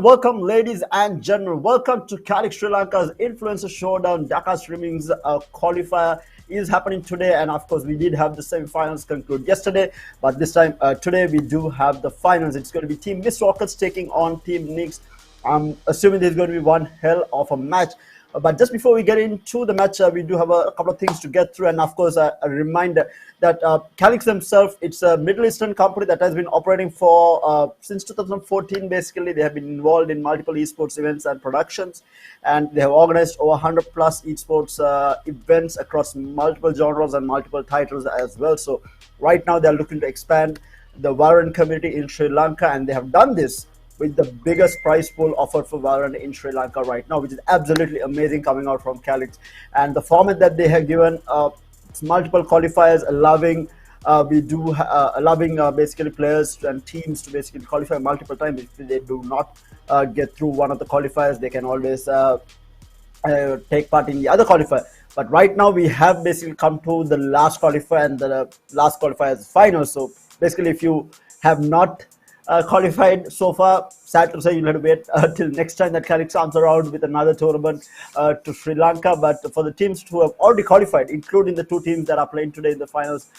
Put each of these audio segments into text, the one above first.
welcome, ladies and gentlemen. Welcome to Calyx Sri Lanka's Influencer Showdown. Dhaka Streaming's qualifier is happening today, and of course, we did have the semi-finals conclude yesterday, but this time today we do have the finals. It's going to be Team Miss Rockets taking on Team Knicks. I'm assuming there's going to be one hell of a match. But just before we get into the match, we do have a couple of things to get through. And of course, a reminder that Calyx themselves, it's a Middle Eastern company that has been operating for since 2014. Basically, they have been involved in multiple esports events and productions. And they have organized over 100 plus esports events across multiple genres and multiple titles as well. So right now, they're looking to expand the Valorant community in Sri Lanka. And they have done this with the biggest prize pool offered for Valorant in Sri Lanka right now, which is absolutely amazing coming out from Calyx. And the format that they have given, it's multiple qualifiers, allowing basically players and teams to basically qualify multiple times. If they do not get through one of the qualifiers, they can always take part in the other qualifier. But right now we have basically come to the last qualifier, and the last qualifier is final. So basically, if you have not qualified so far, sad to say you'll have to wait till next time that Calyx comes around with another tournament to Sri Lanka. But for the teams who have already qualified, including the two teams that are playing today in the finals,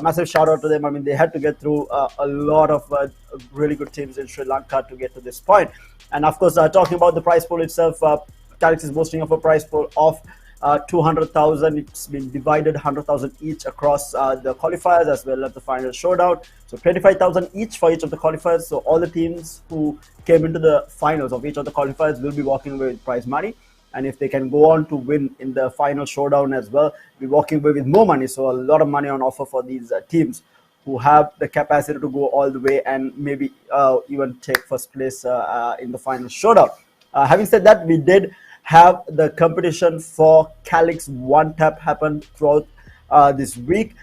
massive shout out to them. I mean, they had to get through a lot of really good teams in Sri Lanka to get to this point. And of course, talking about the prize pool itself, Calyx is boasting of a prize pool of 200,000. It's been divided 100,000 each across the qualifiers as well as the final showdown. So 25,000 each for each of the qualifiers. So all the teams who came into the finals of each of the qualifiers will be walking away with prize money. And if they can go on to win in the final showdown as well, be walking away with more money. So a lot of money on offer for these teams who have the capacity to go all the way and maybe even take first place in the final showdown. Having said that, we did have the competition for Calyx One Tap happen throughout this week.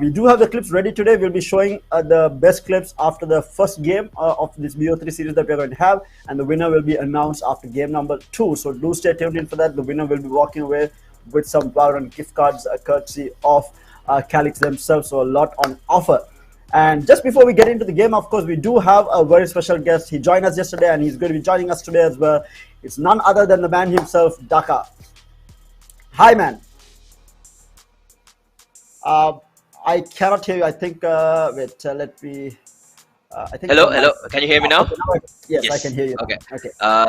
We do have the clips ready today. We'll be showing the best clips after the first game of this BO3 series that we're going to have, and the winner will be announced after game number 2. So do stay tuned in for that. The winner will be walking away with some Valorant gift cards courtesy of Calyx themselves. So a lot on offer. And just before we get into the game, of course, we do have a very special guest. He joined us yesterday, and he's going to be joining us today as well. It's none other than the man himself, Dhaka. Hi, man. I cannot hear you. I think, wait, let me... I think hello. Can you hear me now? Okay, yes, I can hear you. Okay.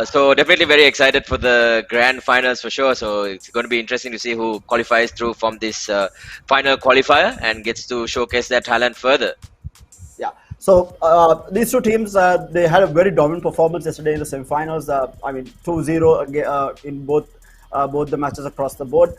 So definitely very excited for the grand finals for sure. So it's going to be interesting to see who qualifies through from this final qualifier and gets to showcase their talent further. Yeah. So these two teams, they had a very dominant performance yesterday in the semifinals. I mean, 2-0 in both the matches across the board.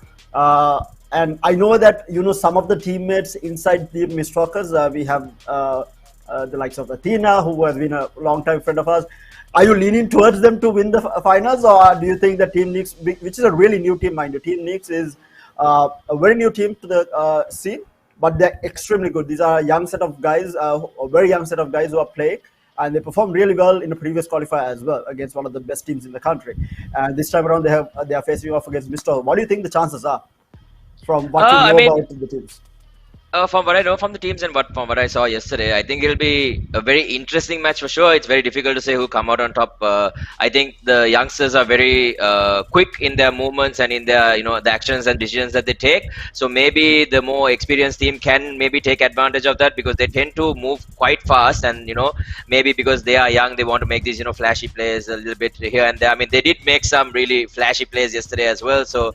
And I know that some of the teammates inside the Miss Rockers. We have the likes of Athena, who has been a long-time friend of ours. Are you leaning towards them to win the finals, or do you think that Team Knicks, which is a really new team, mind you, Team Knicks is a very new team to the scene, but they're extremely good. These are a young set of guys, a very young set of guys who are playing, and they performed really well in the previous qualifier as well against one of the best teams in the country. And this time around, they are facing off against Mr. What do you think the chances are from what you know about the teams? From what I know from the teams and from what I saw yesterday, I think it'll be a very interesting match for sure. It's very difficult to say who come out on top. I think the youngsters are very quick in their movements and in their the actions and decisions that they take. So maybe the more experienced team can maybe take advantage of that, because they tend to move quite fast, and maybe because they are young, they want to make these flashy plays a little bit here and there. I mean, they did make some really flashy plays yesterday as well. So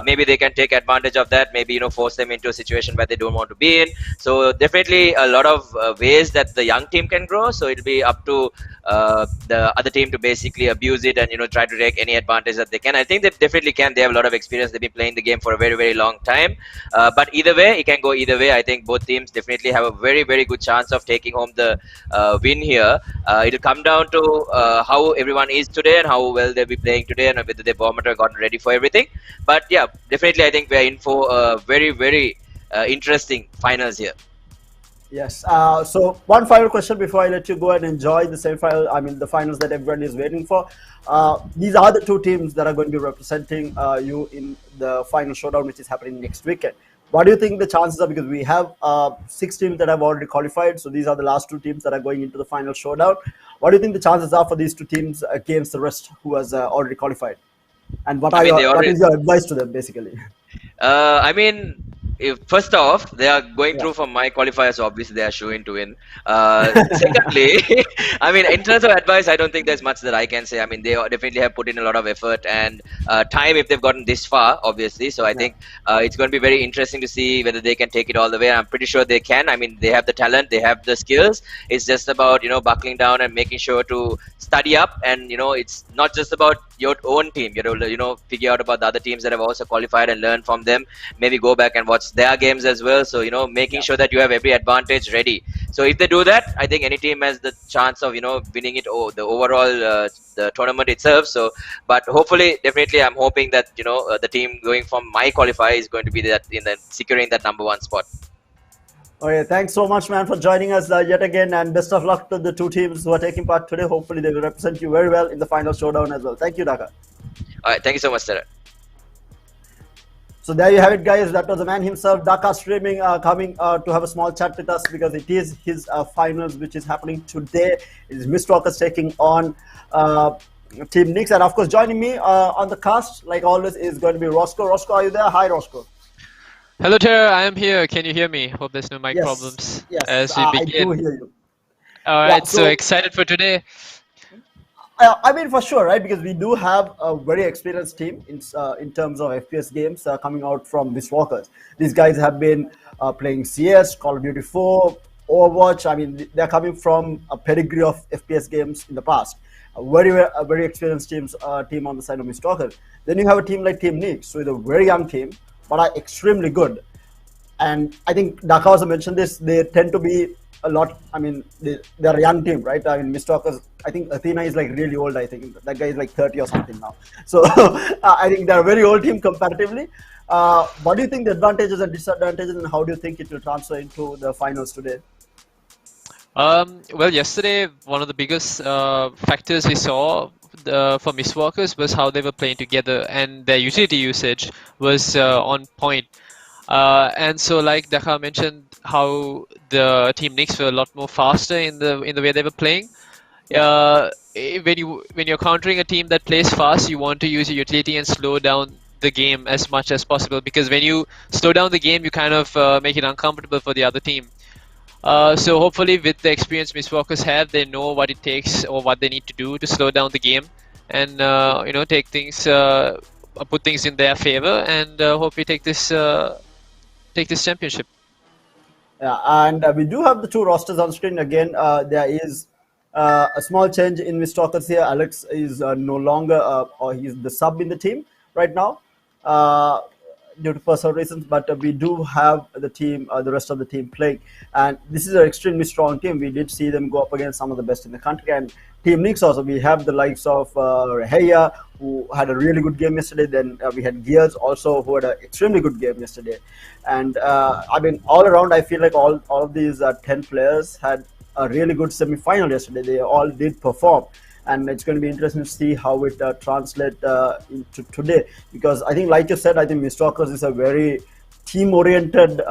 maybe they can take advantage of that. Maybe force them into a situation where they don't want to be in. So definitely a lot of ways that the young team can grow. So it'll be up to the other team to basically abuse it and try to take any advantage that they can. I think they definitely can. They have a lot of experience. They've been playing the game for a very, very long time. But either way, it can go either way. I think both teams definitely have a very, very good chance of taking home the win here. It'll come down to how everyone is today and how well they'll be playing today, and whether their barometer got ready for everything. But yeah, definitely I think we're in for a very, very interesting finals here. Yes. So one final question before I let you go and enjoy the semi-final. I mean, the finals that everyone is waiting for. These are the two teams that are going to be representing you in the final showdown, which is happening next weekend. What do you think the chances are? Because we have 6 teams that have already qualified, so these are the last 2 teams that are going into the final showdown. What do you think the chances are for these 2 teams against the rest who has already qualified? And I mean, they what already. is your advice to them, basically? I mean, first off, they are going Yeah, through from my qualifiers, so obviously they are showing to win. Secondly, I mean, in terms of advice, I don't think there's much that I can say. I mean, they definitely have put in a lot of effort and time if they've gotten this far, obviously. So I yeah, think it's going to be very interesting to see whether they can take it all the way. I'm pretty sure they can. I mean, they have the talent, they have the skills. It's just about buckling down and making sure to study up, and it's not just about your own team. Figure out about the other teams that have also qualified and learn from them. Maybe go back and watch their games as well. So making yeah. sure that you have every advantage ready. So if they do that, I think any team has the chance of winning it, the overall the tournament itself. So, but hopefully, definitely, I'm hoping that the team going from my qualifier is going to be that in the securing that number 1 spot. Okay, thanks so much, man, for joining us yet again, and best of luck to the 2 teams who are taking part today. Hopefully, they will represent you very well in the final showdown as well. Thank you, Dhaka. All right, thank you so much, Sarah. So there you have it, guys. That was the man himself, Dhaka Streaming, coming to have a small chat with us because it is his finals, which is happening today. It is Mistwalkers taking on Team Nix, and of course, joining me on the cast, like always, is going to be Roscoe. Roscoe, are you there? Hi, Roscoe. Hello, Tara. I am here. Can you hear me? Hope there's no mic Yes, problems yes, as we I do begin. hear you. All Yeah, right, so excited for today. I mean, for sure, right? Because we do have a very experienced team in terms of FPS games coming out from these walkers. These guys have been playing CS, Call of Duty 4, Overwatch. I mean, they're coming from a pedigree of FPS games in the past. A very experienced team on the side of Mistwalkers. Then you have a team like Team Nix, so it's a very young team, but are extremely good. And I think Dhaka also mentioned this. They tend to be a lot. I mean, they're a young team, right? I mean, Mistwalkers. I think Athena is like really old. I think that guy is like 30 or something now. So I think they're a very old team comparatively. What do you think the advantages and disadvantages, and how do you think it will transfer into the finals today? Well, yesterday, one of the biggest factors we saw for Mistwalkers was how they were playing together, and their utility usage was on point. And so, like Dakar mentioned, how the Team Knicks were a lot more faster in the way they were playing. When you're countering a team that plays fast, you want to use your utility and slow down the game as much as possible, because when you slow down the game, you kind of make it uncomfortable for the other team. So hopefully, with the experience Mistwalkers have, they know what it takes or what they need to do to slow down the game, and take things, put things in their favor, and hope we take this championship. Yeah, and we do have the 2 rosters on screen again. There is a small change in Mistwalkers here. Alex is no longer, or he's the sub in the team right now. Due to personal reasons, but we do have the rest of the team playing, and this is an extremely strong team. We did see them go up against some of the best in the country, and Team Nix also. We have the likes of Reheya, who had a really good game yesterday. Then we had Gears also, who had an extremely good game yesterday, and I mean, all around, I feel like all of these 10 players had a really good semi-final yesterday. They all did perform, and it's going to be interesting to see how it translates into today, because I think, like you said, I think Mistwalkers is a very team-oriented.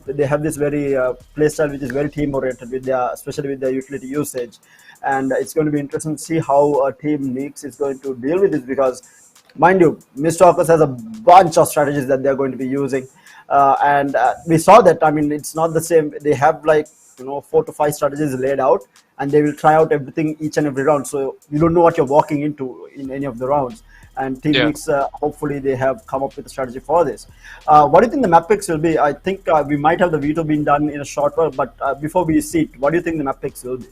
They have this very play style which is very team-oriented especially with their utility usage, and it's going to be interesting to see how Team Nix is going to deal with this, because, mind you, Mistwalkers has a bunch of strategies that they're going to be using, and we saw that. I mean, it's not the same. They have like 4 to 5 strategies laid out, and they will try out everything each and every round, so you don't know what you're walking into in any of the rounds. And Team Yeah. Nix, hopefully they have come up with a strategy for this. What do you think the map picks will be? I think we might have the veto being done in a short while, but before we see it, what do you think the map picks will be?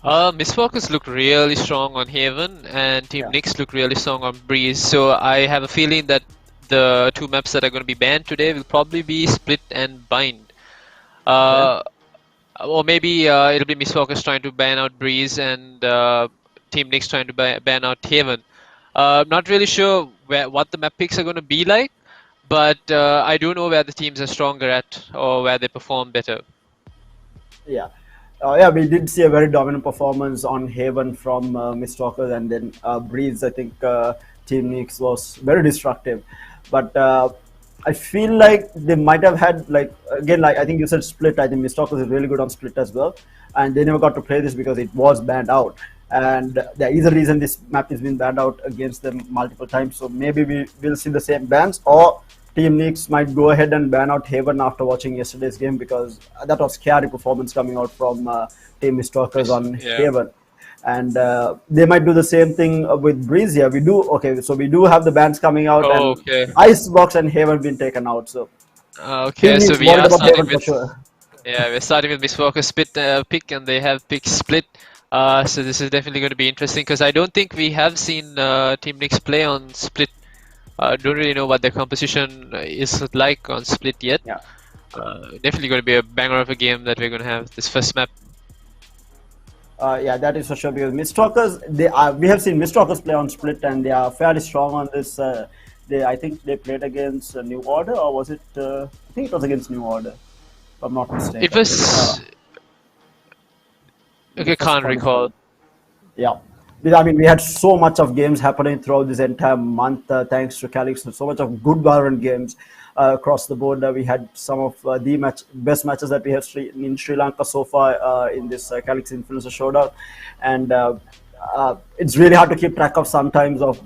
Mistwalkers look really strong on Haven, and Team Yeah. Nix look really strong on Breeze. So I have a feeling that the 2 maps that are going to be banned today will probably be Split and Bind. Or maybe it'll be Mistwalkers trying to ban out Breeze, and Team Nix trying to ban out Haven. Not really sure what the map picks are going to be like, but I do know where the teams are stronger at, or where they perform better. Yeah. Yeah, we did see a very dominant performance on Haven from Mistwalkers, and then Breeze. I think Team Nix was very destructive. But I feel like they might have had like again like I think you said split. I think Mistalkers is really good on split as well, and they never got to play this because it was banned out. And there is a reason this map has been banned out against them multiple times. So maybe we will see the same bans, or Team Nix might go ahead and ban out Haven after watching yesterday's game because that was scary performance coming out from Team Mistalkers on Yeah. Haven. And they might do the same thing with Breeze here. We do okay, so we do have the bans coming out, and Okay. Icebox and Haven been taken out. So Okay, Team so Nix we worried are about starting Haven for with sure. yeah, we're starting with Miss Walker split pick, and they have pick split. So this is definitely going to be interesting because I don't think we have seen Team Nix play on split. Don't really know what their composition is like on split yet. Yeah. Definitely going to be a banger of a game that we're going to have this first map. Yeah, that is for sure because Mistalkers, we have seen Mistalkers play on split and they are fairly strong on this. I think they played against New Order, or was it? I think it was against New Order, if I'm not mistaken. It was okay, can't recall. Yeah. I mean, we had so much of games happening throughout this entire month, thanks to Calyx. So much of good Valorant games across the board. We had some of the best matches that we have in Sri Lanka so far in this Calyx Influencer Showdown, and it's really hard to keep track of sometimes of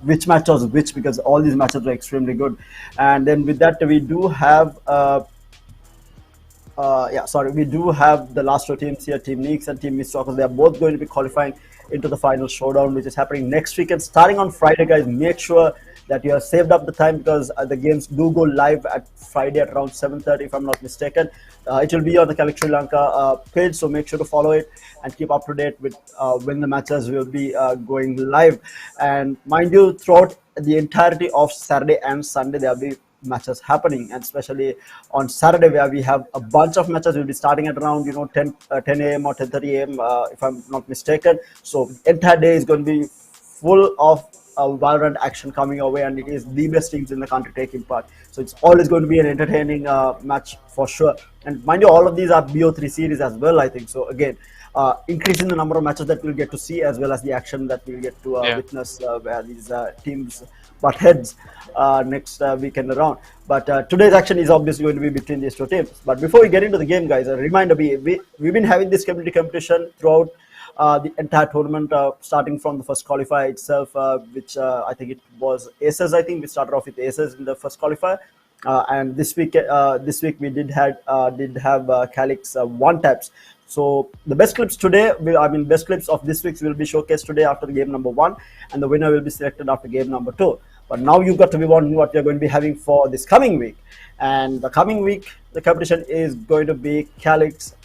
which match was which because all these matches were extremely good. And then with that, we do have. We do have the last two teams here, Team Nix and Team Mistalkers. They are both going to be qualifying into the final showdown, which is happening next week and starting on Friday, guys. Make sure that you have saved up the time because the games do go live at Friday at around 7:30, if I'm not mistaken. It will be on the Calyx Sri Lanka page, so make sure to follow it and keep up to date with when the matches will be going live. And mind you, throughout the entirety of Saturday and Sunday, there will be matches happening, and especially on Saturday where we have a bunch of matches. We'll be starting at around 10 a.m. or 10:30 a.m. If I'm not mistaken. So the entire day is going to be full of Valorant action coming our way, and it is the best teams in the country taking part. So it's always going to be an entertaining match for sure. And mind you, all of these are BO3 series as well, I think. So again, increasing the number of matches that we'll get to see as well as the action that we'll get to witness where these teams butt heads next weekend around. But today's action is obviously going to be between these two teams. But before we get into the game, guys, a reminder: we've been having this community competition throughout the entire tournament, starting from the first qualifier itself, which I think it was Aces. I think we started off with Aces in the first qualifier, and this week we did have Calyx one taps. So the best clips today, best clips of this week's will be showcased today after the game number 1, and the winner will be selected after game number 2. But now you've got to be wondering what you're going to be having for this coming week. And the coming week, the competition is going to be Calyx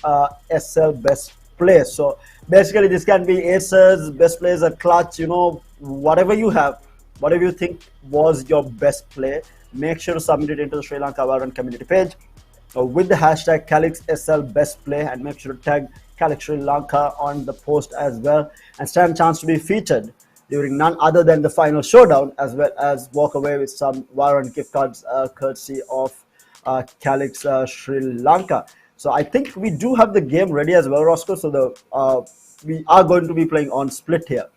SL Best Play. So basically, this can be Aces, Best Plays, a clutch, whatever you have, whatever you think was your best play, make sure to submit it into the Sri Lanka Valorant community page with the hashtag Calyx SL Best Play, and make sure to tag Calyx Sri Lanka on the post as well, and stand a chance to be featured during none other than the final showdown, as well as walk away with some Valorant gift cards courtesy of Calyx Sri Lanka. So I think we do have the game ready as well, Roscoe. So we are going to be playing on split here.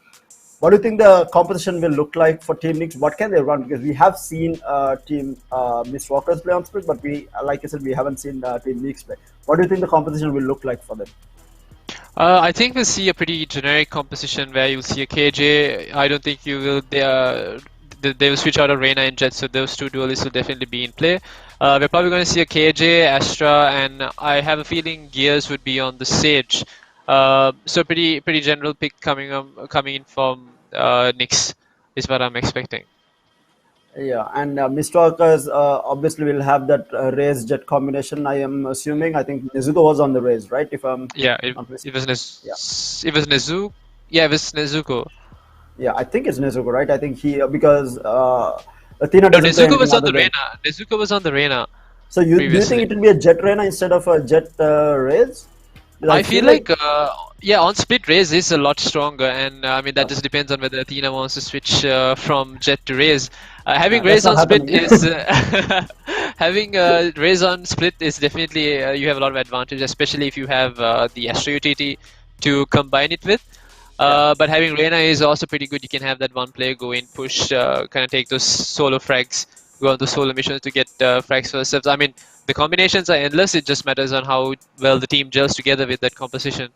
What do you think the composition will look like for Team Nix? What can they run? Because we have seen Team Miss Walkers play on split, but like I said, we haven't seen Team Nix play. What do you think the composition will look like for them? I think we'll see a pretty generic composition where you'll see a KJ. I don't think you will. They will switch out of Reyna and Jet, so those two duelists will definitely be in play. We're probably going to see a KJ, Astra, and I have a feeling Gears would be on the Sage. So pretty general pick coming in from Nix is what I'm expecting. Yeah, and Mistalkers obviously will have that Raze Jet combination. I am assuming. I think Nezuko was on the Raze, right? If I'm it was Nezuko. Yeah, it was Nezuko. Yeah, I think it's Nezuko, right? I think because Athena doesn't play Nezuko was on the than... Reyna. Nezuko was on the Reyna. So do you think it will be a Jet Reyna instead of a Jet Raze? I feel like on split Raze is a lot stronger, and I mean that just depends on whether Athena wants to switch from Jet to Raze. Having Raze on split is having Raze on split is definitely you have a lot of advantage, especially if you have the Astra utility to combine it with. But having Reyna is also pretty good. You can have that one player go in, push, kind of take those solo frags go on the solo missions to get frags for themselves. I mean, the combinations are endless. It just matters on how well the team gels together with that composition.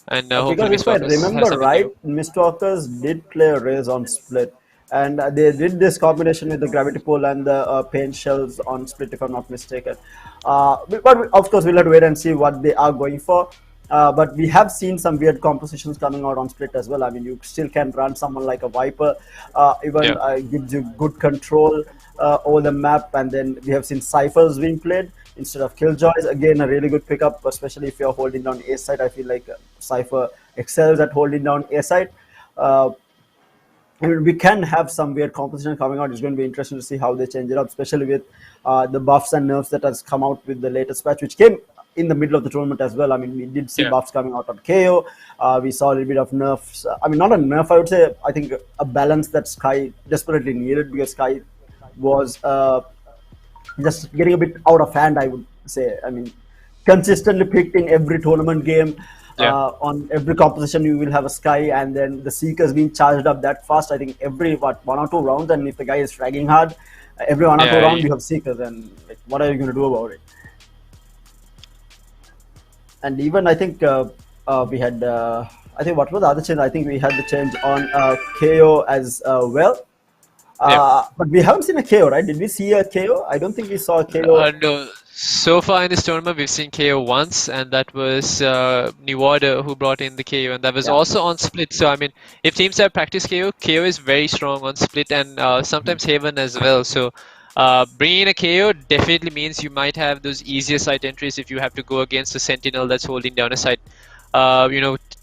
And hopefully Because if I Mistwalkers has remember something right, new. Mistwalkers did play a race on Split, and they did this combination with the gravity pole and the paint shells on Split, if I'm not mistaken. Of course, we'll have to wait and see what they are going for. But we have seen some weird compositions coming out on Split as well. I mean, you still can run someone like a Viper, even Yeah. gives you good control over the map, and then we have seen ciphers being played instead of killjoys. Again, a really good pickup, especially if you're holding down A side. I feel like Cypher excels at holding down A side. Uh, I mean, we can have some weird composition coming out. It's going to be interesting to see how they change it up, especially with the buffs and nerfs that has come out with the latest patch, which came in the middle of the tournament as well. I mean, we did see Yeah. buffs coming out on KO. We saw a little bit of nerfs. I mean, not a nerf, I would say. I think a balance that Sky desperately needed, because Sky was just getting a bit out of hand, I would say. I mean, consistently picked in every tournament game. Yeah. On every composition, you will have a Sky, and then the Seekers being charged up that fast. I think every 1 or 2 rounds, and if the guy is fragging hard, every 1 or 2 Yeah. rounds you have Seekers, and like, what are you going to do about it? And even I think we had, I think what was the other change? I think we had the change on KO as well. Yeah. But we haven't seen a KO, right? Did we see a KO? I don't think we saw a KO. No. So far in this tournament, we've seen KO once, and that was Niwada who brought in the KO, and that was Yeah. also on Split. So, I mean, if teams have practiced KO, KO is very strong on Split and sometimes Haven as well. So, bringing in a KO definitely means you might have those easier site entries if you have to go against a Sentinel that's holding down a site.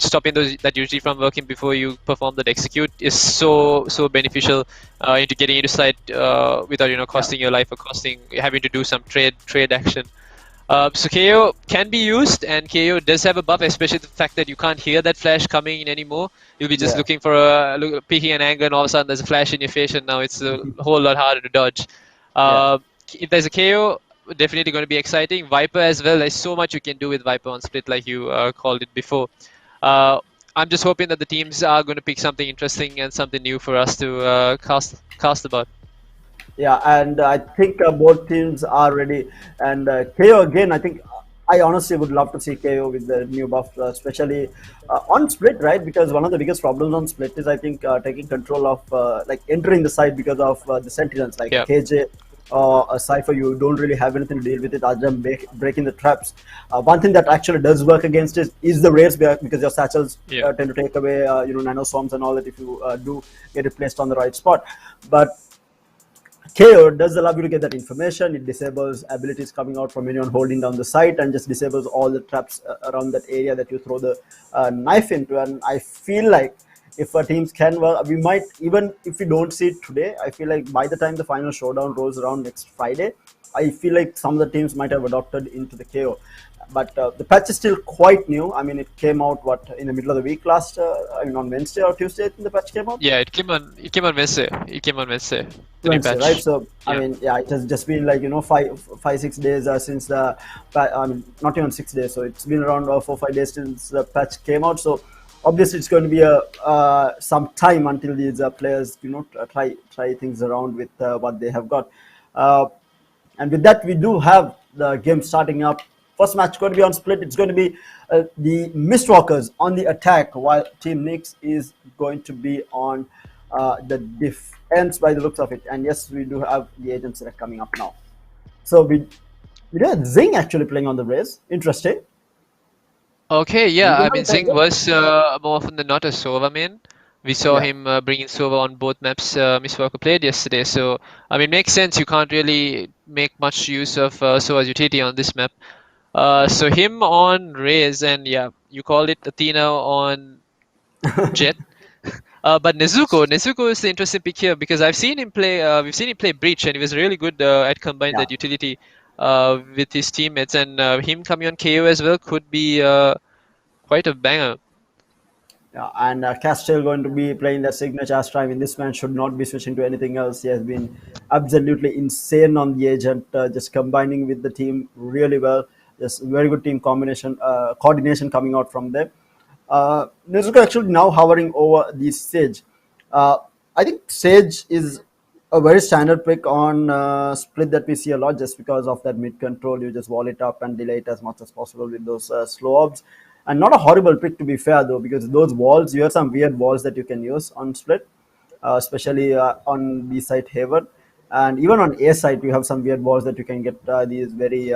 Stopping those that usually from working before you perform that execute is so beneficial into getting into site without costing your life or costing having to do some trade action. So KO can be used, and KO does have a buff, especially the fact that you can't hear that flash coming in anymore. You'll be just Yeah. looking for peeking an angle, and all of a sudden there's a flash in your face, and now it's a whole lot harder to dodge. Yeah. If there's a KO, definitely going to be exciting. Viper as well. There's so much you can do with Viper on Split, like you called it before. Uh, I'm just hoping that the teams are going to pick something interesting and something new for us to cast about. Yeah, and I think both teams are ready. And KO again, I think I honestly would love to see KO with the new buff, especially on Split, right? Because one of the biggest problems on Split is, I think, taking control of like entering the site because of the Sentinels, like Yeah. KJ or a Cypher. You don't really have anything to deal with it other than breaking the traps. One thing that actually does work against it is the raids, because your satchels Yeah. tend to take away, nano swarms and all that if you do get it placed on the right spot. But KO does allow you to get that information. It disables abilities coming out from anyone holding down the site, and just disables all the traps around that area that you throw the knife into. And I feel like if our teams can work, we might, even if we don't see it today, I feel like by the time the final showdown rolls around next Friday, I feel like some of the teams might have adopted into the KO. But the patch is still quite new. I mean, it came out in the middle of the week last. I mean, on Wednesday or Tuesday, I think the patch came out. Yeah, it came on. It came on Wednesday. It came on Wednesday. The new Wednesday, patch. right? So I Yeah. mean, yeah, it has just been like 5, 6 days since the. I mean, not even 6 days. So it's been around 4, 5 days since the patch came out. So obviously, it's going to be a some time until these players try things around with what they have got. And with that, we do have the game starting up. First match going to be on Split. It's going to be the Mistwalkers on the attack, while Team Nix is going to be on the defense by the looks of it. And yes, we do have the agents that are coming up now. So we do have Zing actually playing on the race. Interesting. Okay, We yeah. do I have mean, a Zing Tiger. was more often than not a Sova main. We saw Yeah. him bringing Sova on both maps Miss Walker played yesterday. So, I mean, makes sense. You can't really make much use of Sova's utility on this map. So him on Raze, and yeah, you called it Athena on Jet. But Nezuko is the interesting pick here because I've seen him play. We've seen him play Breach, and he was really good at combining Yeah. that utility with his teammates. And him coming on KO as well could be quite a banger. Yeah, and Castile going to be playing that signature Astra. I mean, this man should not be switching to anything else. He has been absolutely insane on the agent, just combining with the team really well. Just very good team coordination coming out from them. Nezuko actually now hovering over the Sage. Uh, I think Sage is a very standard pick on split that we see a lot just because of that mid control. You just wall it up and delay it as much as possible with those slow orbs. And not a horrible pick to be fair though, because those walls, you have some weird walls that you can use on split, especially on B side Haven. And even on A side, you have some weird walls that you can get these very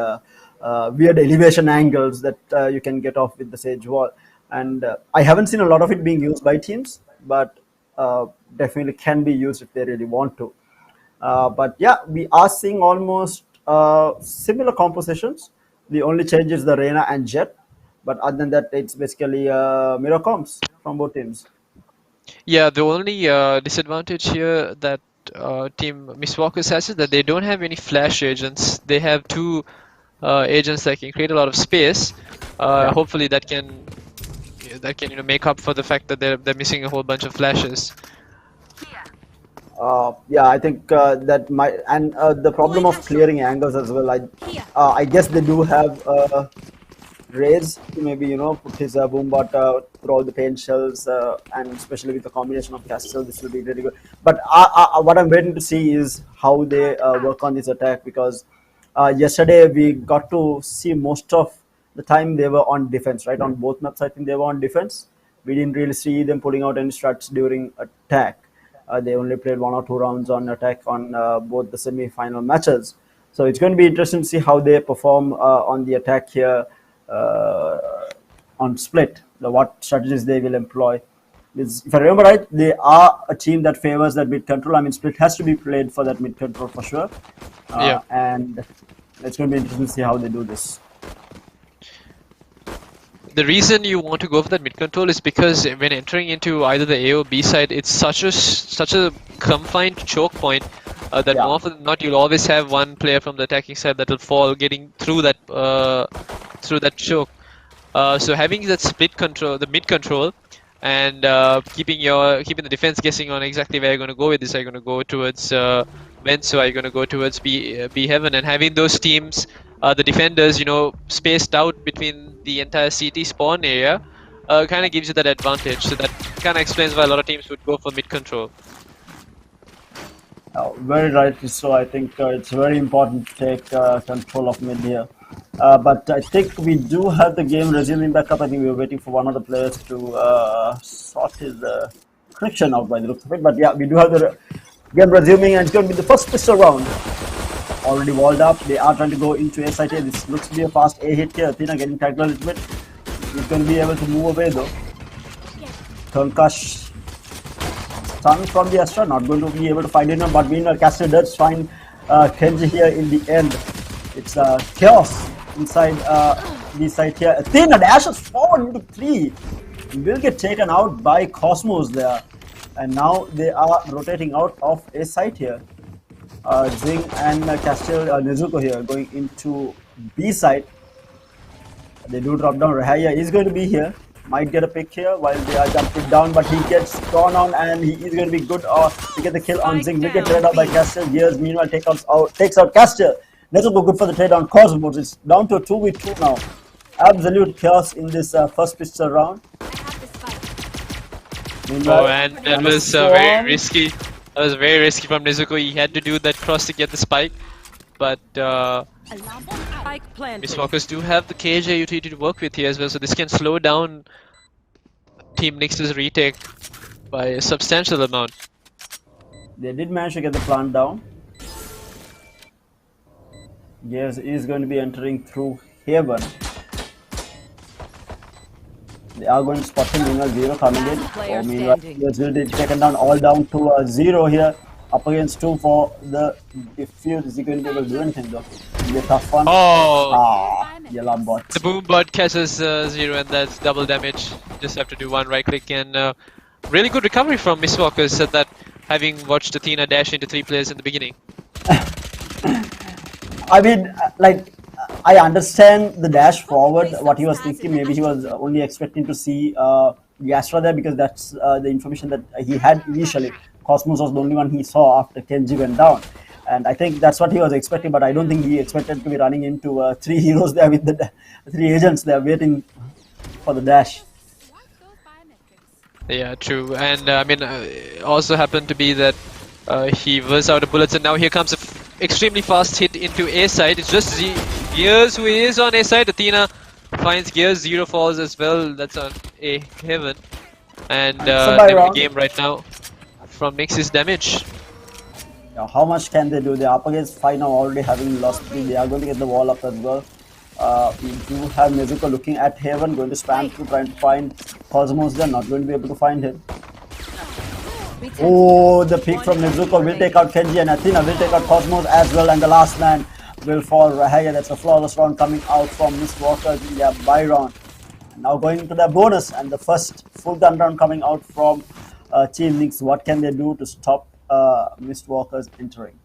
weird elevation angles that you can get off with the Sage wall. And I haven't seen a lot of it being used by teams, but definitely can be used if they really want to. But yeah, we are seeing almost similar compositions. The only change is the Reyna and Jet. But other than that, it's basically mirror comps from both teams. Yeah, the only disadvantage here that Team Miss Walkers has is that they don't have any flash agents. They have two agents that can create a lot of space. Yeah. Hopefully that can make up for the fact that they're missing a whole bunch of flashes. Yeah, I think that might, and the problem of clearing angles as well. I guess they do have Raze to maybe put his boom bot through all the paint shells, and especially with the combination of Castle, this will be really good. But what I'm waiting to see is how they work on this attack, because yesterday we got to see most of the time they were on defense, right? On both maps, I think they were on defense. We didn't really see them putting out any strats during attack. They only played 1 or 2 rounds on attack on both the semi-final matches. So it's going to be interesting to see how they perform on the attack here on split. What strategies they will employ. If I remember right, they are a team that favors that mid control. I mean, split has to be played for that mid control for sure. Yeah. And it's going to be interesting to see how they do this. The reason you want to go for that mid control is because when entering into either the A or B side, it's such a confined choke point that more often than not you'll always have one player from the attacking side that will fall, getting through that choke. So having that split control, the mid control, and keeping the defense guessing on exactly where you're going to go with this. Are you going to go towards Vents, or are you going to go towards B Heaven? And having those teams, the defenders, spaced out between the entire CT spawn area, kind of gives you that advantage. So that kind of explains why a lot of teams would go for mid control. Very rightly so. I think it's very important to take control of mid here. But I think we do have the game resuming back up. I think we were waiting for one of the players to sort his connection out by the looks of it. But yeah, we do have the game resuming, and it's going to be the first pistol round. Already walled up. They are trying to go into A site. This looks to be a fast A hit here. Athena getting tagged a little bit. He's going to be able to move away though. Turnkash stun from the Astra, not going to be able to find him, but meanwhile Castle does find Kenji here in the end. It's chaos inside the site here. Athena dashes forward into 3. Will get taken out by Cosmos there. And now they are rotating out of A site here. Zing and Castle Nezuko here going into B side. They do drop down. Rahaya is going to be here. Might get a pick here while they are jumping down, but he gets gone on and he is going to be good to get the kill on Zing. Will get traded out by Castle. Gears meanwhile takes out Castle. Nezuko good for the trade on Cosmos. It's down to a 2v2 now. Absolute chaos in this first pistol round. Meanwhile, and that was very risky. That was very risky from Nezuko. He had to do that cross to get the spike, but Miss Walkers do have the KJ utility to work with here as well, so this can slow down Team Nyx's retake by a substantial amount. They did manage to get the plant down. Gears is going to be entering through Haven. They are going to spot him. Meanwhile, 0 coming in. Meanwhile, Gears will be taken down all down to 0 here. Up against 2 for the defuse. Is he going to be able to do anything though? It'll be a tough one. Oh! Yellow bot. The boom bot catches 0, and that's double damage. Just have to do one right click, and really good recovery from Miss Walkers, said that having watched Athena dash into 3 players in the beginning. I mean, I understand the dash forward, what he was thinking. Maybe he was only expecting to see the Astra there, because that's the information that he had initially. Cosmos was the only one he saw after Kenji went down. And I think that's what he was expecting, but I don't think he expected to be running into 3 heroes there with the 3 agents there waiting for the dash. Yeah, true. And I mean, also happened to be that He was out of bullets, and now here comes a extremely fast hit into A side. It's just Gears who is on A side. Athena finds Gears, 0 falls as well. That's on A heaven. And the game right now from Nyx is damage. Yeah, how much can they do? They're up against 5 now, already having lost 3. They are going to get the wall up as well. We do have Nezuko looking at Heaven, going to spam through, trying to find Cosmos. They're not going to be able to find him. Oh, the pick from Nezuko will take out Kenji, and Athena will take out Cosmos as well, and the last man will fall. Rahaya, that's a flawless round coming out from Mistwalkers in their buy round. Now going into their bonus, and the first full gun round coming out from Team Nyx. What can they do to stop Mistwalkers entering?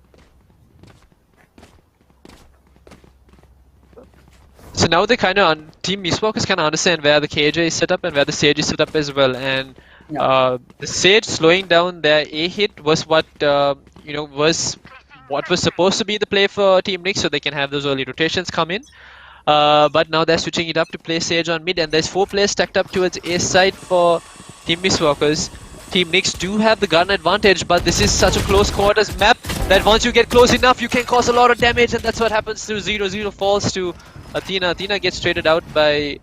So now they kind of Team Mistwalkers kind of understand where the KJ is set up and where the Sage is set up as well, and the Sage slowing down their A hit was what was what was supposed to be the play for Team Nyx, so they can have those early rotations come in. But now they're switching it up to play Sage on mid, and there's 4 players stacked up towards A side for Team Mistwalkers. Team Nyx do have the gun advantage, but this is such a close quarters map that once you get close enough, you can cause a lot of damage, and that's what happens to 0-0 falls to Athena. Athena gets traded out by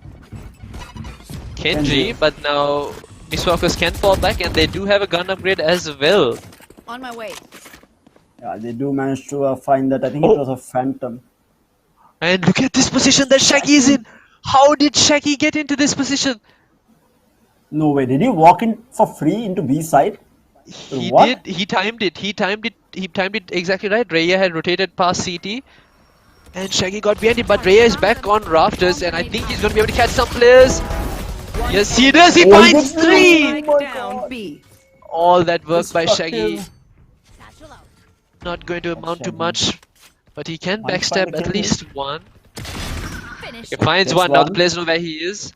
Kenji, but now Mistwalkers can fall back, and they do have a gun upgrade as well. On my way. Yeah, they do manage to find that. I think it was a Phantom. And look at this position that Shaggy is in. How did Shaggy get into this position? No way. Did he walk in for free into B side? He did. He timed it. He timed it exactly right. Raya had rotated past CT, and Shaggy got behind it. But Raya is back on rafters, and I think he's going to be able to catch some players. Yes, he does. He finds 3. All that work by Shaggy. Not going to amount to much, but he can backstab at least 1. He finds 1. Now the players know where he is.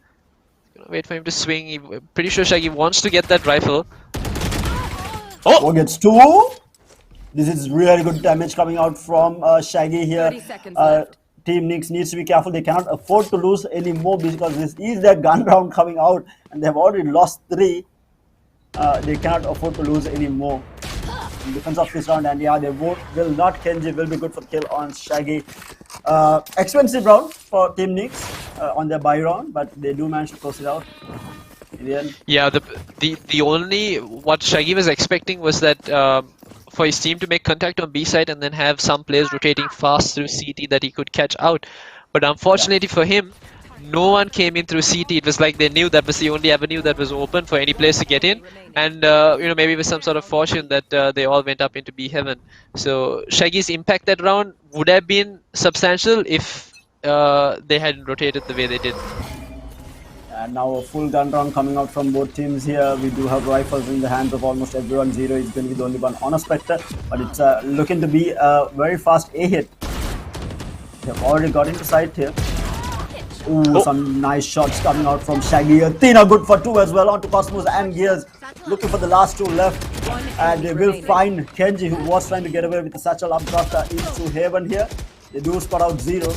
Gonna wait for him to swing. Pretty sure Shaggy wants to get that rifle. Oh, gets 2. This is really good damage coming out from Shaggy here. Team Nyx needs to be careful. They cannot afford to lose any more because this is their gun round coming out, and they've already lost 3. They cannot afford to lose any more in defense of this round, and yeah, they will not. Kenji will be good for the kill on Shaggy. Expensive round for Team Nyx on their buy round, but they do manage to close it out in the end. Yeah, the only what Shaggy was expecting was that for his team to make contact on B side and then have some players rotating fast through CT that he could catch out. But unfortunately for him, no one came in through CT. It was like they knew that was the only avenue that was open for any players to get in, and maybe with some sort of fortune that they all went up into B heaven. So Shaggy's impact that round would have been substantial if they hadn't rotated the way they did. And now a full gun round coming out from both teams here. We do have rifles in the hands of almost everyone. 0 is going to be the only one on a Spectre, but it's looking to be a very fast A hit. They've already got into sight here. Ooh, some nice shots coming out from Shaggy. Athena good for 2 as well onto Cosmos and Gears. Looking for the last 2 left. And they will find Kenji, who was trying to get away with the satchel updraft into Haven here. They do spot out 0.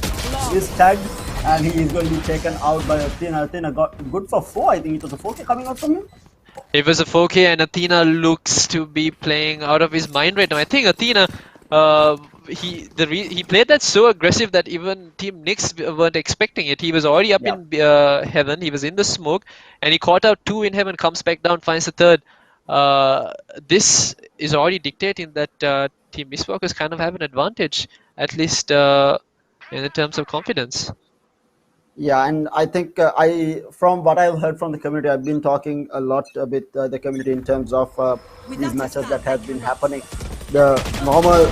He is tagged, and he is going to be taken out by Athena. Athena got good for 4. I think it was a 4K coming out from him. It was a 4K, and Athena looks to be playing out of his mind right now. I think Athena, he played that so aggressive that even Team Nyx weren't expecting it. He was already up in heaven. He was in the smoke, and he caught out 2 in heaven. Comes back down, finds the 3rd. This is already dictating that Team Mistwalkers kind of have an advantage, at least in terms of confidence. Yeah, and I think from what I've heard from the community, I've been talking a lot with the community in terms of these matches that have been happening. The normal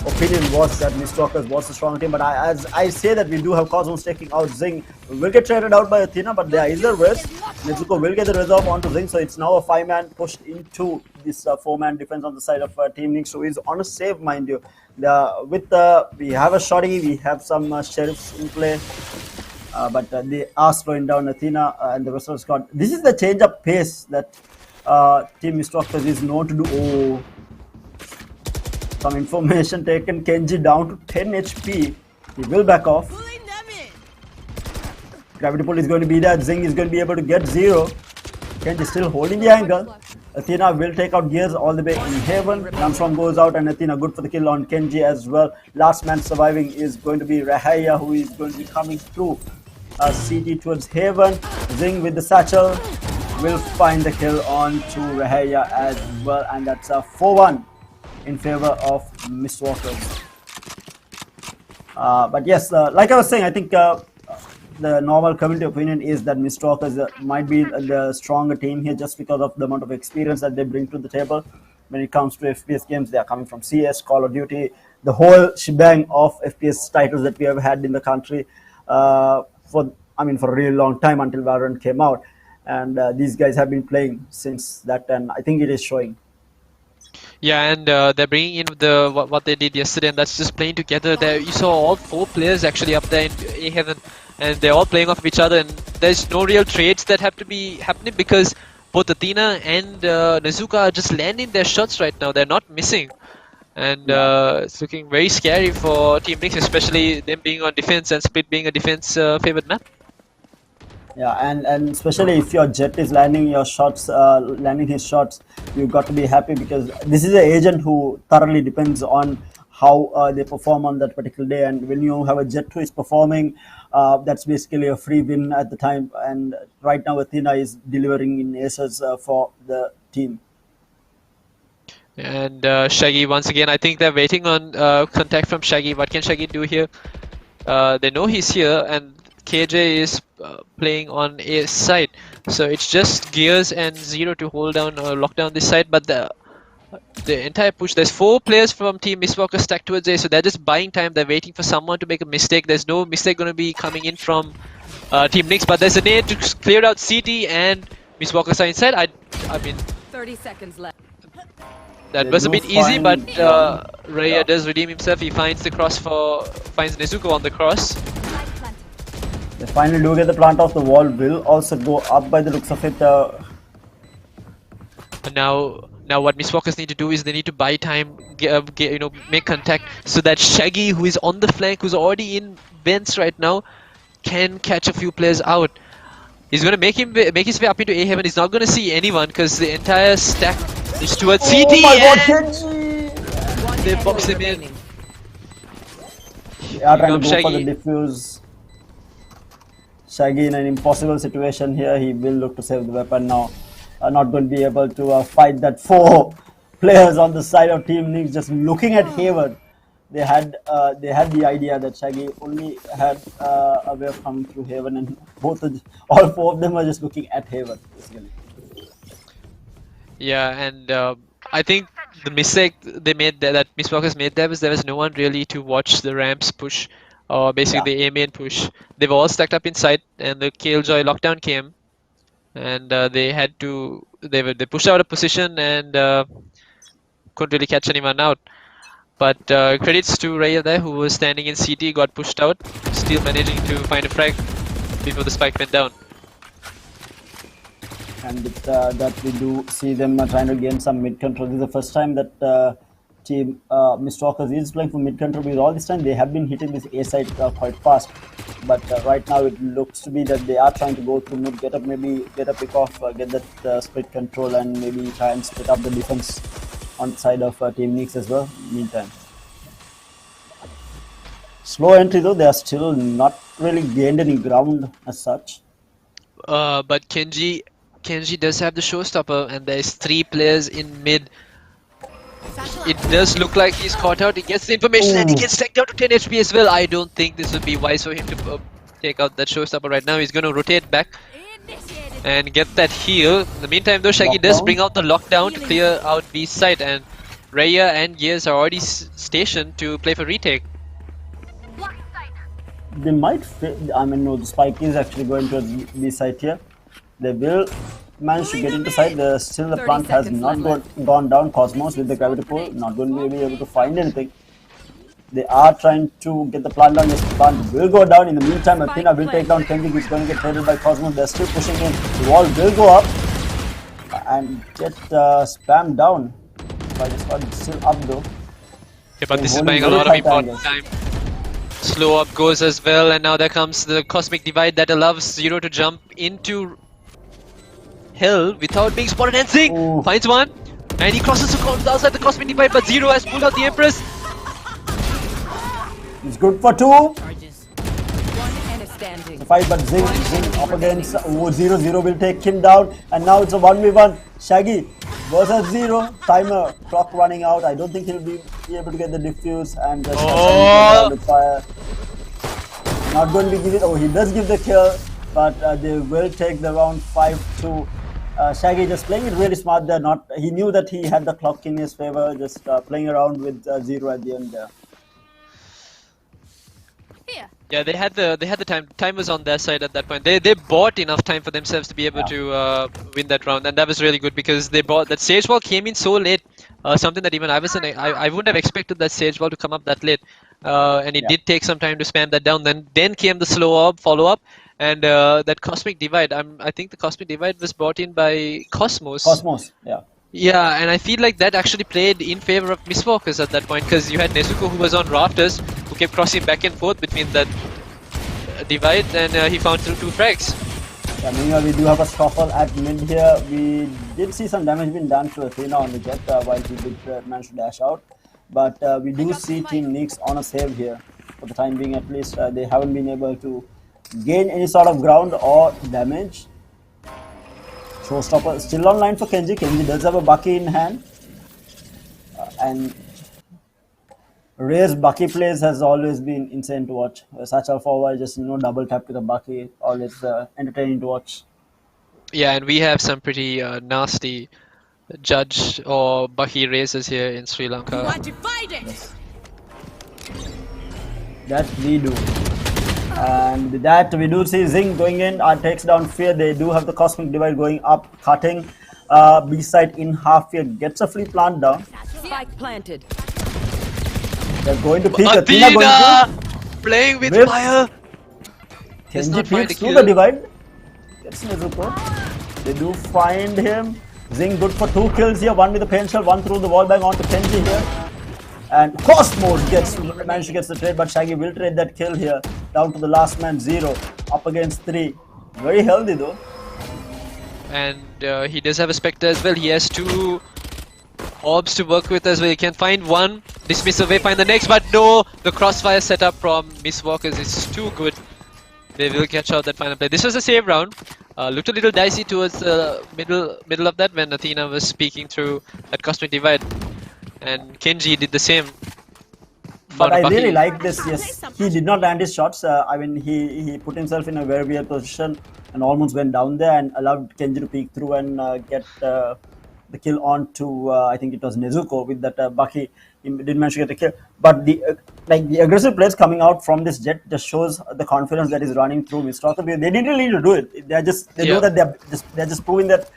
opinion was that Mistwalkers was a strong team, but as I say that we do have Cosmos taking out Zing. Will get traded out by Athena, but there is a risk. Nezuko will get the reserve onto Zing, so it's now a 5-man pushed into this 4-man defense on the side of Team Nyx, who is on a save, mind you. We have a Shotty, we have some Sheriffs in play. But they are slowing down Athena and the rest of the squad. This is the change of pace that Team Mistwalkers is known to do. Oh, some information taken. Kenji down to 10 HP. He will back off. Gravity pull is going to be there. Zing is going to be able to get 0. Kenji still holding the angle. Athena will take out Gears all the way in Haven. Gunstorm goes out and Athena good for the kill on Kenji as well. Last man surviving is going to be Rahaya, who is going to be coming through CT towards Haven. Zing with the satchel will find the kill on to Rahaya as well, and that's a 4-1 in favor of Mistwalkers. But yes, like I was saying, I think the normal community opinion is that Mistwalkers might be the stronger team here just because of the amount of experience that they bring to the table. When it comes to FPS games, they are coming from CS, Call of Duty, the whole shebang of FPS titles that we have had in the country for a really long time until Valorant came out. And these guys have been playing since that, and I think it is showing. Yeah, and they're bringing in what they did yesterday, and that's just playing together. There, you saw all 4 players actually up there in A Heaven, and they're all playing off each other. And there's no real trades that have to be happening because both Athena and Nezuka are just landing their shots right now. They're not missing, and it's looking very scary for Team Nyx, especially them being on defense and Split being a defense favored map. Yeah, and especially if your Jet is landing your shots, landing his shots, you've got to be happy because this is an agent who thoroughly depends on how they perform on that particular day. And when you have a Jet who is performing, that's basically a free win at the time. And right now, Athena is delivering in aces for the team. And Shaggy, once again, I think they're waiting on contact from Shaggy. What can Shaggy do here? They know he's here, and KJ is playing on a side, so it's just Gears and Zero to hold down or lock down this side. But the entire push, there's 4 players from Team Mistwalker stacked towards A, so they're just buying time. They're waiting for someone to make a mistake. There's no mistake going to be coming in from Team Nyx, but there's a nade to clear out CT, and Mistwalkers are inside. I mean, 30 seconds left. That was a bit easy, but Raya does redeem himself. He finds the cross finds Nezuko on the cross. They finally do get the plant off. The wall will also go up by the looks of it. Now what Mistwalkers need to do is they need to buy time, make contact, so that Shaggy, who is on the flank, who's already in vents right now, can catch a few players out. He's going to make his way up into A Heaven. He's not going to see anyone because the entire stack is towards CT. Oh my god, and they box him in. They are trying to go Shaggy for the diffuse. Shaggy in an impossible situation here. He will look to save the weapon now. Not going to be able to fight that 4 players on the side of Team Nyx just looking at Haven. They had the idea that Shaggy only had a way of coming through Haven, and all 4 of them were just looking at Haven basically. Yeah, and I think the mistake they made that Mistwalkers made there was no one really to watch the ramps push, or basically the A main push. They were all stacked up inside, and the Killjoy lockdown came, and they pushed out a position and couldn't really catch anyone out. But credits to Raya there, who was standing in CT, got pushed out, still managing to find a frag before the spike went down. And with that, we do see them trying to gain some mid control. This is the first time that Team Mistwalkers is playing for mid control, because all this time they have been hitting this A side quite fast. But right now it looks to be that they are trying to go through mid, get a pick off, get that split control, and maybe try and split up the defense on the side of Team Nyx as well. Meantime, slow entry though, they are still not really gained any ground as such. But Kenji does have the showstopper, and there's 3 players in mid. It does look like he's caught out. He gets the information and he gets taken down to 10 HP as well. I don't think this would be wise for him to take out that showstopper right now. He's going to rotate back and get that heal. In the meantime though, Shaggy does bring out the lockdown to clear out B's side, and Raya and Gears are already stationed to play for retake. They might no, the spike is actually going to the site here. They will manage to get into site. Still the plant has not gone down. Cosmos with the gravity pull, not going to be able to find anything. They are trying to get the plant down. Yes, the plant will go down. In the meantime, Athena will take down Kenji, who's going to get traded by Cosmos. They're still pushing in. The wall will go up and get spammed down. By the squad, it's still up though. Yeah, but this is buying a lot of important time. Slow up goes as well, and now there comes the Cosmic Divide that allows Zero to jump into hell without being spotted. And Zing Ooh. finds one, and he crosses to the outside the Cosmic Divide, but Zero has pulled out the Empress. It's good for 2. Charges. One enemy standing. The fight, but Zing up against 0-0 will take him down, and now it's a 1v1. Shaggy versus 0. Timer, clock running out. I don't think he'll be able to get the defuse, and just with fire. Not going to be giving. Oh, he does give the kill, but they will take the round 5-2. Shaggy just playing it really smart there. He knew that he had the clock in his favor. Just playing around with 0 at the end there. Yeah, they had the time. Time was on their side at that point. They bought enough time for themselves to be able to win that round, and that was really good because they bought that sage wall came in so late. Something that even I wouldn't have expected that sage wall to come up that late. And it did take some time to spam that down. Then came the slow follow up, and that Cosmic Divide. I think the Cosmic Divide was brought in by Cosmos. Yeah. Yeah, and I feel like that actually played in favor of Mistwalkers at that point because you had Nezuko who was on rafters who kept crossing back and forth between that divide, and he found through 2 frags. Yeah, meanwhile, we do have a scuffle at mid here. We did see some damage being done to Athena on the jet while he did manage to dash out. But we do see Team Nyx on a save here. For the time being at least, they haven't been able to gain any sort of ground or damage. Showstopper still online for Kenji. Kenji does have a Bucky in hand. And Ray's Bucky plays has always been insane to watch. Satchel forward, just double tap to the Bucky, always entertaining to watch. Yeah, and we have some pretty nasty Judge or Bucky races here in Sri Lanka. You are divided. Yes. That we do. And with that, we do see Zing going in, takes down Fear. They do have the Cosmic Divide going up, cutting. B-side in half here, gets a flea plant down. Spike planted. They're going to peek. Athena playing with fire. Kenji peeks through the divide. Gets Nezuko. They do find him. Zing good for 2 kills here. 1 with the pain shell, 1 through the wall bang onto Kenji here. And Cosmos managed to get the trade, but Shaggy will trade that kill here. Down to the last man, 0. Up against 3. Very healthy though. And he does have a Spectre as well. He has 2 orbs to work with as well. He can find one, dismiss away, find the next, but no, the crossfire setup from Mistwalkers is too good. They will catch out that final play. This was a save round. Looked a little dicey towards the middle of that when Athena was speaking through that Cosmic Divide. And Kenji did the same. But I really like this. Yes, he did not land his shots. I mean, he put himself in a very weird position and almost went down there and allowed Kenji to peek through and get the kill on to I think it was Nezuko with that Bucky. He didn't manage to get the kill. But the aggressive plays coming out from this jet just shows the confidence that is running through Mistwalker. They didn't really need to do it. They know that they're just proving that.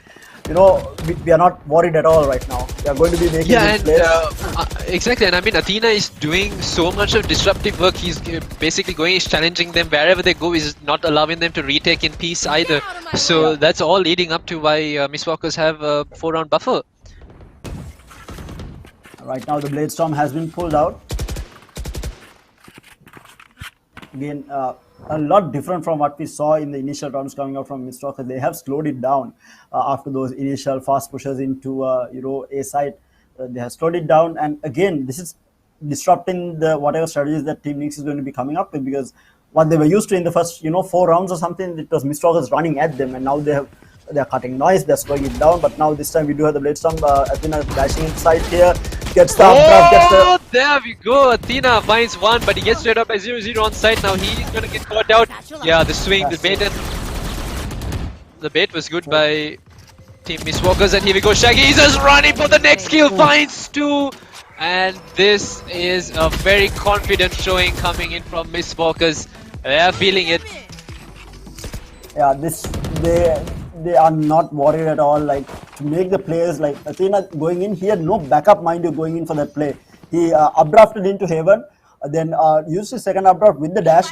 We are not worried at all right now. We are going to be making these plays. Exactly, and I mean Athena is doing so much of disruptive work. He's basically he's challenging them wherever they go. He's not allowing them to retake in peace either. So that's all leading up to why Mistwalkers have a 4-round buffer. Right now the Blade Storm has been pulled out. Again, a lot different from what we saw in the initial rounds coming out from Mistwalker. They have slowed it down after those initial fast pushes into A side. They have slowed it down, and again, this is disrupting the whatever strategies that Team Nyx is going to be coming up with, because what they were used to in the first 4 rounds or something, it was Mistwalkers running at them, and now they're cutting noise, they're slowing it down. But now this time we do have the Blade Storm. Athena dashing inside here. Gets the there we go. Athena finds one, but he gets straight up by 0-0 on side. Now he's gonna get caught out. Yeah, the swing, the bait, and the bait was good by Team Mistwalkers. And here we go. Shaggy is just running for the next kill. Finds 2, and this is a very confident showing coming in from Mistwalkers. They are feeling it. Yeah, they are not worried at all. Like, to make the players, like Athena going in, he had no backup, mind you, going in for that play. He updrafted into Haven, then used his second updraft with the dash,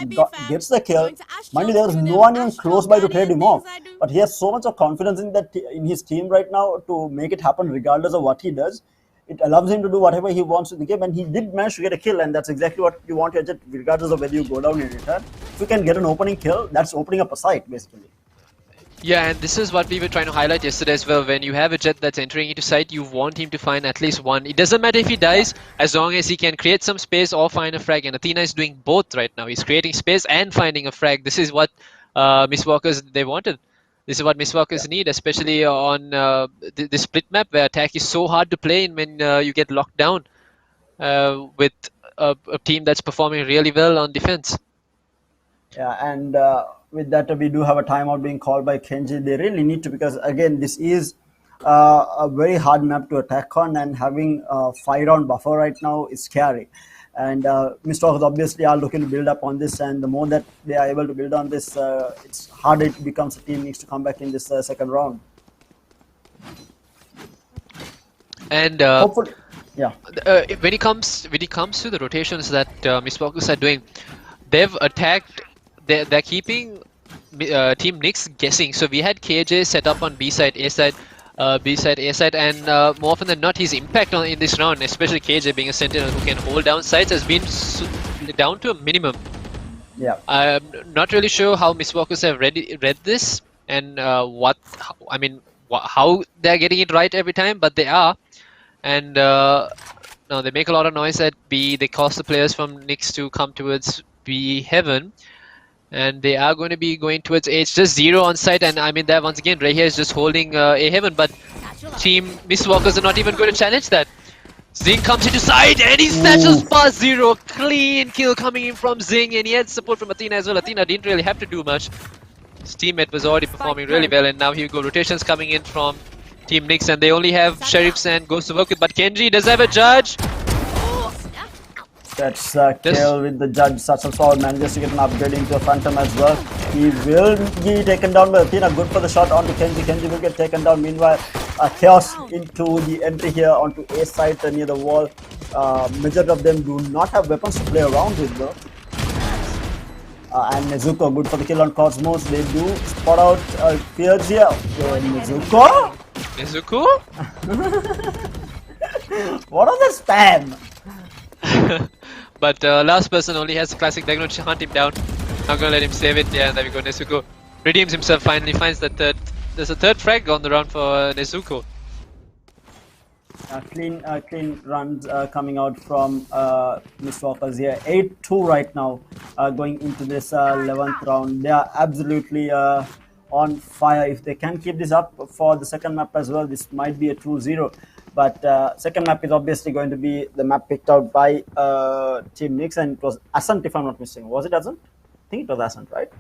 gets the kill. Mind you, there was no one even close by to trade him off. But he has so much of confidence in his team right now to make it happen regardless of what he does. It allows him to do whatever he wants in the game, and he did manage to get a kill, and that's exactly what you want your jet, regardless of whether you go down in return. If you can get an opening kill, that's opening up a site, basically. Yeah, and this is what we were trying to highlight yesterday as well. When you have a Jet that's entering into sight, you want him to find at least one. It doesn't matter if he dies, as long as he can create some space or find a frag. And Athena is doing both right now. He's creating space and finding a frag. This is what Miss Walkers they wanted. This is what Miss Walkers need, especially on the split map where attack is so hard to play in when you get locked down with a team that's performing really well on defense. Yeah, and with that, we do have a timeout being called by Kenji. They really need to, because again, this is a very hard map to attack on, and having a 5-round buffer right now is scary. And Mr. obviously are looking to build up on this, and the more that they are able to build on this, it's harder it becomes a team needs to come back in this second round. And Hopefully, yeah. when it comes to the rotations that Miss Walkers are doing, they've attacked. They're keeping Team Nyx guessing. So we had KJ set up on B side, A side, B side, A side, and more often than not, his impact in this round, especially KJ being a sentinel who can hold down sides, has been down to a minimum. Yeah. I'm not really sure how Miss Walkers have read this and how they're getting it right every time, but they are. And no, they make a lot of noise at B. They cause the players from Nyx to come towards B heaven. And they are going to be going towards A. It's just 0 on site, and I mean, there once again, Rahia is just holding A heaven, but Team Miss Walkers are not even going to challenge that. Zing comes into side, and he snatches past 0. Clean kill coming in from Zing, and he had support from Athena as well. Athena didn't really have to do much. His teammate was already performing really well, and now here we go. Rotations coming in from Team Nyx, and they only have Sheriffs and Ghosts to work with, but Kenji does have a judge. That's kill with the judge. Such a solid manages to get an upgrade into a Phantom as well. He will be taken down by Athena. Good for the shot onto Kenji. Kenji will get taken down. Meanwhile, Chaos into the entry here onto A side near the wall. Majority of them do not have weapons to play around with though. And Nezuko, good for the kill on Cosmos. They do spot out Fears here. Nezuko? Nezuko? What are the spam? But last person only has the classic. They're going to hunt him down. Not going to let him save it. Yeah, there we go. Nezuko redeems himself finally. Finds that there's a third frag on the round for Nezuko. Clean runs coming out from Miss Walkers here. 8-2 right now going into this 11th round. They are absolutely on fire. If they can keep this up for the second map as well, this might be a 2-0. But second map is obviously going to be the map picked out by Team Nyx, and it was Ascent, if I'm not mistaken. Was it Ascent? I think it was Ascent, right?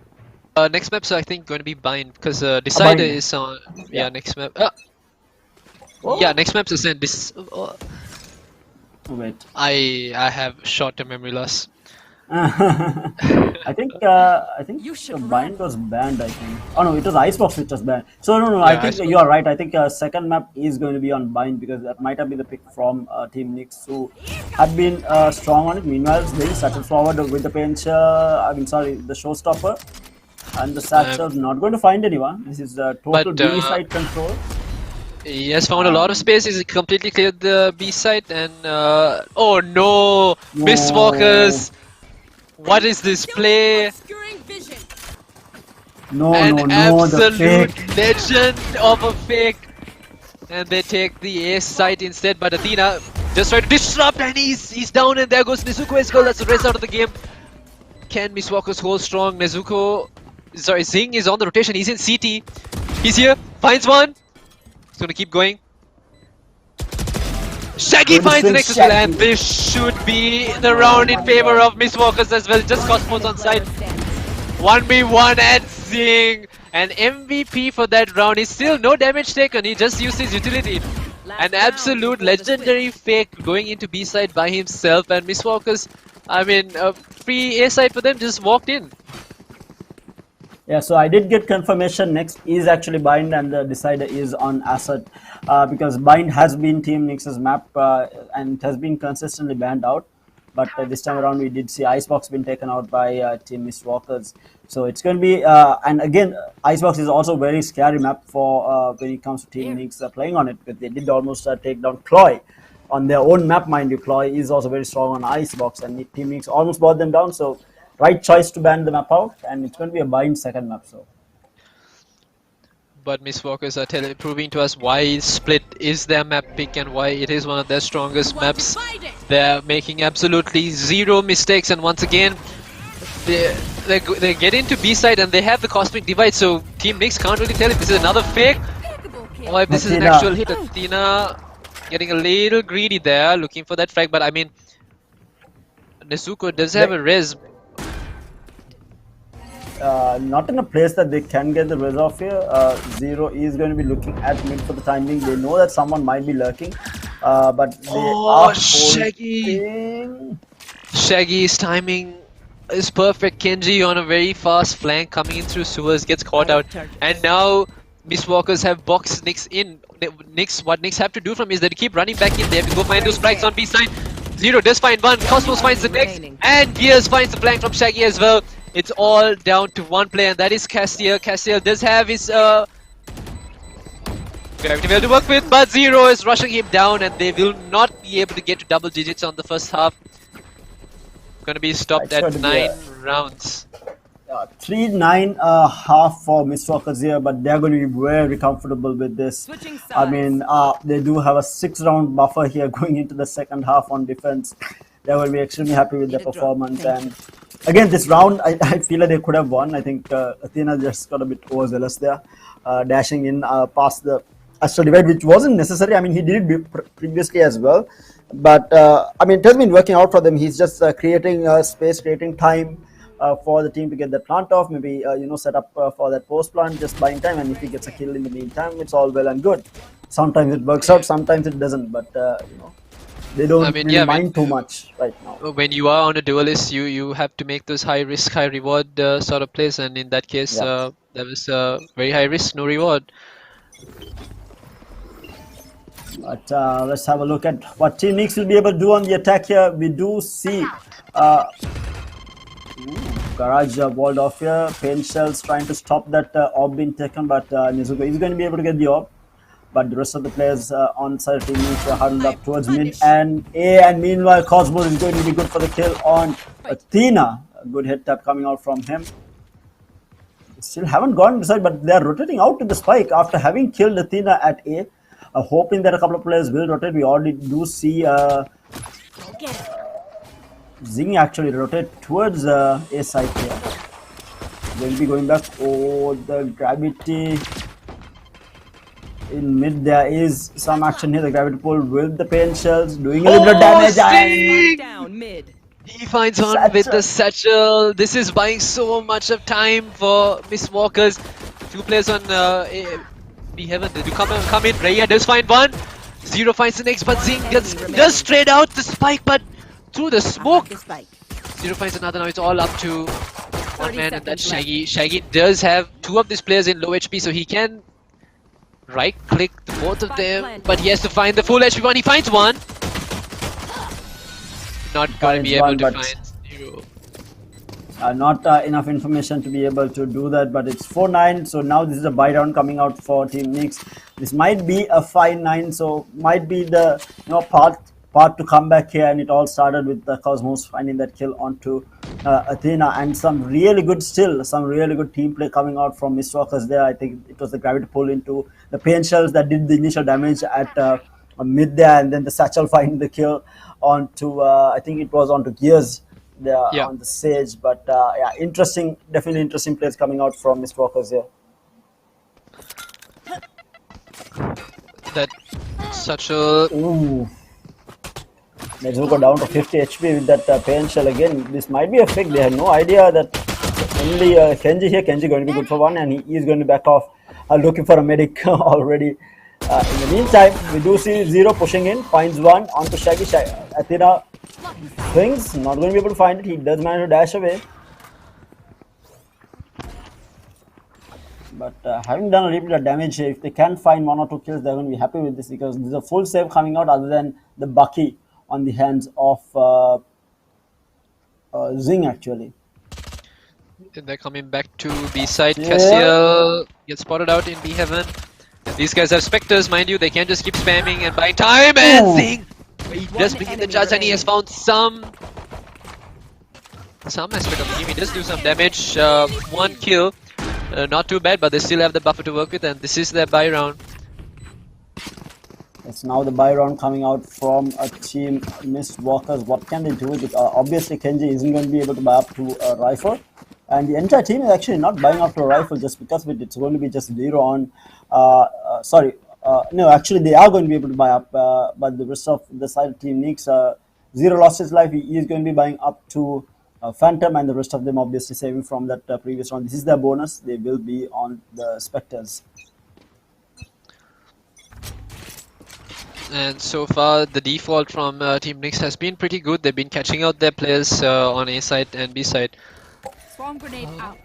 Next map's I think going to be Bind, because Decider is on. Yeah, next map. Yeah, next map's Ascent. This. Wait. I have short-term memory loss. I think the Bind was banned. I think. Oh no, it was Icebox which was banned. So no, I think you are right. I think second map is going to be on Bind, because that might have been the pick from Team Nyx, who have been strong on it. Meanwhile, they settle forward with the pinch. The showstopper, and the Satchel not going to find anyone. This is total B side control. He has found a lot of space. He's completely cleared the B side, and oh no, Miss Walkers. What is this play? An absolute legend of a fake. And they take the A site instead, but Athena just trying to disrupt, and he's down, and there goes Nezuko as well. That's the rest out of the game. Can Miss Walkers hold strong? Zing is on the rotation. He's in CT. He's here. Finds one. He's gonna keep going. Shaggy finds the next as well, and this should be the round in favor of Miss Walkers as well. Just Cosmos on side. 1v1 at Zing. An MVP for that round. He's still no damage taken. He just used his utility. An absolute legendary fake going into B side by himself. And Miss Walkers, I mean, free A side for them, just walked in. Yeah, so I did get confirmation. Next is actually Bind, and the decider is on Asset, because Bind has been Team Nyx's map and it has been consistently banned out. But this time around, we did see Icebox being taken out by Team Miss Walkers. So it's going to be, and again, Icebox is also a very scary map for when it comes to Team Nyx playing on it, because they did almost take down Chloe on their own map, mind you. Chloe is also very strong on Icebox, and Team Nyx almost brought them down. So right choice to ban the map out, and it's going to be a Bind second map. So but Miss Walkers are proving to us why Split is their map pick and why it is one of their strongest maps. They're making absolutely zero mistakes, and once again, they get into B side and they have the Cosmic Divide, so Team Nyx can't really tell if this is another fake or if this is an actual hit. Athena getting a little greedy there, looking for that frag, but I mean, Nezuko does have a res. Not in a place that they can get the res off here. Zero is going to be looking at mid for the time being. They know that someone might be lurking, but they are holding. Shaggy's timing is perfect. Kenji on a very fast flank coming in through sewers, gets caught out, and now Miss Walkers have boxed Nyx in. What Nyx have to do from is that keep running back in. They have to go find those flags on B side. Zero does find one, Cosmos finds the next, and Gears finds the flank from Shaggy as well. It's all down to one player, and that is Castiel. Castiel does have his gravity well to work with, but Zero is rushing him down, and they will not be able to get to double digits on the first half. Gonna be stopped at 9 rounds. 3-9 half for Miss Walkers here, but they're going to be very comfortable with this. I mean, they do have a 6-round buffer here going into the second half on defense. They're going to be extremely happy with their performance, and again, this round, I feel like they could have won. I think Athena just got a bit overzealous there, dashing in past the Astral Divide, which wasn't necessary. I mean, he did it previously as well, but I mean, it has been working out for them. He's just creating space, creating time for the team to get the plant off. Maybe set up for that post plant, just buying time. And if he gets a kill in the meantime, it's all well and good. Sometimes it works out, sometimes it doesn't. But they don't mind too much right now. When you are on a duelist, you have to make those high risk, high reward sort of plays, and in that case, that was very high risk, no reward. But let's have a look at what Team Nyx will be able to do on the attack here. We do see Garage walled off here. Pain Shells trying to stop that orb being taken, but Nezuko is going to be able to get the orb. But the rest of the players on side of Team Nyx are huddled up towards mid and A, and meanwhile Cosmos is going to be good for the kill on Athena. A good hit tap coming out from him. Still haven't gone inside, but they are rotating out to the spike after having killed Athena at A. Hoping that a couple of players will rotate. We already do see Zing actually rotate towards A side here. They'll be going back. Oh, the gravity in mid. There is some action here. The gravity pull with the pain shells doing a little bit of damage. And down mid. He finds on with the satchel. This is buying so much of time for Miss Walkers. Two players on B heaven. They do come in. Raya does find one. Zero finds the next, but Zing does straight out the spike, but through the smoke. Zero finds another. Now it's all up to one man, and that's Shaggy. Shaggy does have two of these players in low HP, so he can right click both of them, but he has to find the full HP one. He finds one. Not gonna be able to find Zero. Not enough information to be able to do that, but it's 4-9, so now this is a buy round coming out for Team Nyx. This might be a 5-9, so might be the part to come back here, and it all started with the Cosmos finding that kill onto Athena, and some really good team play coming out from Miss Walkers there. I think it was the gravity pull into the pain shells that did the initial damage at mid there, and then the satchel finding the kill onto I think it was onto Gears there on the Sage. But definitely interesting plays coming out from Miss Walkers here. That satchel. Ooh. Let's go down to 50 HP with that pain shell again. This might be a fake. They have no idea that only Kenji here. Kenji going to be good for one, and he is going to back off. Looking for a medic already. In the meantime, we do see Zero pushing in, finds one onto Shaggy. Athena swings, not going to be able to find it. He does manage to dash away. But having done a little bit of damage, if they can find one or two kills, they're going to be happy with this, because there's a full save coming out other than the Bucky on the hands of Zing actually. And they're coming back to B side. Castiel gets spotted out in B heaven. And these guys have Spectres, mind you. They can't just keep spamming and buying time. And Zing does begin the charge, and he has found some aspect of the game. He does do some damage. One kill. not too bad, but they still have the buffer to work with, and this is their buy round. It's now the buy round coming out from a team Mist Walkers. What can they do with it? Obviously, Kenji isn't going to be able to buy up to a rifle. And the entire team is actually not buying up to a rifle just because of it. It's going to be just 0 on... no, actually, they are going to be able to buy up. But the rest of the side of Team Nix, 0 lost his life. He is going to be buying up to Phantom. And the rest of them obviously saving from that previous round. This is their bonus. They will be on the Spectres. And so far, the default from Team Nix has been pretty good. They've been catching out their players on A side and B side. Swarm grenade out.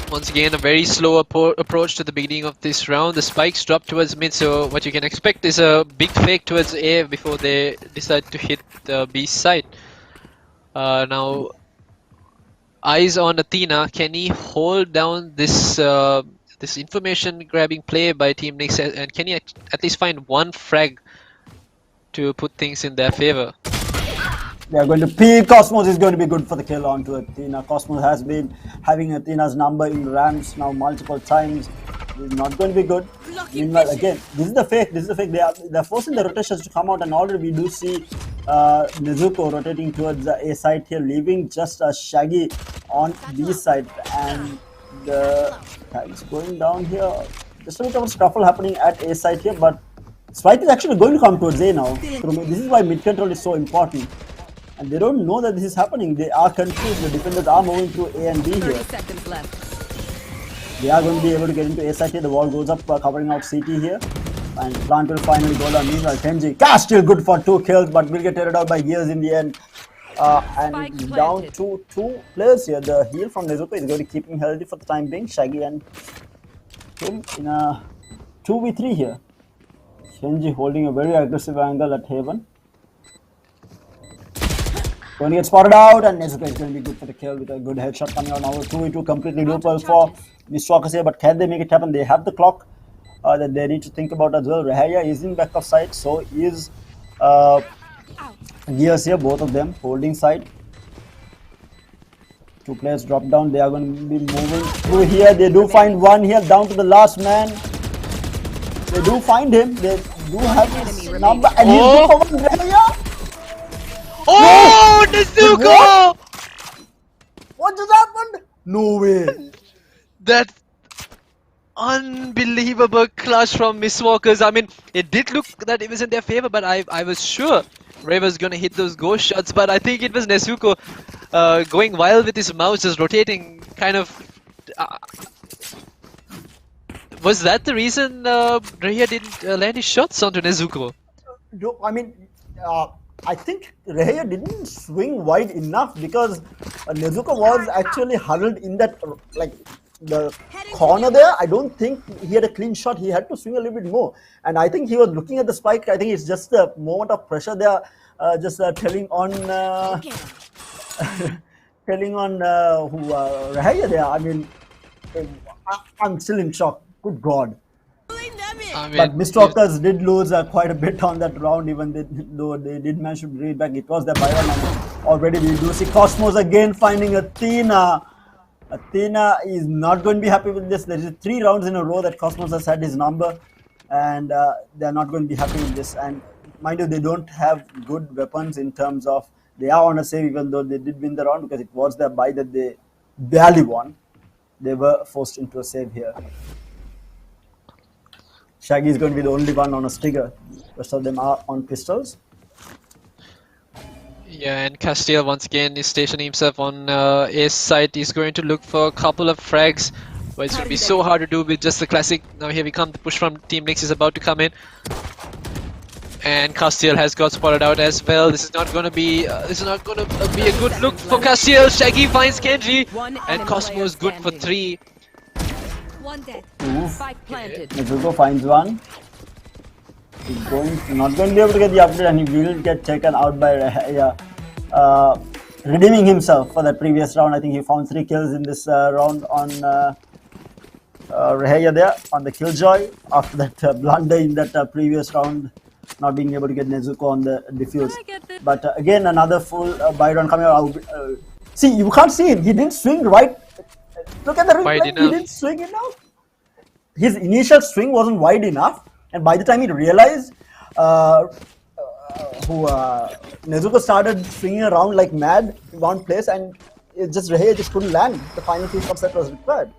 Once again, a very slow approach to the beginning of this round. The spikes drop towards mid, so what you can expect is a big fake towards A before they decide to hit the B side. Now, eyes on Athena. Can he hold down this this information grabbing play by Team Nix, and can he at least find one frag to put things in their favor? They are going to peek. Cosmos is going to be good for the kill onto Athena. Cosmos has been having Athena's number in ramps now multiple times. It's not going to be good. Meanwhile, again, this is the fake. This is the fake. They're forcing the rotations to come out, and already we do see Nezuko rotating towards the A side here, leaving just a Shaggy on B side, and the Calyx going down here. Just a bit of a scuffle happening at A side here, but Spike is actually going to come towards A now. This is why mid control is so important. And they don't know that this is happening. They are confused. The defenders are moving through A and B 30 here. seconds left. They are going to be able to get into A side here. The wall goes up, covering out CT here. And Plant will finally go down. Meanwhile, Kenji, Cash still good for 2 kills, but will get teared out by Gears in the end. And down to 2 players here. The heal from Nezuko is going to keep him healthy for the time being. Shaggy and him in a 2v3 here. Kenji holding a very aggressive angle at Haven. Going to get spotted out, and Nezuko is going to be good for the kill with a good headshot coming out now. 2v2 completely doable for Mist Walkers here, but can they make it happen? They have the clock that they need to think about as well. Rehaya is in back of side, so is Gears here, both of them holding side. 2 players drop down. They are going to be moving through here. They do find one here, down to the last man. They do find him. They do have his number, and he's good for one. Rehaya! Oh, Nezuko! What just happened? No way. That unbelievable clutch from Mist Walkers. I mean, it did look that it was in their favor, but I was sure Ray was gonna hit those ghost shots. But I think it was Nezuko going wild with his mouse, just rotating, kind of. Was that the reason Raya didn't land his shots onto Nezuko? No, I mean, I think Rehaya didn't swing wide enough because Nezuko was actually huddled in that, like, the corner there. I don't think he had a clean shot. He had to swing a little bit more. And I think he was looking at the spike. I think it's just a moment of pressure there, just telling on Rehaya there. I mean, I'm still in shock. Good God. I mean, But Mist Walkers did lose quite a bit on that round, even though they did manage to bring it back. It was their Byron, and already we do see Cosmos again finding Athena. Athena is not going to be happy with this. There is 3 rounds in a row that Cosmos has had his number, and they're not going to be happy with this. And mind you, they don't have good weapons in terms of, they are on a save even though they did win the round, because it was their buy that they barely won. They were forced into a save here. Shaggy is going to be the only one on a Stinger. The rest of them are on pistols. Yeah, and Castiel once again is stationing himself on Ace side. He's going to look for a couple of frags, but it's going to be so hard to do with just the classic. Now here we come, the push from Team Nix is about to come in. And Castiel has got spotted out as well. This is not going to be a good look for Castiel. Shaggy finds Kenji, and Cosmos good for 3. One dead. Spike planted. Nezuko finds one. He's not going to be able to get the upgrade, and he will get taken out by Rehaya, redeeming himself for that previous round. I think he found 3 kills in this round on Rehaya there on the Killjoy after that blunder in that previous round, not being able to get Nezuko on the defuse. But again, another full buy round coming out. See, you can't see him. He didn't swing right Look at the replay. Wide He enough. didn't swing enough. His initial swing wasn't wide enough, and by the time he realized, Nezuko started swinging around like mad in one place, and Rehe just couldn't land the final 2 shots that was required.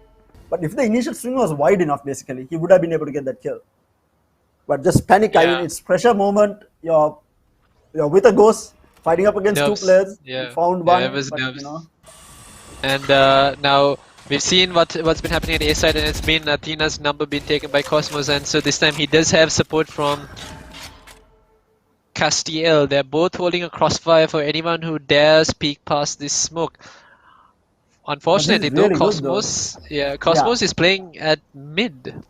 But if the initial swing was wide enough, basically, he would have been able to get that kill. But just panic. I mean, it's pressure moment. You're with a ghost fighting up against Nerves. 2 players. Yeah. You found one, Yeah, it was but nerves. you know. And now we've seen what's been happening at A side, and it's been Athena's number being taken by Cosmos, and so this time he does have support from Castiel. They're both holding a crossfire for anyone who dares peek past this smoke. Unfortunately, though, really good, though. Cosmos is playing at mid.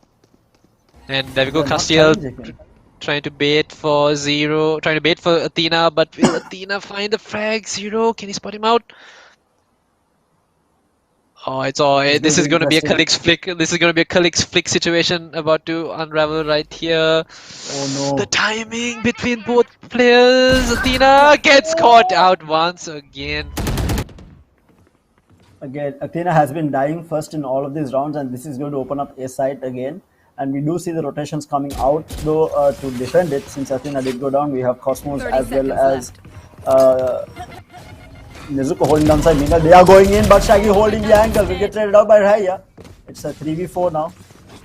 And there we go, They're not Castiel challenging him. trying to bait for Zero, trying to bait for Athena, but will Athena find the frag? Zero, can he spot him out? Oh, it's all. This is going to be a Calyx flick. This is going to be a Calyx flick situation about to unravel right here. Oh no. The timing between both players. Athena gets caught out once again. Again, Athena has been dying first in all of these rounds, and this is going to open up A side again. And we do see the rotations coming out though to defend it. Since Athena did go down, we have Cosmos 30 as well as seconds Nezuko holding downside Mingle. They are going in, but Shaggy holding the angle. We get traded out by Raya. It's a 3v4 now.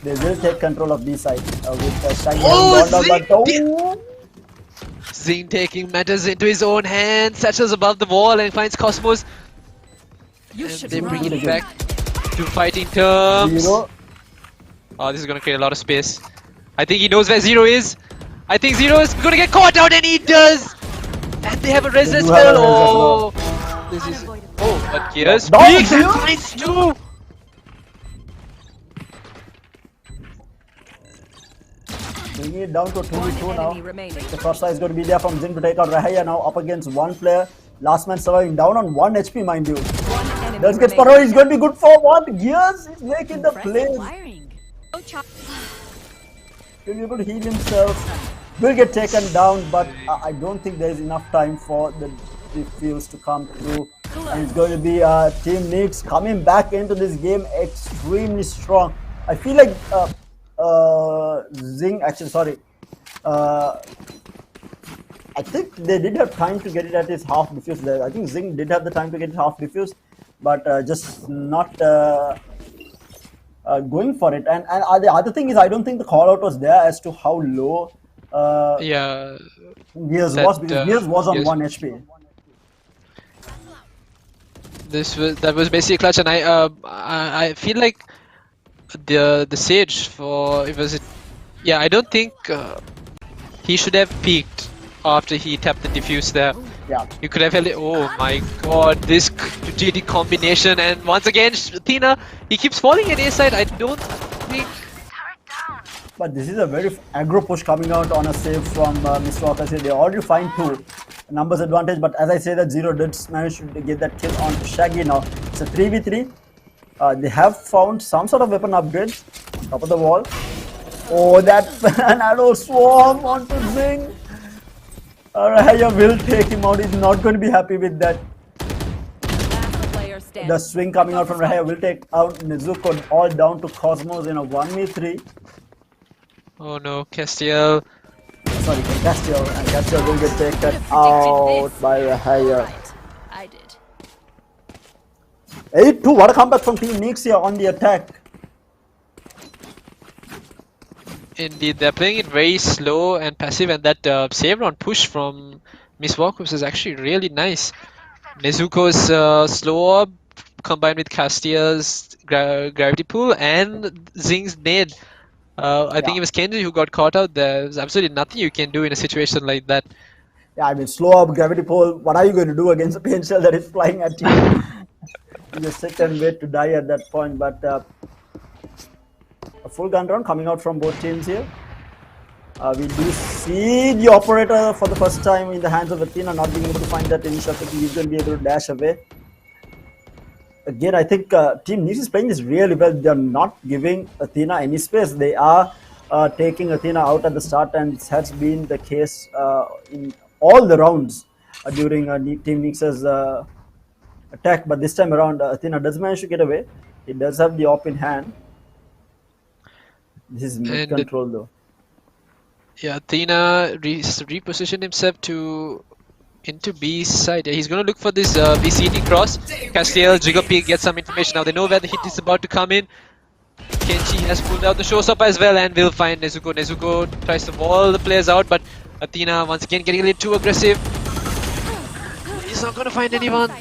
They will take control of B side with Shaggy having gone down, but Zing taking matters into his own hands, satchels above the wall and finds Cosmos. You And should they bring run. it back to fighting terms. Zero. Oh, this is going to create a lot of space. I think he knows where Zero is. I think Zero is going to get caught out, and he does! And they have a res as do have a well. res as Oh, this is. Oh, but here's Down Big Zero. finds two! Bringing it down to 2v2 One now. enemy remaining. The crossfire is going to be there from Zin to take out Rahaya now up against one player. Last man surviving down on 1 HP, mind you. One enemy Does get remaining. Sparo. He's going to be good for what? Gears is making the Impressive plays. wiring. No chop. He'll be able to heal himself. Will get taken down, but I don't think there's enough time for the defuse to come through. And it's going to be Team Nix coming back into this game extremely strong. I feel like Zing, actually, sorry. I think they did have time to get it at his half defuse there. I think Zing did have the time to get it half defuse, but just not going for it. And the other thing is, I don't think the call out was there as to how low Yeah. Gears That, was, because Gears was on Gears- 1 HP. That was basically clutch, and I feel like the Sage for I don't think he should have peeked after he tapped the diffuse there. Yeah. You could have held it. Oh my god, this GD combination, and once again Athena, he keeps falling at A side. I don't think. But this is a very aggro push coming out on a save from Mr. Walker. They already find 2 numbers advantage, but as I say that Zero did manage to get that kill on Shaggy now. It's a 3v3. They have found some sort of weapon upgrade. Top of the wall. Oh, that arrow swarm onto Zing. Raya will take him out. He's not going to be happy with that. Last player standing. The swing coming out from Raya will take out Nezuko all down to Cosmos in a 1v3. Oh no, Castiel. Sorry, Castiel, and Castiel will get taken Could've predicted out this. by Raya. Right. I did. 8-2, what a comeback from Team Nix here on the attack. Indeed, they're playing it very slow and passive, and that save round push from Miss Walkers is actually really nice. Nezuko's slow up combined with Castiel's gravity pull and Zing's nade. I think it was Kenji who got caught out there. There's absolutely nothing you can do in a situation like that. Yeah, I mean, slow up, gravity pole. What are you going to do against a pain shell that is flying at you? You just sit and wait to die at that point. But a full gun round coming out from both teams here. We do see the operator for the first time in the hands of Athena, not being able to find that initial pick. He's going to be able to dash away. Again, I think Team Nix is playing this really well. They're not giving Athena any space. They are taking Athena out at the start, and it has been the case in all the rounds during Team Nix's attack. But this time around, Athena does manage to get away. He does have the op in hand. This is mid And control though. yeah, Athena repositioned himself into B side. Yeah, he's gonna look for this BCT cross. Castiel, Jigopi get some information now. They know where the hit is about to come in. Kenji has pulled out the showstopper as well and will find Nezuko. Nezuko tries to wall the players out, but Athena once again getting a little too aggressive. He's not gonna find anyone.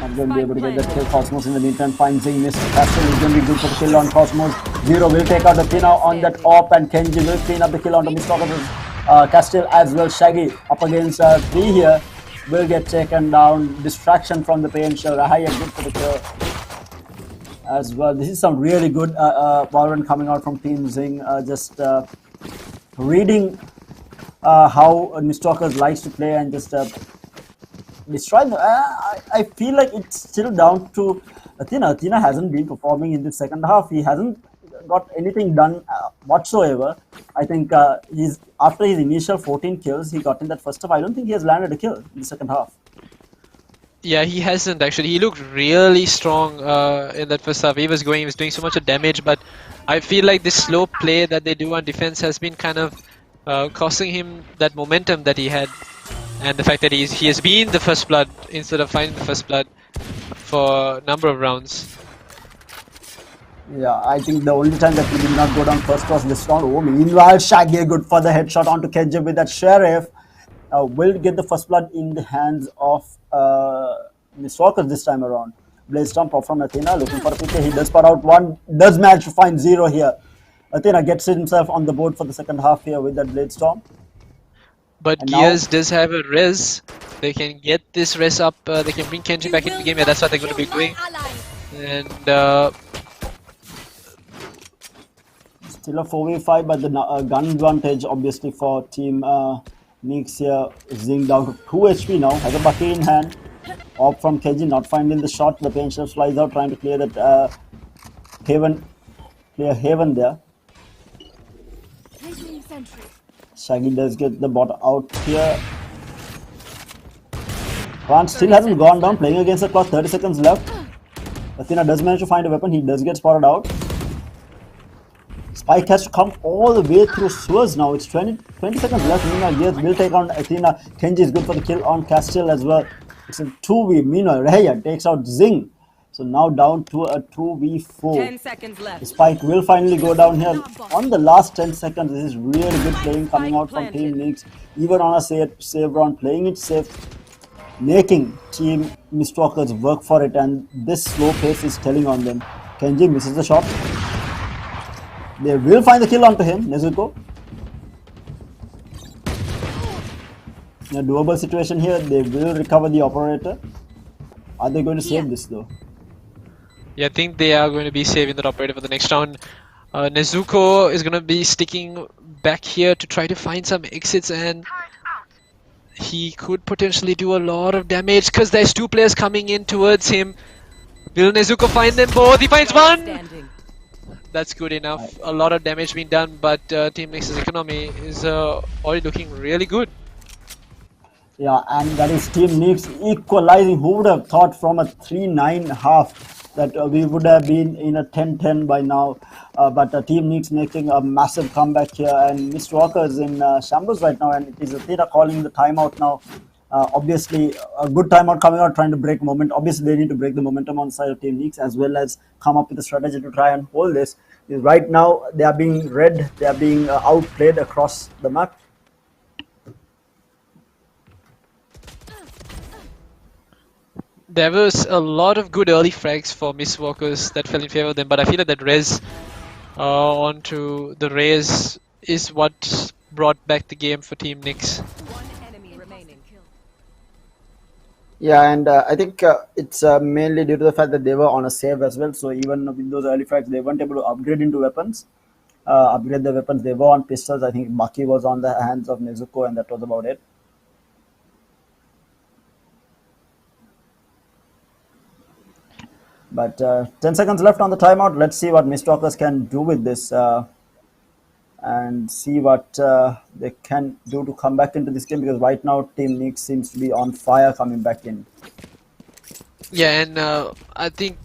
I'm going to be able to get that kill. Cosmos in the meantime finds Zing. Miss Castle is going to be good for the kill on Cosmos. Zero will take out Athena on that op, and Kenji will clean up the kill onto Miss Castile as well. Shaggy up against 3 here will get taken down. Distraction from the pain shell. Rahaya good for the kill as well. This is some really good Valorant coming out from Team Zing. Just reading how Mistalkers likes to play and just destroy them. I feel like it's still down to Athena. Athena hasn't been performing in the second half. He hasn't got anything done whatsoever. I think he's after his initial 14 kills he got in that first half. I don't think he has landed a kill in the second half. Yeah, he hasn't actually. He looked really strong in that first half. He was doing so much of damage, but I feel like this slow play that they do on defense has been kind of costing him that momentum that he had, and the fact that he has been the first blood instead of finding the first blood for a number of rounds. Yeah, I think the only time that he did not go down first was this round. Oh, meanwhile, Shaggy good for the headshot onto Kenji with that Sheriff. Will get the first blood in the hands of Miss Walker this time around. Blaze Stomp off from Athena, looking for a PK. He does put out one, does manage to find 0 here. Athena gets himself on the board for the second half here with that Blade Storm. But And Gears now- does have a res. They can get this res up. They can bring Kenji back into the game. Yeah, that's what they're going to be doing. And Still a 4v5, but the gun advantage obviously for Team Nix here. Zing down to 2 HP now, has a bucket in hand. Op from Kenji, not finding the shot. The pain shell flies out, trying to clear that Haven there. Shaggy does get the bot out here. Kwan still hasn't gone down, playing against the clock, 30 seconds left. Athena does manage to find a weapon, he does get spotted out. Spike has to come all the way through sewers now. It's 20 seconds left. Meanwhile, Gears will take on Athena. Kenji is good for the kill on Castile as well. It's a 2v. Meanwhile, Raya takes out Zing. So now down to a 2v4. 10 seconds left. Spike will finally go down here on the last 10 seconds. This is really good playing coming out from Team Nix. Even on a save round, playing it safe, making Team Mistalkers work for it, and this slow pace is telling on them. Kenji misses the shot. They will find the kill onto him, Nezuko. In a doable situation here, they will recover the operator. Are they going to save this though? yeah, I think they are going to be saving that operator for the next round. Nezuko is going to be sticking back here to try to find some exits, and he could potentially do a lot of damage because there's 2 players coming in towards him. Will Nezuko find them both? He finds one! Standing. That's good enough. A lot of damage being done, but Team Nix's economy is already looking really good. Yeah, and that is Team Nix equalizing. Who would have thought from a 3-9 half that we would have been in a 10-10 by now? But Team Nix making a massive comeback here, and Mr. Walker is in shambles right now, and it is Athena calling the timeout now. Obviously, a good timeout coming out, trying to break momentum. Obviously, they need to break the momentum on the side of Team Nix, as well as come up with a strategy to try and hold this. Right now, they are being read, they are being outplayed across the map. There was a lot of good early frags for Miss Walkers that fell in favor of them, but I feel like that res onto the Rays is what brought back the game for Team Nix. One enemy remaining. Yeah, and I think it's mainly due to the fact that they were on a save as well. So even with those early frags, they weren't able to upgrade into weapons. Upgrade the weapons. They were on pistols. I think Baki was on the hands of Nezuko, and that was about it. But 10 seconds left on the timeout. Let's see what Mistalkers can do with this and see what they can do to come back into this game, because right now Team Nix seems to be on fire coming back in. Yeah, and I think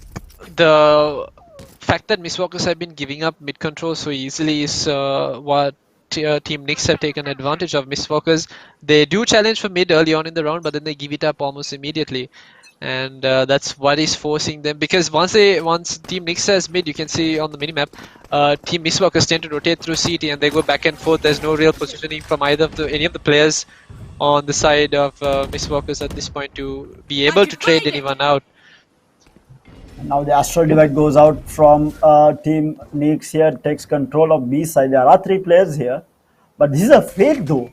the fact that Mistwalkers have been giving up mid control so easily is what Team Nyx have taken advantage of. Mistwalkers, they do challenge for mid early on in the round, but then they give it up almost immediately, and that's what is forcing them. Because once Team Nyx has mid, you can see on the minimap, Team Mistwalkers tend to rotate through CT and they go back and forth. There's no real positioning from either of any of the players on the side of Mistwalkers at this point to be able to trade anyone out. Now the Astral Divide goes out from Team Nyx here, takes control of B side. There are 3 players here, but this is a fake though.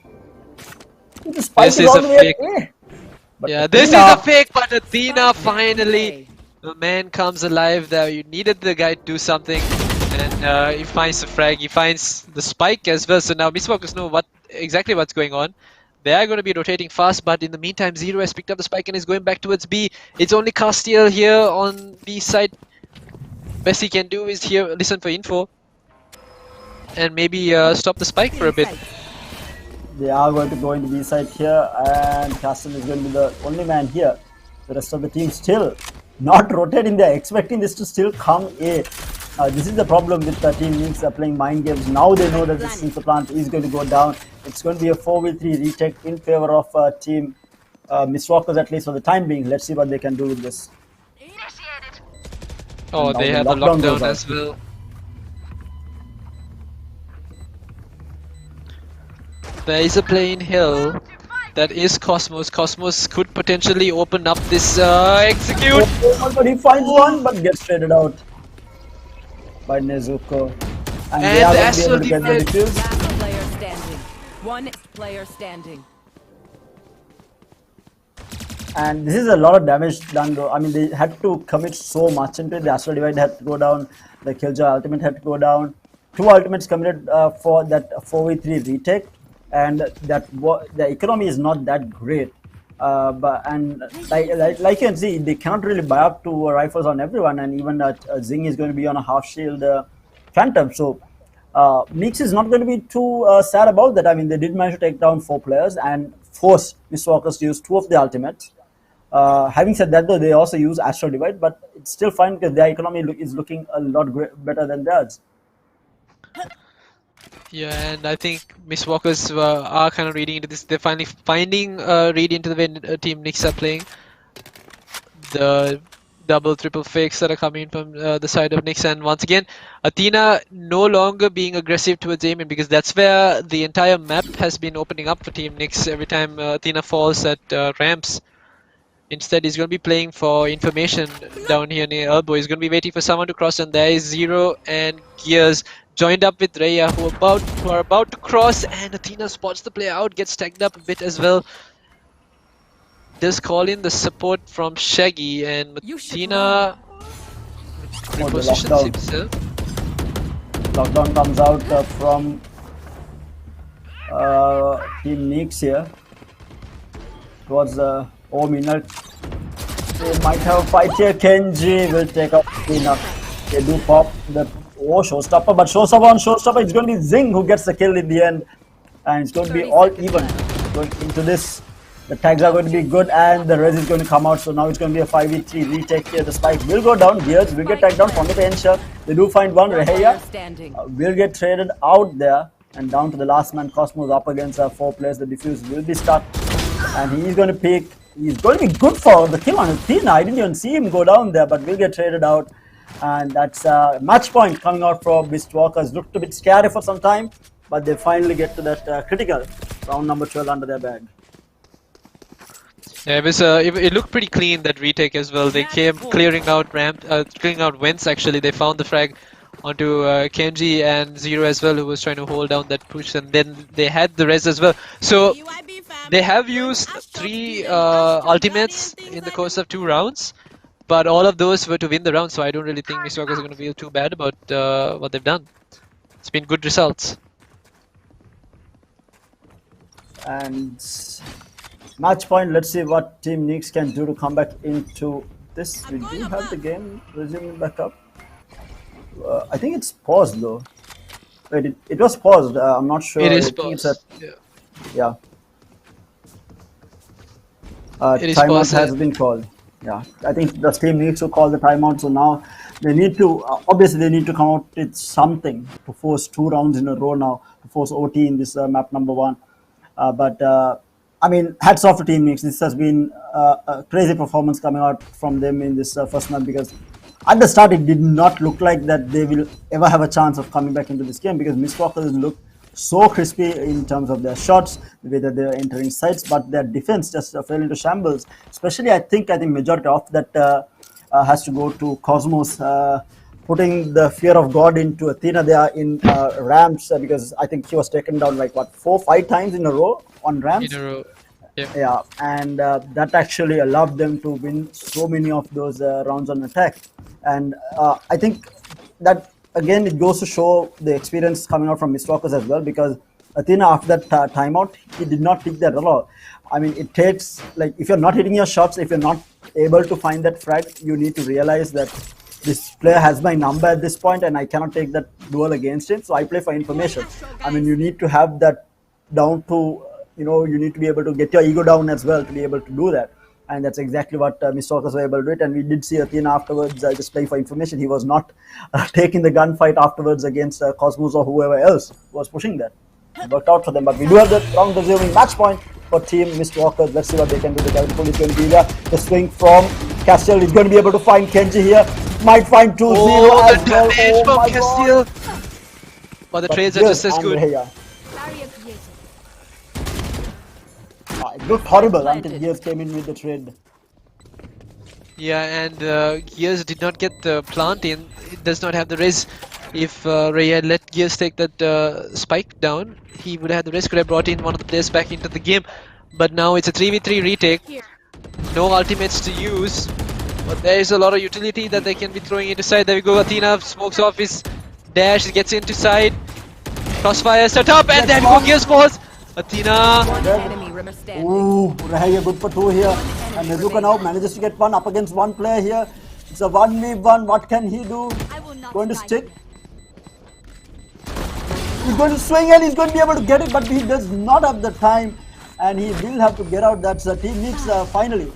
The spike This is is all a the way fake. at A. But Yeah, this is a fake, but Athena finally, the man comes alive there. You needed the guy to do something, and he finds the frag, he finds the spike as well. So now Mistwalkers know exactly what's going on. They are going to be rotating fast, but in the meantime, Zero has picked up the spike and is going back towards B. It's only Castiel here on B side. Best he can do is here listen for info and maybe stop the spike for a bit. They are going to go into B side here, and Castle is going to be the only man here. The rest of the team still not rotating. They're expecting this to still come A. This is the problem with the team Nyx playing mind games. Now they know that this Sensor Plant is going to go down. It's going to be a 4v3 retake in favor of team Mistwalkers, at least for the time being. Let's see what they can do with this. Oh, Now they the have a lockdown goes lockdown out. as well. There is a play in Hill. That is Cosmos. Cosmos could potentially open up this execute. Oh, but he finds one, but gets traded out by Nezuko. And they are going to be able to get the defuse. Last player standing. One player standing. And this is a lot of damage done though. I mean, they had to commit so much into it. The Astral Divide had to go down. The Killjoy ultimate had to go down. 2 ultimates committed for that 4v3 retake. And the economy is not that great. Like you can see, they cannot really buy up 2 rifles on everyone. And even Zing is going to be on a half shield Phantom. So Nyx is not going to be too sad about that. I mean, they did manage to take down 4 players and force Mistwalkers to use 2 of the ultimates. Having said that, though, they also use Astral Divide, but it's still fine because their economy is looking a lot better than theirs. Yeah, and I think Mistwalkers are kind of reading into this. They're finally finding read into the way Team Nyx are playing. The double, triple fakes that are coming from the side of Nyx, and once again, Athena no longer being aggressive towards Aiming, because that's where the entire map has been opening up for Team Nyx every time Athena falls at ramps. Instead, he's going to be playing for information down here near elbow. He's going to be waiting for someone to cross, and there is Zero and Gears joined up with Rhea, who are about to cross, and Athena spots the player out, gets tagged up a bit as well. Does call in the support from Shaggy, and Athena repositions himself. Lockdown comes out from Team Nyx here towards the Minute. They might have a fight here. Kenji will take out Athena. They do pop the showstopper, but showstopper on showstopper, it's going to be Zing who gets the kill in the end, and it's going to be all even going into this. The tags are going to be good, and the res is going to come out. So now it's going to be a 5v3 retake here. The spike will go down. Gears will get tagged down from the Ensure. They do find one. Reheya will get traded out there, and down to the last man. Cosmos up against 4 players. The defuse will be stuck, and he's going to pick. He's going to be good for the kill on Athena. I didn't even see him go down there, but will get traded out. And that's a match point coming out for Mistwalkers. Looked a bit scary for some time, but they finally get to that critical round number 12 under their bag. Yeah, it looked pretty clean, that retake as well. They came clearing out vents actually. They found the frag onto Kenji and Zero as well, who was trying to hold down that push, and then they had the res as well. So they have used 3 ultimates in the course of 2 rounds, but all of those were to win the round, so I don't really think Mistwalkers are going to feel too bad about what they've done. It's been good results. And match point, let's see what Team Nyx can do to come back into this. We do have the game resuming back up. I think it's paused though. Wait, it was paused. I'm not sure. It is paused. Yeah. Timeout has been called. Yeah, I think the team needs to call the timeout. So now they need to obviously they need to come out with something to force 2 rounds in a row now to force OT in this map number one. But I mean, hats off to Team Mix. This has been a crazy performance coming out from them in this first map because at the start it did not look like that they will ever have a chance of coming back into this game because Mistwalkers look so crispy in terms of their shots, the way that they're entering sites, but their defense just fell into shambles. Especially, I think majority of that has to go to Cosmos. Putting the fear of God into Athena there in ramps because I think she was taken down like what 4-5 times in a row on In ramps. a row. Yeah. Yeah, and that actually allowed them to win so many of those rounds on attack. And I think that again it goes to show the experience coming out from Mistwalkers as well because Athena after that timeout he did not pick that at all. I mean it takes like if you're not hitting your shots, if you're not able to find that frag, you need to realize that this player has my number at this point and I cannot take that duel against him. So I play for information. I mean you need to have that down to you need to be able to get your ego down as well to be able to do that, and that's exactly what Mistwalkers were able to do it. And we did see Athena afterwards just playing for information. He was not taking the gunfight afterwards against Cosmos or whoever else was pushing that. It worked out for them, but we do have the round resuming match point for Team Mistwalkers. Let's see what they can do. The Gavin Pool is going to be there. The swing from Castiel is going to be able to find Kenji here. Might find 2-0 Oh, as the well. damage Oh from my God. Castiel. But the But trades are yes, just as and good. Reya. It looked horrible until Gears came in with the trade. Yeah, and Gears did not get the plant in. It does not have the res. If Ray had let Gears take that spike down, he would have had the res. Could have brought in one of the players back into the game. But now it's a 3v3 retake. No ultimates to use. But there is a lot of utility that they can be throwing into side. There we go. Athena smokes off his dash. He gets into side. Crossfire set up, and there we go. Gears falls. Athena. One enemy remaining standing. Ooh, Rahaya good for 2 here. And Nezuka now manages to get one up against one player here. It's a 1v1. What can he do? Going to stick. He's going to swing and he's going to be able to get it, but he does not have the time. And he will have to get out. That's Team Mix finally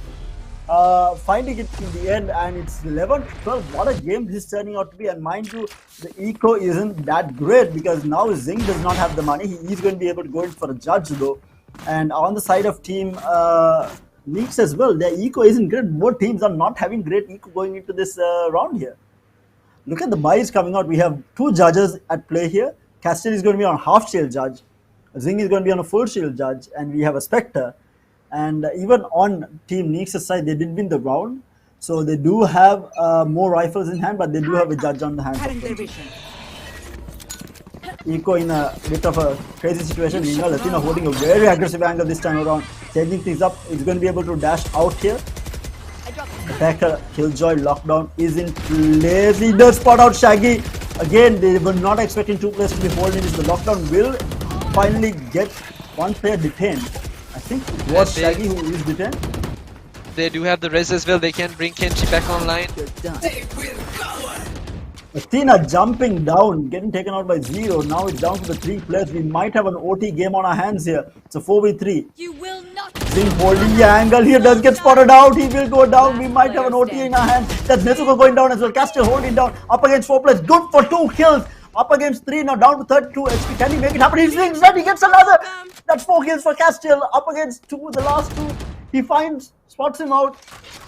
finding it in the end. And it's 11-12. What a game this is turning out to be. And mind you, the eco isn't that great because now Zing does not have the money. He is going to be able to go in for a judge though. And on the side of Team Mix as well, their eco isn't great. Both teams are not having great eco going into this round here. Look at the buys coming out. We have 2 judges at play here. Castiel is going to be on half shield judge. Zing is going to be on a full shield judge. And we have a Spectre. And even on Team Nix's side, they did win the round. So they do have more rifles in hand, but they do have a judge on the hand. Eco in a bit of a crazy situation. Meanwhile, Athena holding a very aggressive angle this time around. Changing things up. He's going to be able to dash out here. Attacker, Killjoy, Lockdown is in place. He does spot out Shaggy. Again, they were not expecting 2 players to be holding this. The Lockdown will finally get one player detained. I think it was Shaggy who is detained. They do have the res as well. They can bring Kenji back online. Athena jumping down, getting taken out by 0. Now it's down to the 3 players. We might have an OT game on our hands here. It's a 4v3. You will not. Zing holding the angle here, does get spotted out. He will go down. We might have an OT in our hands. That's Nezuko going down as well. Castiel holding down. Up against 4 players. Good for 2 kills. Up against 3, now down to 32 HP. Can he make it happen? He swings that, he gets another. That's 4 kills for Castiel. Up against 2, the last 2. He finds, spots him out.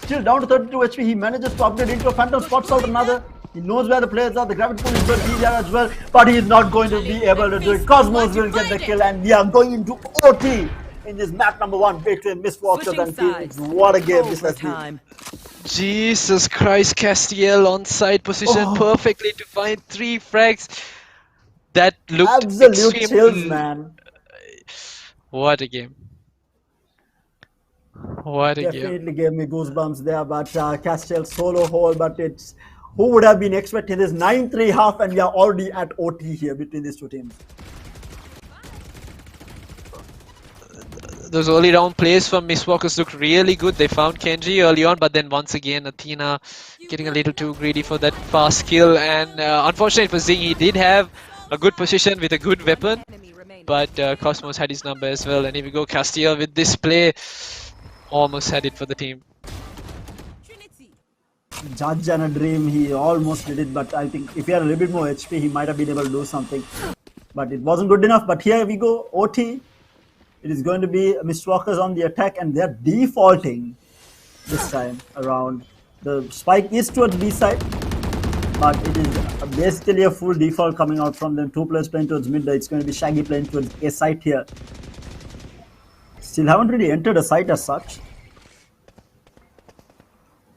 Still down to 32 HP. He manages to upgrade into a Phantom, spots out another. He knows where the players are. The gravity pool is going to be there as well. But he is not going to be able to do it. Cosmos will get the kill. And we are going into OT in this map number 1 between Mistwalkers and Team. What a game this has been. Jesus Christ, Castiel on side position perfectly to find 3 frags. That looked absolute extreme. chills, man. What a game. What a game. Definitely gave me goosebumps there, but Castiel solo hole, but it's who would have been expecting this 9-3 half, and we are already at OT here between these 2 teams. Those early round plays from Mistwalkers looked really good. They found Kenji early on, but then once again Athena getting a little too greedy for that fast kill. And unfortunately for Zing, he did have a good position with a good weapon, but Cosmos had his number as well. And here we go, Castiel with this play almost had it for the team. Judge and a dream, he almost did it, but I think if he had a little bit more HP, he might have been able to do something. But it wasn't good enough. But here we go, OT. It is going to be Mistwalkers on the attack, and they're defaulting this time around. The spike is towards B side, but it is basically a full default coming out from them. Two players playing towards mid. It's going to be Shaggy playing towards A site here. Still haven't really entered a site as such.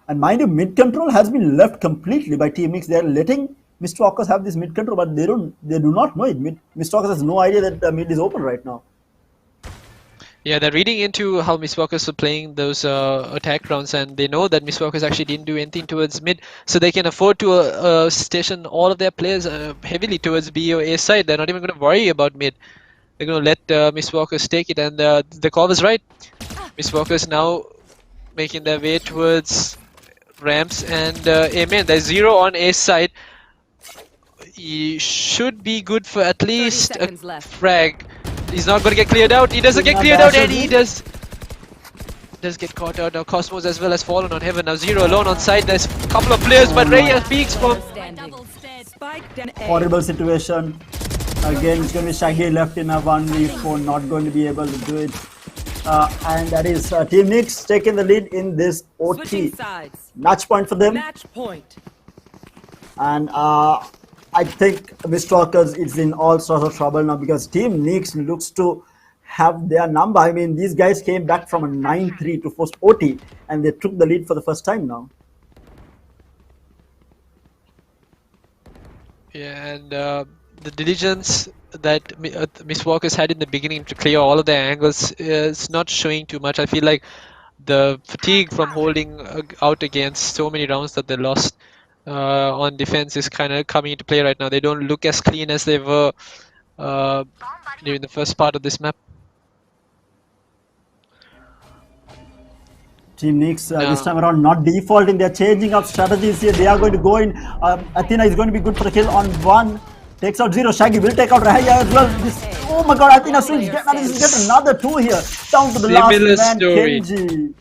And mind you, mid control has been left completely by Team Mix. They are letting Mistwalkers have this mid control, but they do not know it. Mistwalkers has no idea that the mid is open right now. Yeah, they're reading into how Mistwalkers are playing those attack rounds, and they know that Mistwalkers actually didn't do anything towards mid, so they can afford to station all of their players heavily towards B or A side. They're not even going to worry about mid. They're going to let Mistwalkers take it, and the call was right. Mistwalkers now making their way towards ramps, and Amen. There's 0 on A side. He should be good for at least a frag. He's not going to get cleared out. He doesn't get cleared out, and he does get caught out. Now Cosmos as well has fallen on Heaven. Now 0 alone on side. There's a couple of players, but Raya peeks from... Horrible situation. Again, it's going to be Shaggy left in a 1v4, not going to be able to do it. And that is Team Nix taking the lead in this OT. Match point for them. Match point. And I think Mistwalkers is in all sorts of trouble now because Team Nix looks to have their number. I mean, these guys came back from a 9-3 to force OT, and they took the lead for the first time now. Yeah, and the diligence that Mistwalkers had in the beginning to clear all of their angles is not showing too much. I feel like the fatigue from holding out against so many rounds that they lost on defense is kind of coming into play right now. They don't look as clean as they were during the first part of this map. Team Nix this time around not defaulting. They're changing up strategies here. They are going to go in. Athena is going to be good for the kill on 1. Takes out 0. Shaggy will take out Rahaya as well. Oh my god, Athena swings. Get another 2 here. Down to the last man, Kenji.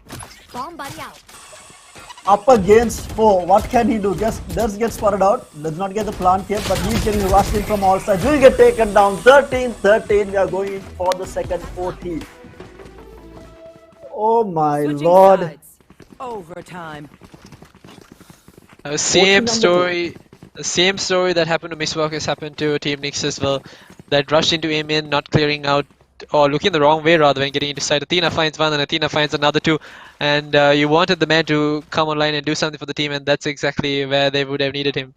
Up against 4. What can he do? Just does get spotted out. Does not get the plant here, but he's getting rushed in from all sides. Will get taken down. 13-13. We are going in for the second OT. Oh my lord. Sides. Overtime. Same story that happened to Mistwalkers happened to Team Nix as well. That rushed into aim in, not clearing out, or looking the wrong way rather than getting into side. Athena finds 1 and Athena finds another 2, and you wanted the man to come online and do something for the team, and that's exactly where they would have needed him.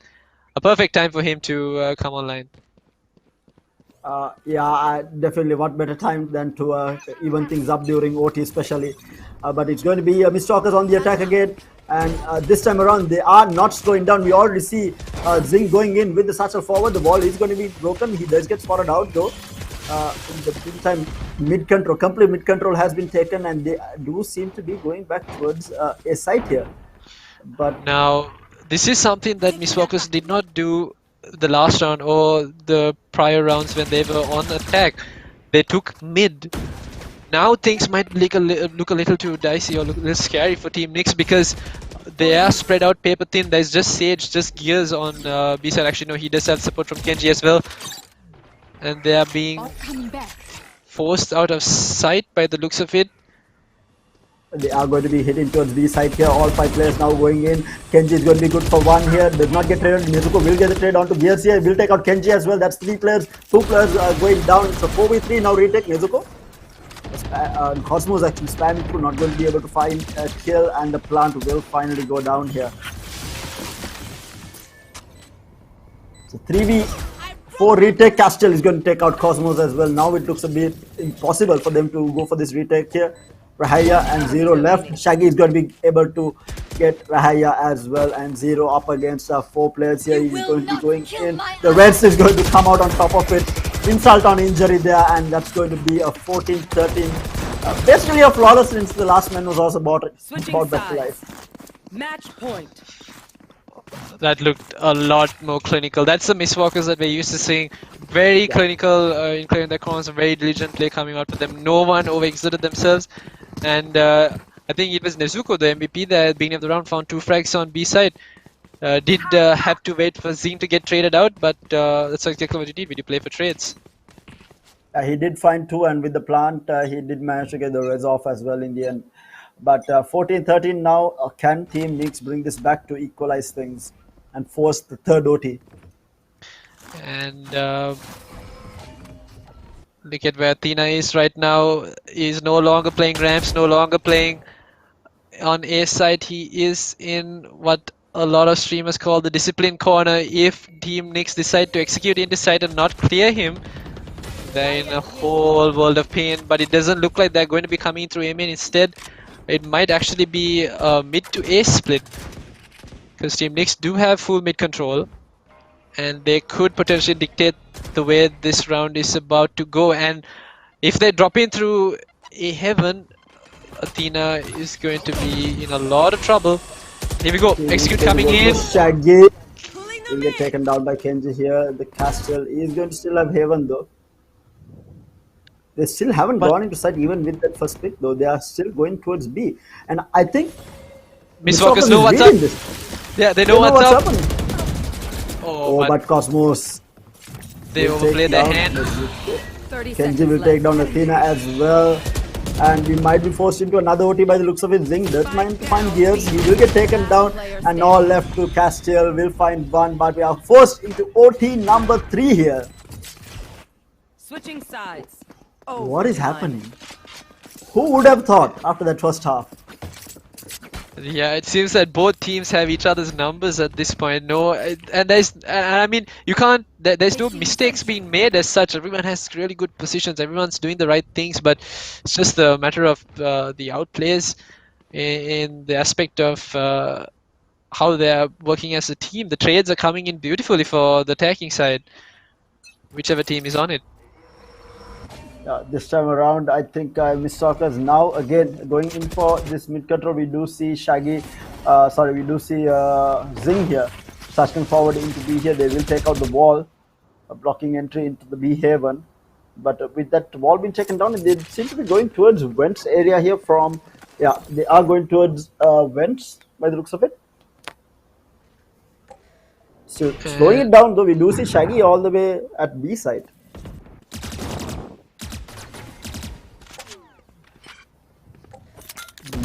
A perfect time for him to come online. Yeah, definitely. What better time than to even things up during OT especially. But it's going to be Mistwalkers on the attack again. And this time around, they are not slowing down. We already see Zing going in with the satchel forward. The wall is going to be broken. He does get spotted out though. In the meantime, complete mid control has been taken, and they do seem to be going back towards a site here. But now, this is something that Mistwalkers did not do the last round or the prior rounds when they were on attack. They took mid. Now things might look a little too dicey or look a little scary for Team Nix because they are spread out paper thin. There's just Sage, just Gears on B side. Actually, no, he does have support from Kenji as well. And they are being forced out of sight by the looks of it. They are going to be hitting towards B side here. All 5 players now going in. Kenji is going to be good for 1 here. Does not get traded. Nezuko will get the trade onto Gears here. Will take out Kenji as well. That's 3 players. 2 players going down. So 4v3 now retake Nezuko. Cosmos actually spamming through. Not going to be able to find a kill, and the plant will finally go down here. So 3v4 retake. Castle is going to take out Cosmos as well. Now it looks a bit impossible for them to go for this retake here. Rahaya and 0 left. Shaggy is going to be able to get Rahaya as well, and 0 up against 4 players here. He's going to be going in. The Reds is going to come out on top of it. Insult on injury there, and that's going to be a 14-13. Basically a flawless since the last man was also about back to life. Match point. That looked a lot more clinical. That's the Mistwalkers that we're used to seeing. Very clinical in clearing their corners, very diligent play coming out for them. No one overexerted themselves. And I think it was Nezuko, the MVP, that at the beginning of the round found 2 frags on B side. Did have to wait for Zing to get traded out, but that's exactly what you need when you play for trades. He did find 2, and with the plant, he did manage to get the res off as well in the end. But 14-13 now, can Team Nix bring this back to equalize things and force the third OT? And look at where Athena is right now. He's no longer playing ramps, no longer playing on A side. He is in what a lot of streamers call the discipline corner. If Team Nix decide to execute into side and not clear him, they're in a whole world of pain. But it doesn't look like they're going to be coming through A main. Instead, it might actually be a mid to A split, because Team Nix do have full mid control, and they could potentially dictate the way this round is about to go. And if they drop in through A heaven, Athena is going to be in a lot of trouble. Here we go, execute coming in. Shaggy will get taken down by Kenji here. The Castle is going to still have Haven though. They still haven't gone into side even with that first pick though. They are still going towards B. And I think Miss Walkers know what's up. Yeah, they know what's up. Happening. Oh, but Cosmos. They overplay their hand. Kenji will take down Athena as well. And we might be forced into another OT by the looks of it. Zing does mind to find gears. He will get taken down. And all left to Castiel will find 1. But we are forced into OT number 3 here. Switching sides. What is happening? Who would have thought after that first half? Yeah, it seems that both teams have each other's numbers at this point. No, and I mean, you can't. There's no mistakes being made as such. Everyone has really good positions. Everyone's doing the right things, but it's just a matter of the outplays in the aspect of how they are working as a team. The trades are coming in beautifully for the attacking side, whichever team is on it. This time around, I think Miss Stalkers now again going in for this mid control. We do see Shaggy, we do see Zing here starting forward into B here. They will take out the wall, blocking entry into the B haven. But with that wall being taken down, they seem to be going towards Vents area here from, they are going towards Vents by the looks of it. So slowing it down though, we do see Shaggy all the way at B side.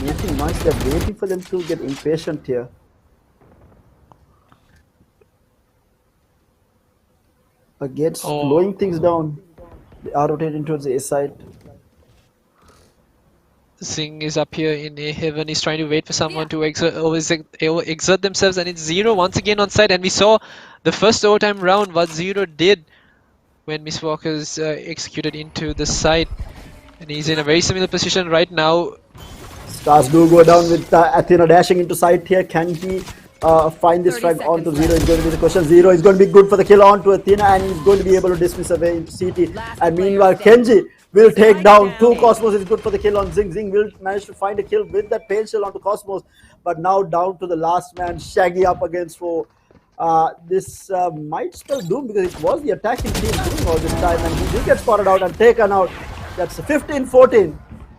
Making noise, they're waiting for them to get impatient here. Again, slowing things down. They are rotating towards the A side. Zing is up here in A heaven. He's trying to wait for someone to exert themselves, and it's Zero once again on side. And we saw the first overtime round what Zero did when Miss Walker's executed into the side, and he's in a very similar position right now. Stars do go down with Athena dashing into side here. Can he find this frag onto Zero? Is going to be the question. Zero is going to be good for the kill onto Athena, and he's going to be able to dismiss away into CT. And meanwhile, Kenji will take down 2. Cosmos is good for the kill on Zing. Zing will manage to find a kill with that pain shell onto Cosmos. But now down to the last man, Shaggy up against 4. This might spell doom because it was the attacking team doing all this time, and he will get spotted out and taken out. That's 15-14.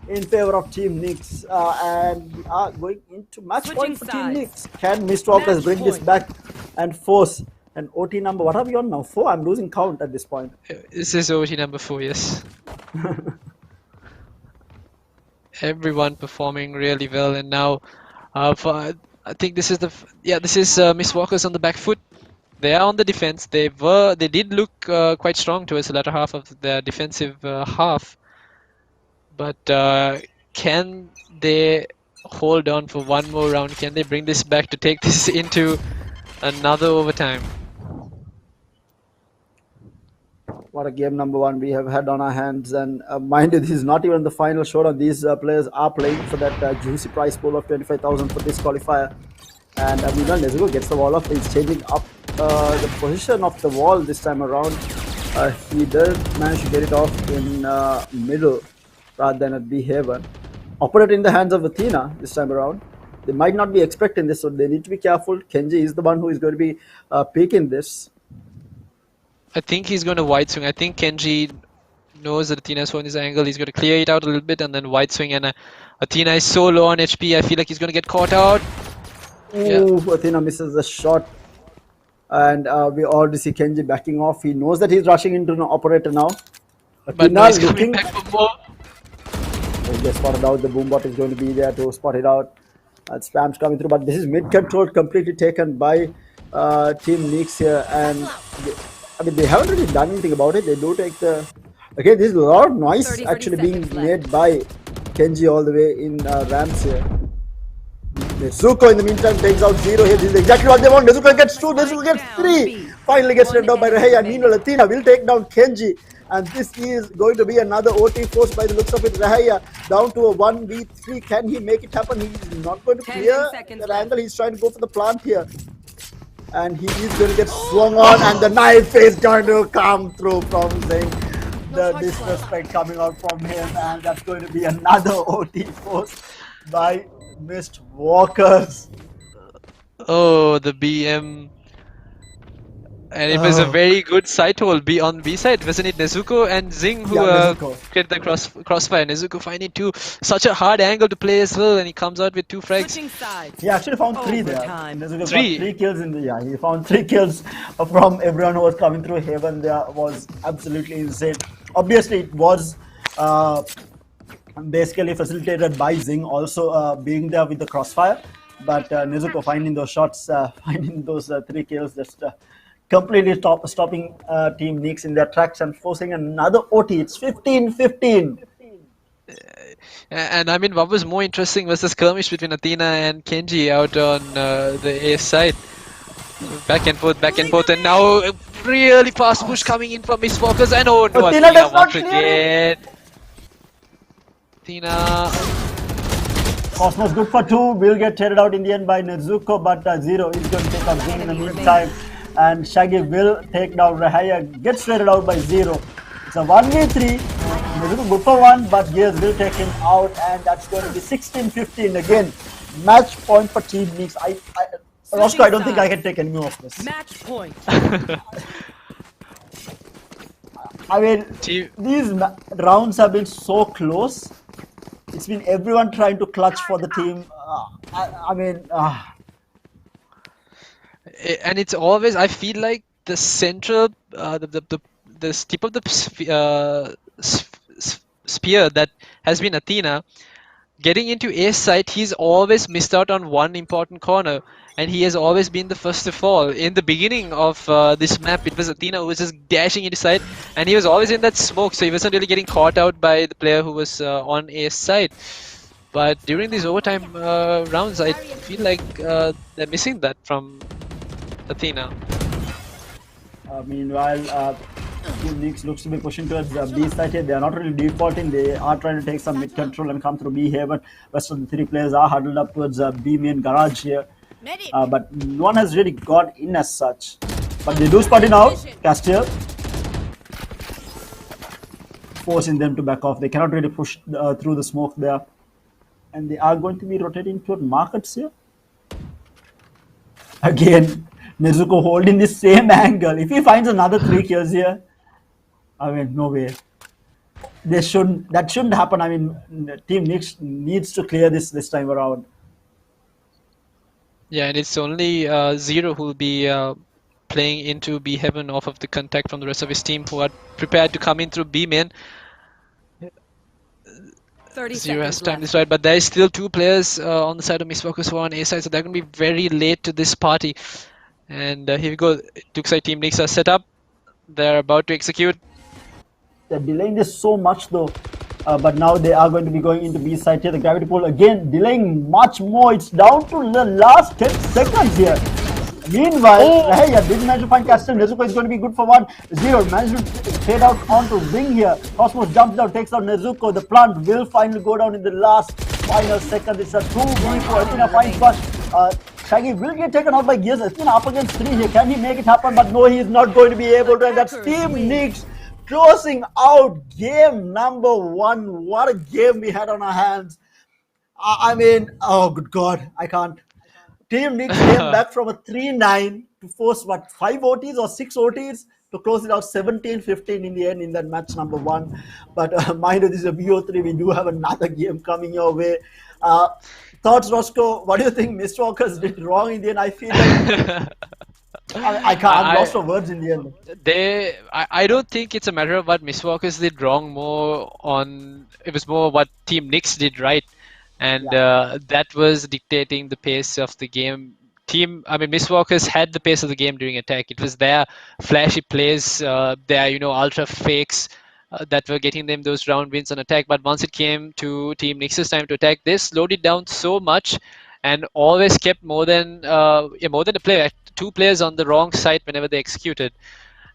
In favor of Team Nix, and we are going into match point for Team Nix. Can Mistwalkers bring this back and force an OT number? What are we on now? 4? I'm losing count at this point. This is OT number 4, yes. Everyone performing really well, and now I think this is this is Miss Walkers on the back foot. They are on the defense. They did look quite strong towards the latter half of their defensive half. But can they hold on for one more round? Can they bring this back to take this into another overtime? What a game number 1 we have had on our hands, and mind you, this is not even the final showdown. These players are playing for that juicy prize pool of 25,000 for this qualifier. And meanwhile, Nezuko gets the wall off. He's changing up the position of the wall this time around. He does manage to get it off in middle rather than at B haven. Operate in the hands of Athena this time around. They might not be expecting this, so they need to be careful. Kenji is the one who is going to be peeking this. I think he's going to wide swing. I think Kenji knows that Athena is on his angle. He's going to clear it out a little bit and then wide swing. And Athena is so low on HP. I feel like he's going to get caught out. Ooh, Athena misses the shot. And we already see Kenji backing off. He knows that he's rushing into an operator now. But no, Athena he's coming looking. back for more. He gets spotted out. The boombot is going to be there to spot it out. Spam's coming through, but this is mid control completely taken by Team Nix here. And they haven't really done anything about it. They do take the. Okay, there's a lot of noise 30 actually being seconds left. made by Kenji all the way in ramps here. Nezuko in the meantime takes out 0 here. This is exactly what they want. Nezuko gets 2, Nezuko gets 3. Finally gets sent down by Rahaya. Meanwhile, Athena will take down Kenji. And this is going to be another OT force by the looks of it. Rahaya down to a 1v3. Can he make it happen? He's not going to 10 clear seconds that left. angle. He's trying to go for the plant here. And he is going to get swung on. And the knife is going to come through from Zing. The disrespect coming out from him. And that's going to be another OT force by Missed Walkers. Oh, the BM. And it was a very good side hold on B side, wasn't it? Nezuko and Zing who Nezuko. created the crossfire. Nezuko finding such a hard angle to play as well, and he comes out with 2 frags. Switching sides. He actually found 3 there. Overtime. Nezuko got 3? 3 kills in the he found 3 kills from everyone who was coming through Haven. There was absolutely insane. Obviously, it was basically facilitated by Zing also being there with the crossfire. But Nezuko finding those shots, finding those 3 kills, just completely stopping Team Nix in their tracks and forcing another OT. It's 15-15. And I mean, what was more interesting was the skirmish between Athena and Kenji out on the A side. Back and forth, and now a really fast push coming in from Miss Walkers, and oh no, Athena does not once clear again. Athena. Cosmos good for 2, will get traded out in the end by Nezuko, but 0 is going to take out Zing in the meantime. And Shaggy will take down Rahaya, gets traded out by 0. It's a 1v3. Nezuko good for 1, but Gears will take him out, and that's going to be 16-15 again. Match point for Team Nix. Roscoe, I don't think I can take any more of this. Match point. I mean, these rounds have been so close. It's been everyone trying to clutch for the team. And it's always, I feel like the central, the tip of the spear that has been Athena. Getting into Ace side, he's always missed out on one important corner, and he has always been the first to fall. In the beginning of this map, it was Athena who was just dashing into side, and he was always in that smoke, so he wasn't really getting caught out by the player who was on Ace side. But during these overtime rounds, I feel like they're missing that from Athena. Meanwhile, Team Nix looks to be pushing towards B side here. They are not really defaulting. They are trying to take some mid control and come through B Haven. Rest of the 3 players are huddled up towards B main garage here. But no one has really got in as such. But they do spot it out. Castiel forcing them to back off. They cannot really push through the smoke there. And they are going to be rotating toward markets here. Again, Nezuko holding the same angle. If he finds another 3 kills here, I mean, no way. That shouldn't happen. I mean, Team Nix needs to clear this time around. Yeah, and it's only Zero who will be playing into B Heaven off of the contact from the rest of his team, who are prepared to come in through B main. 30 Zero has seconds time left. this right, but there is still 2 players on the side of Miss Focus who are on A side, so they're going to be very late to this party. And here we go. It looks like Team Nix are set up. They're about to execute. They're delaying this so much though. But now they are going to be going into B side here. The gravity pull again delaying much more. It's down to the last 10 seconds here. Meanwhile, Rahaya didn't manage to find Castle. Nezuko is going to be good for 1. 0 managed to fade out onto Wing here. Cosmos jumps down, takes out Nezuko. The plant will finally go down in the last final second. It's a 2v4. Athena finds one. Shaggy will get taken out by Gears. Athena up against 3 here. Can he make it happen? But no, he is not going to be able to. And that's Team Nix closing out game number 1. What a game we had on our hands. I mean, oh good God, I can't. Team Nix came back from a 3-9 to force 5 OTs or 6 OTs. to close it out 17-15 in the end in that match number 1. But mind you, this is a BO3. We do have another game coming your way. Thoughts, Roscoe? What do you think Mistwalkers did wrong in the end? I feel like I'm lost for words in the end. I don't think it's a matter of what Mistwalkers did wrong. It was more what Team Nix did right, and that was dictating the pace of the game. Mistwalkers had the pace of the game during attack. It was their flashy plays, their ultra fakes that were getting them those round wins on attack. But once it came to Team Nix's time to attack, they slowed it down so much and always kept more than a player, 2 players on the wrong side whenever they executed.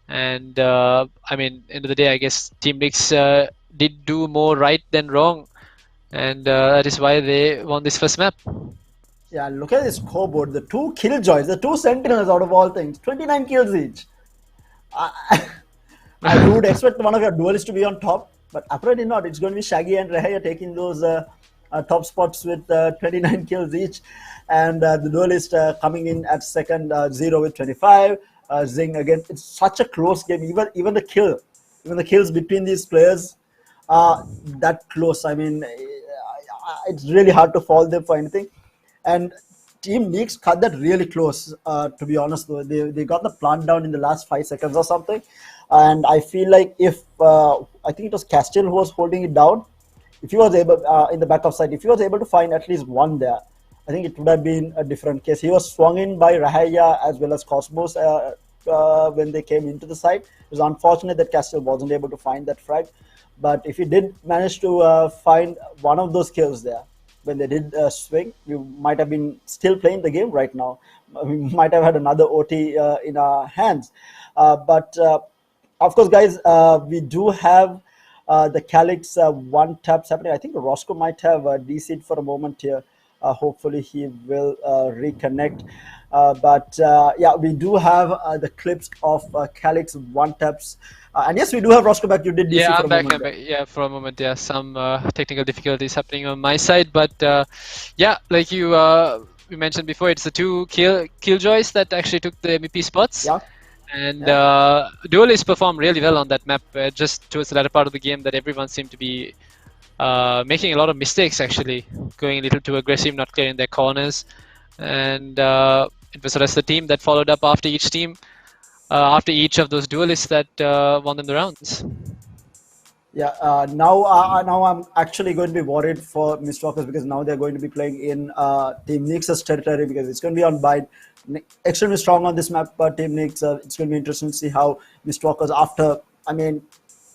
And end of the day, I guess Team Nix did do more right than wrong, and that is why they won this first map. Yeah, look at this scoreboard. The 2 killjoys, the 2 sentinels out of all things, 29 kills each. I would expect one of your duelists to be on top, but apparently not. It's going to be Shaggy and Rahaya taking those top spots with 29 kills each, and the duelist coming in at second, 0 with 25. Zing again. It's such a close game. Even the kills between these players are that close. I mean, it's really hard to fault them for anything. And Team Nix cut that really close. To be honest, though, they got the plant down in the last 5 seconds or something. And I feel like if I think it was Castile who was holding it down, if he was able in the backup side, if he was able to find at least one there, I think it would have been a different case. He was swung in by Rahaya as well as Cosmos when they came into the side. It was unfortunate that Castile wasn't able to find that frag. But if he did manage to find one of those kills there, when they did swing, we might have been still playing the game right now. We might have had another OT in our hands. But of course, guys, we do have the Calyx 1 taps happening. I think Roscoe might have DC'd for a moment here. Hopefully he will reconnect. But yeah, we do have the clips of Calyx 1 taps. And yes, we do have Roscoe back. You did DC yeah, for I'm a back. moment. I'm back. Yeah, for a moment. Yeah, some technical difficulties happening on my side, but yeah, like you mentioned before, it's the 2 killjoys that actually took the MVP spots. Yeah. And duelists performed really well on that map. Just towards the latter part of the game, that everyone seemed to be making a lot of mistakes, actually going a little too aggressive, not clearing their corners, and it was the rest of the team that followed up after each of those duelists that won them the rounds. Yeah, now I'm actually going to be worried for Mistwalkers because now they're going to be playing in Team Nix's territory because it's going to be on Bide. Extremely strong on this map, but Team Nix, it's going to be interesting to see how Mistwalkers after, I mean,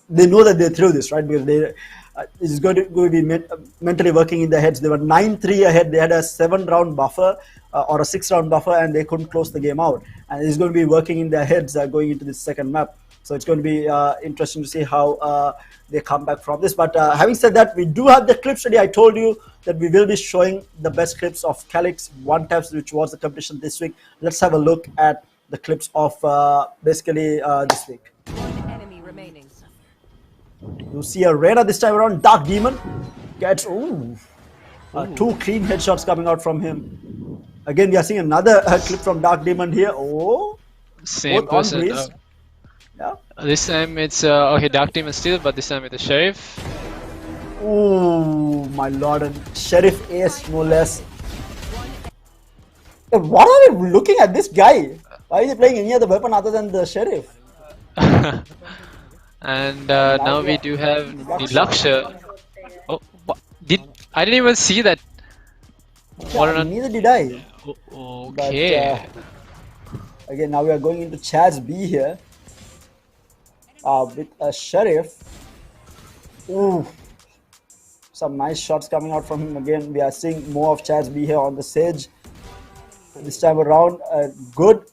they know that they're through this, right? Because it's going to be mentally working in their heads. They were 9-3 ahead. They had a 7-round buffer or a 6-round buffer, and they couldn't close the game out. And it's going to be working in their heads going into this second map. So it's going to be interesting to see how they come back from this. But having said that, we do have the clips ready. I told you that we will be showing the best clips of Calyx 1 taps, which was the competition this week. Let's have a look at the clips of basically this week. One enemy remaining. You see a Reyna this time around. Dark Demon gets 2 clean headshots coming out from him. Again, we are seeing another clip from Dark Demon here. Oh, same both on person. Breeze. Yeah. This time it's okay, Dark Demon still, but this time with the Sheriff. Oh my lord, and Sheriff Ace no less. What are we looking at this guy? Why is he playing any other weapon other than the Sheriff? And now we do have the Luxor. Oh, I didn't even see that. Yeah, neither did I. Okay. But, again, now we are going into Chaz B here. With a Sheriff. Ooh. Some nice shots coming out from him. Again, we are seeing more of Chaz B here on the Sage. This time around, a good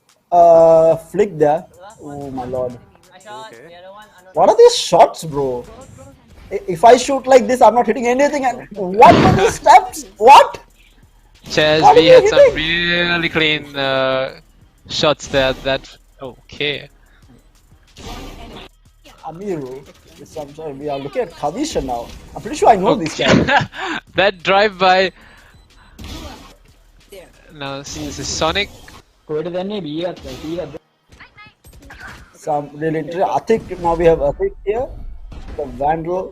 flick there. Oh my lord. Okay. What are these shots, bro? If I shoot like this, I'm not hitting anything. And what are these steps? What? Chaz What B are had you some hitting? really clean shots there. Okay. Amiru. Yes, I'm sorry. We are looking at Kavisha now. I'm pretty sure I know this guy. That drive by. Now this is Sonic. 7 some really interesting. I think now we have a hit here. The Vandal.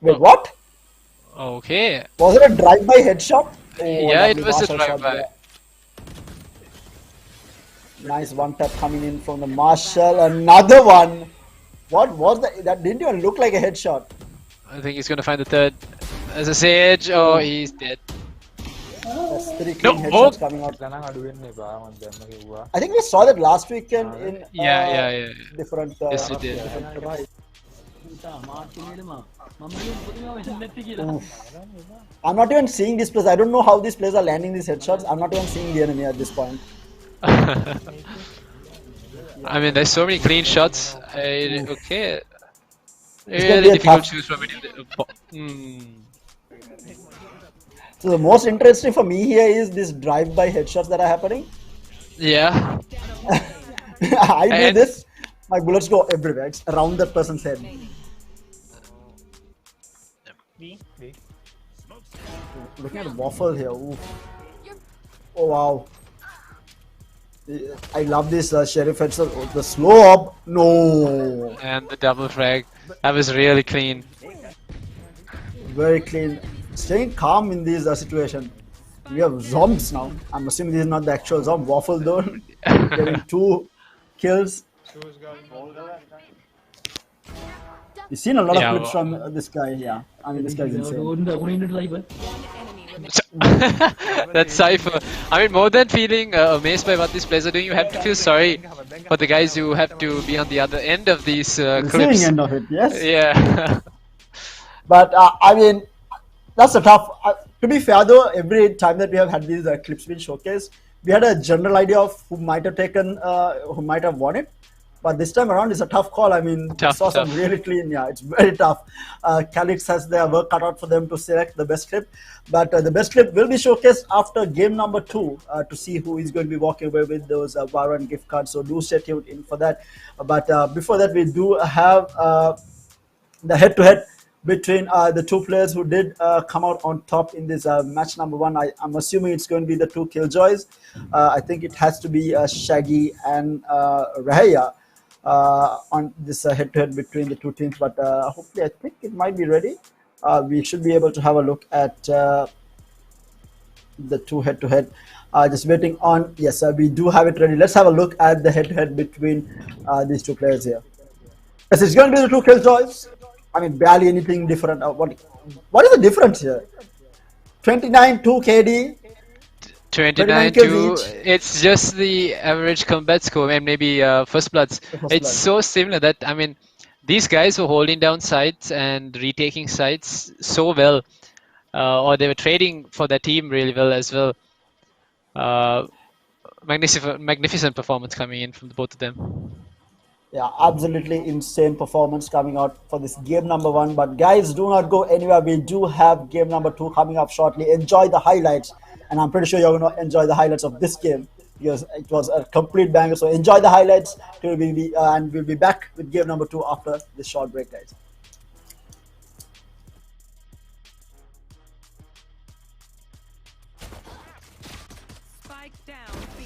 Wait, what? Okay. Was it a drive-by headshot? Oh, Yeah, it lovely was a Marshall shot drive-by. there. Nice one tap coming in from the Marshall. Another one. What was that? That didn't even look like a headshot. I think he's gonna find the third. As a Sage, oh, he's dead. That's three No, clean headshots coming out. I think we saw that last weekend in Yeah. different. Yes, we did. I'm not even seeing these players. I don't know how these players are landing these headshots. I'm not even seeing the enemy at this point. I mean, there's so many clean shots. Okay. gonna Really be a difficult tough- to choose from it. So the most interesting for me here is this drive-by headshots that are happening. Yeah. I do And- this, my bullets go everywhere. It's around that person's head. Looking at the waffle here. Oof. Oh wow. I love this sheriff headshot. Oh, the slow up. No. And the double frag. That was really clean. Very clean. Staying calm in this situation. We have zombies now. I'm assuming this is not the actual zombie. Waffle though. Getting 2 kills. You've seen a lot of Yeah, clips from this guy. Yeah, I mean this guy's insane. That Cypher. I mean, more than feeling amazed by what these players are doing, you have to feel sorry for the guys who have to be on the other end of these Receiving clips. end of it, yes. Yeah. But I mean, that's a tough. To be fair though, every time that we have had these clips being showcased, we had a general idea of who might have taken, who might have won it. But this time around, it's a tough call. I mean, Tough, saw some tough. really clean. Yeah, it's very tough. Calyx has their work cut out for them to select the best clip. But the best clip will be showcased after game number 2 to see who is going to be walking away with those Valorant gift cards. So do stay tuned in for that. But before that, we do have the head-to-head between the 2 players who did come out on top in this match number 1. I'm assuming it's going to be the 2 Killjoys. I think it has to be Shaggy and Rahaya on this head-to-head between the 2 teams. But hopefully, I think it might be ready. We should be able to have a look at the 2 head-to-head. Just waiting on. Yes, we do have it ready. Let's have a look at the head-to-head between these 2 players here. Yes, it's going to be the 2 Killjoys. I mean, barely anything different. What is the difference here? 29, 2 KD. 29 kills to it's just the average combat score and maybe first bloods. It's so similar that I mean these guys were holding down sites and retaking sites so well, or they were trading for their team really well as well. Magnificent performance coming in from both of them. Yeah, absolutely insane performance coming out for this game number 1. But guys, do not go anywhere. We do have game number 2 coming up shortly. Enjoy the highlights, and I'm pretty sure you're going to enjoy the highlights of this game because it was a complete banger. So enjoy the highlights, and we'll be back with game number 2 after this short break, guys. Spike down, B.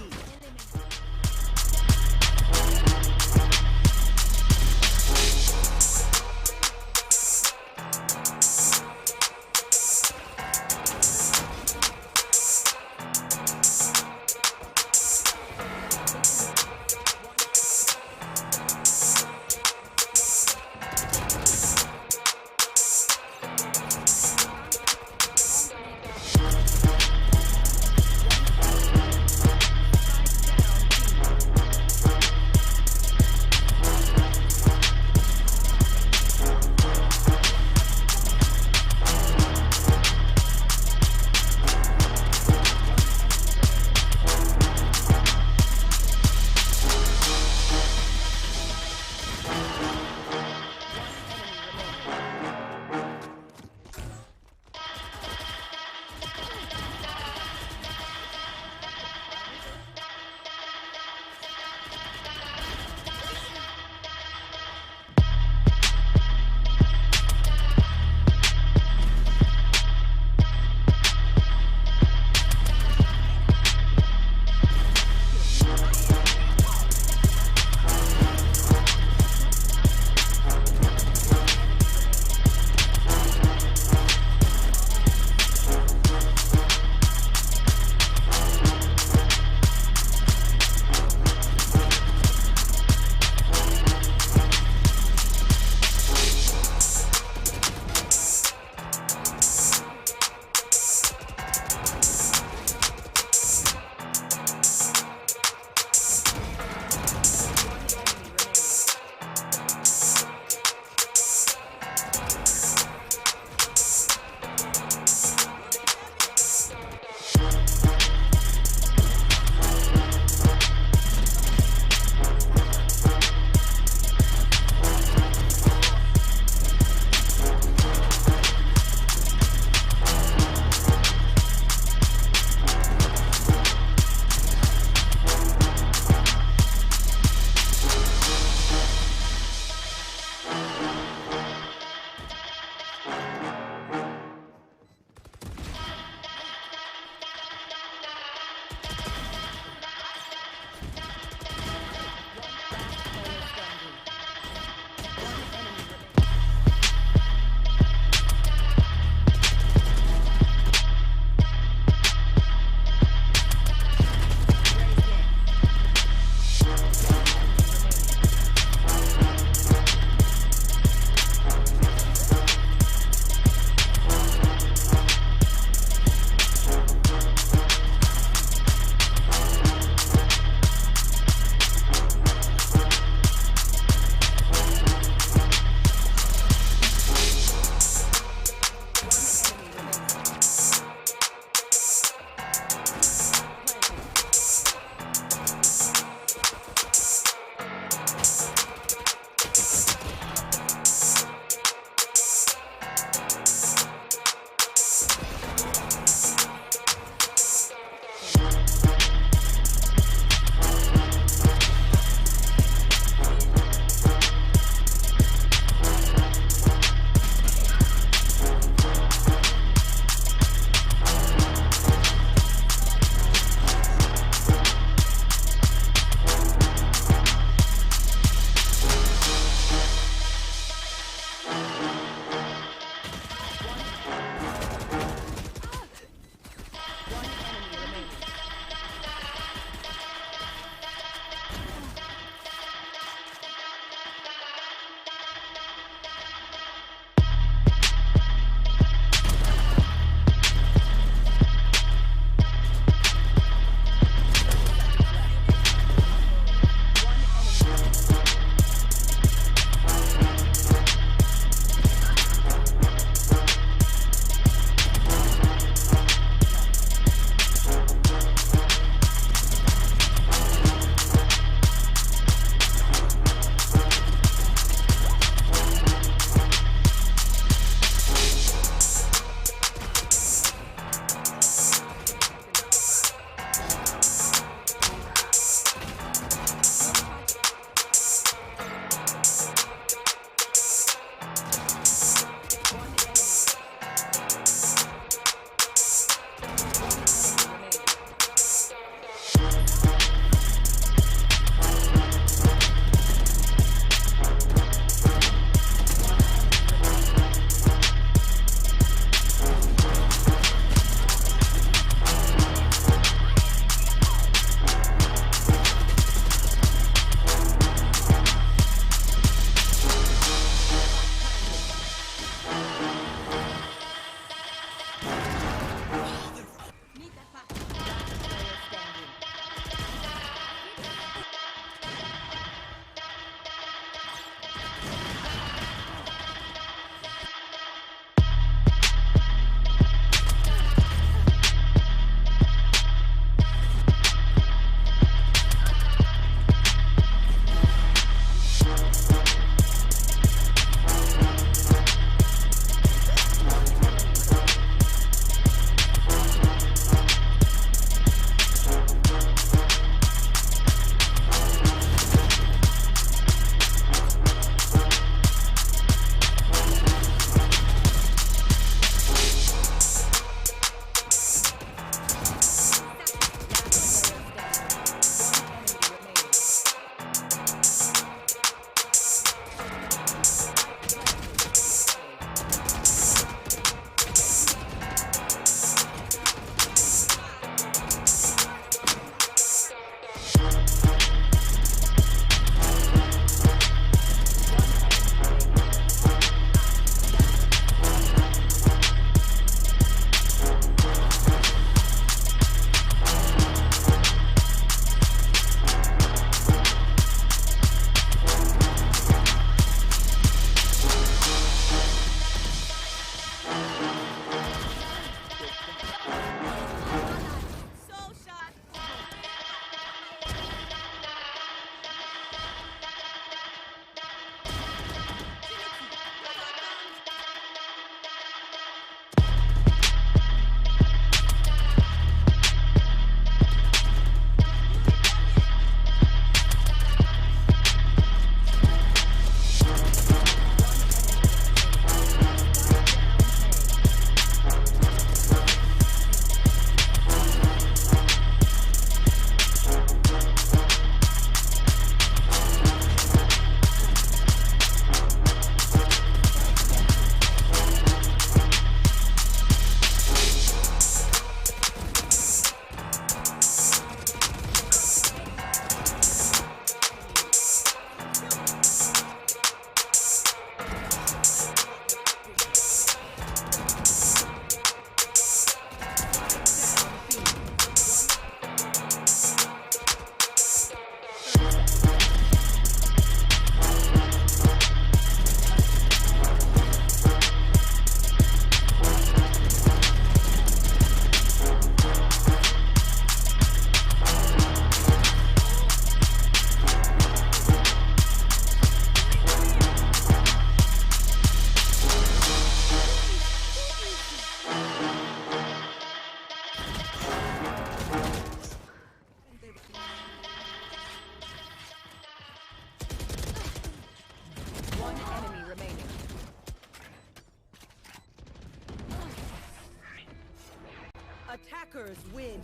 Mistwalkers win.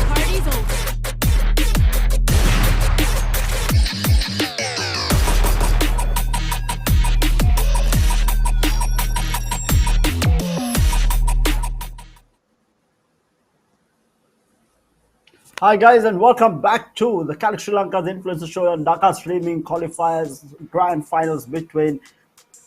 Party's over. Hi guys, and welcome back to the Calyx Sri Lanka's Influencer Show on Dhaka streaming qualifiers grand finals between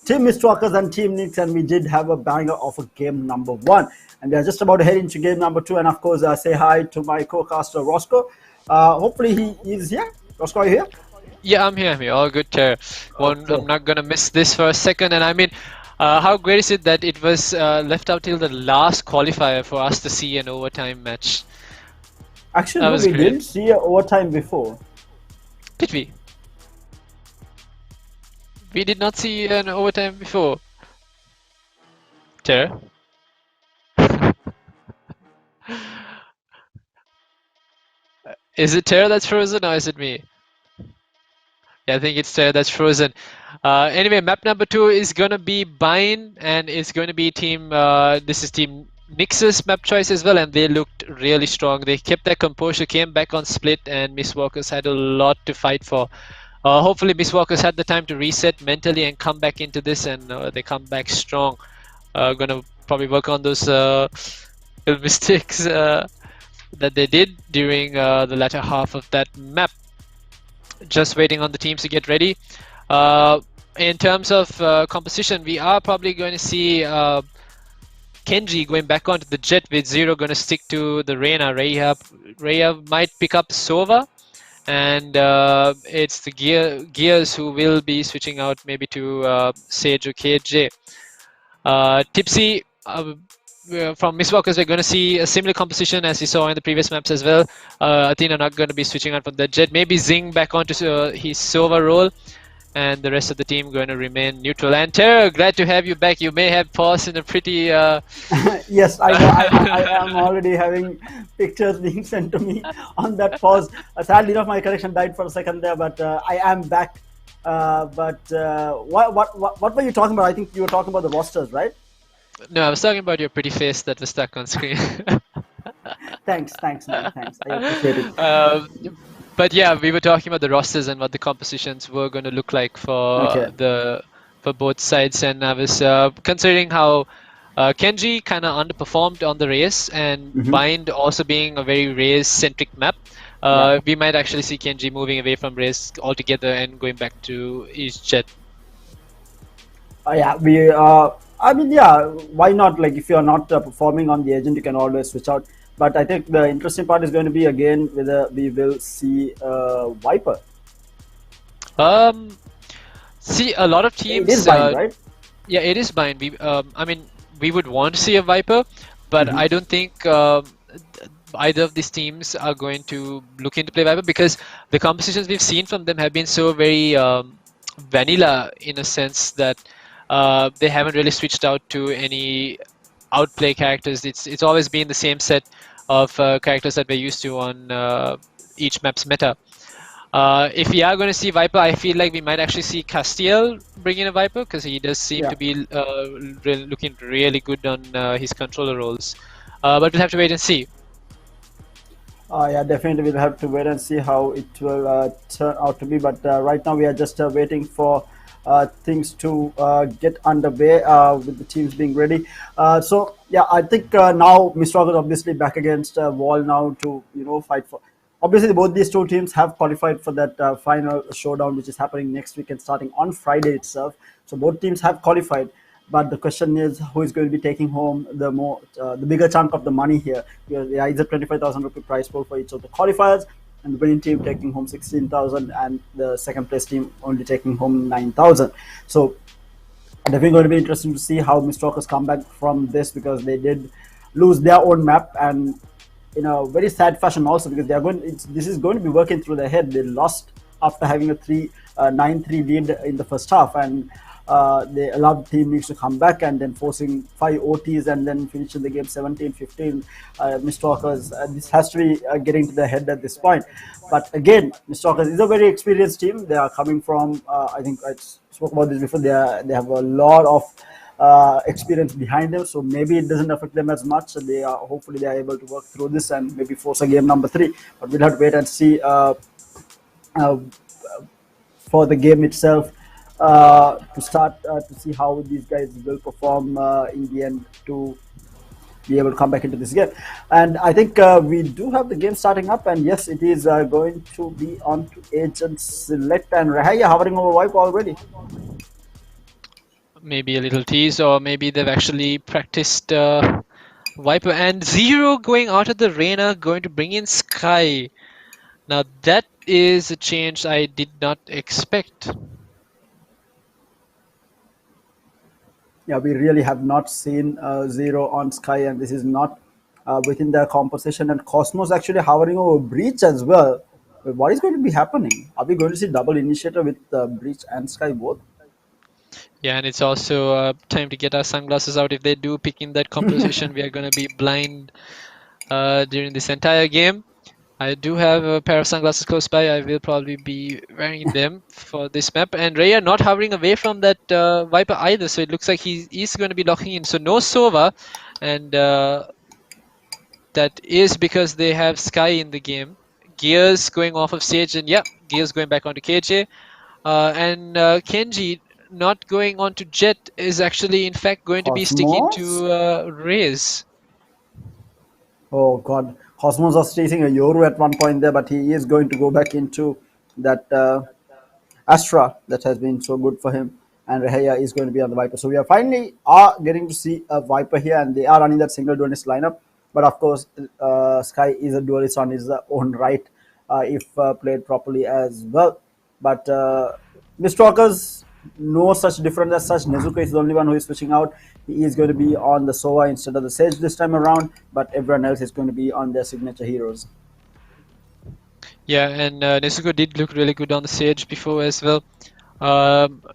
Team Mistwalkers and Team Nix, and we did have a banger of a game number 1, and we are just about to head into game number 2. And of course, say hi to my co-caster Roscoe. Hopefully he is here. Roscoe, are you here? Yeah, I'm here. All good, Ter. Okay. I'm not gonna miss this for a second. And I mean, how great is it that it was left out till the last qualifier for us to see an overtime match? Actually, That no, was we great. didn't see an overtime before. Did we? We did not see an overtime before. Ter? Is it Ter that's frozen or is it me? Yeah, I think it's Ter that's frozen. Anyway, map number 2 is gonna be Bind, and it's going to be team. This is team Nix's map choice as well, and they looked really strong. They kept their composure, came back on split, and Mistwalkers had a lot to fight for. Hopefully, Mistwalkers had the time to reset mentally and come back into this, and they come back strong. Gonna probably work on those little mistakes that they did during the latter half of that map. Just waiting on the teams to get ready. In terms of composition, we are probably going to see Kenji going back onto the Jet, with Zero going to stick to the Reyna. Rhea might pick up Sova, and it's the Gears who will be switching out maybe to Sage or KJ. Tipsy, from Mistwalkers, we're going to see a similar composition as we saw in the previous maps as well. Athena not going to be switching out from the Jet. Maybe Zing back onto his Sova role, and the rest of the team going to remain neutral. And Terra, glad to have you back. You may have paused in a pretty... Yes, I know. I am already having pictures being sent to me on that pause. Sadly enough, my connection died for a second there, but I am back. What were you talking about? I think you were talking about the rosters, right? No, I was talking about your pretty face that was stuck on screen. Thanks, man. Thanks. I appreciate it. But yeah, we were talking about the rosters and what the compositions were going to look like for for both sides, and I was considering how Kenji kind of underperformed on the race, and Bind also being a very race-centric map. We might actually see Kenji moving away from race altogether and going back to his Jet. I mean, yeah, why not? Like, if you're not performing on the agent, you can always switch out. But I think the interesting part is going to be, again, whether we will see Viper. See, a lot of teams... It is Bind, right? Yeah, it is Bind. I mean, we would want to see a Viper, but I don't think either of these teams are going to look into play Viper, because the compositions we've seen from them have been so very vanilla, in a sense that they haven't really switched out to any outplay characters. It's always been the same set of characters that we're used to on each map's meta. If we are going to see Viper, I feel like we might actually see Castiel bring in a Viper, because he does seem to be looking really good on his controller roles. But we'll have to wait and see. Yeah, definitely we'll have to wait and see how it will turn out to be. But right now we are just waiting for things to get underway with the teams being ready. So yeah, I think now Mistwalkers is obviously back against Wall now to fight for. Obviously, both these two teams have qualified for that final showdown, which is happening next week and starting on Friday itself. So both teams have qualified, but the question is who is going to be taking home the bigger chunk of the money here. There is a 25,000 rupee prize pool for each of the qualifiers, and the winning team taking home 16,000, and the second place team only taking home 9,000. So definitely going to be interesting to see how Mistwalkers come back from this, because they did lose their own map, and in a very sad fashion also, because this is going to be working through their head. They lost after having a 9-3 lead in the first half, and they allowed Team Needs to come back and then forcing 5 OTs and then finishing the game 17-15. Mistwalkers, this has to be getting to the head at this point. But again, Mistwalkers is a very experienced team. They are coming from, I think I spoke about this before, they have a lot of experience behind them, so maybe it doesn't affect them as much. So hopefully they are able to work through this and maybe force a game number 3. But we'll have to wait and see for the game itself to start to see how these guys will perform in the end to be able to come back into this game. And I think we do have the game starting up, and yes, it is going to be on to Agent Select and Rahaya hovering over Wipe already. Maybe a little tease, or maybe they've actually practiced Viper. And Zero going out of the Reyna, going to bring in Sky. Now that is a change I did not expect. Yeah, we really have not seen Zero on Sky, and this is not within their composition. And Cosmos actually hovering over Breach as well. But what is going to be happening? Are we going to see double initiator with Breach and Sky both? Yeah, and it's also time to get our sunglasses out. If they do pick in that composition, we are going to be blind during this entire game. I do have a pair of sunglasses close by. I will probably be wearing them for this map. And Raya not hovering away from that Viper either, so it looks like he is going to be locking in. So no Sova, and that is because they have Sky in the game. Gears going off of stage, and yeah, Gears going back onto KJ. And Kenji not going on to Jet is actually in fact going to be sticking to Raze. Oh god, Cosmos was chasing a Yoru at one point there, but he is going to go back into that Astra that has been so good for him, and Rahaya is going to be on the Viper. So we are finally getting to see a Viper here, and they are running that single duelist lineup. But of course, Sky is a duelist on his own right if played properly as well. But Mistwalkers, no such difference as such. Nezuko is the only one who is switching out. He is going to be on the Sova instead of the Sage this time around, but everyone else is going to be on their signature heroes. Yeah, and Nezuko did look really good on the Sage before as well.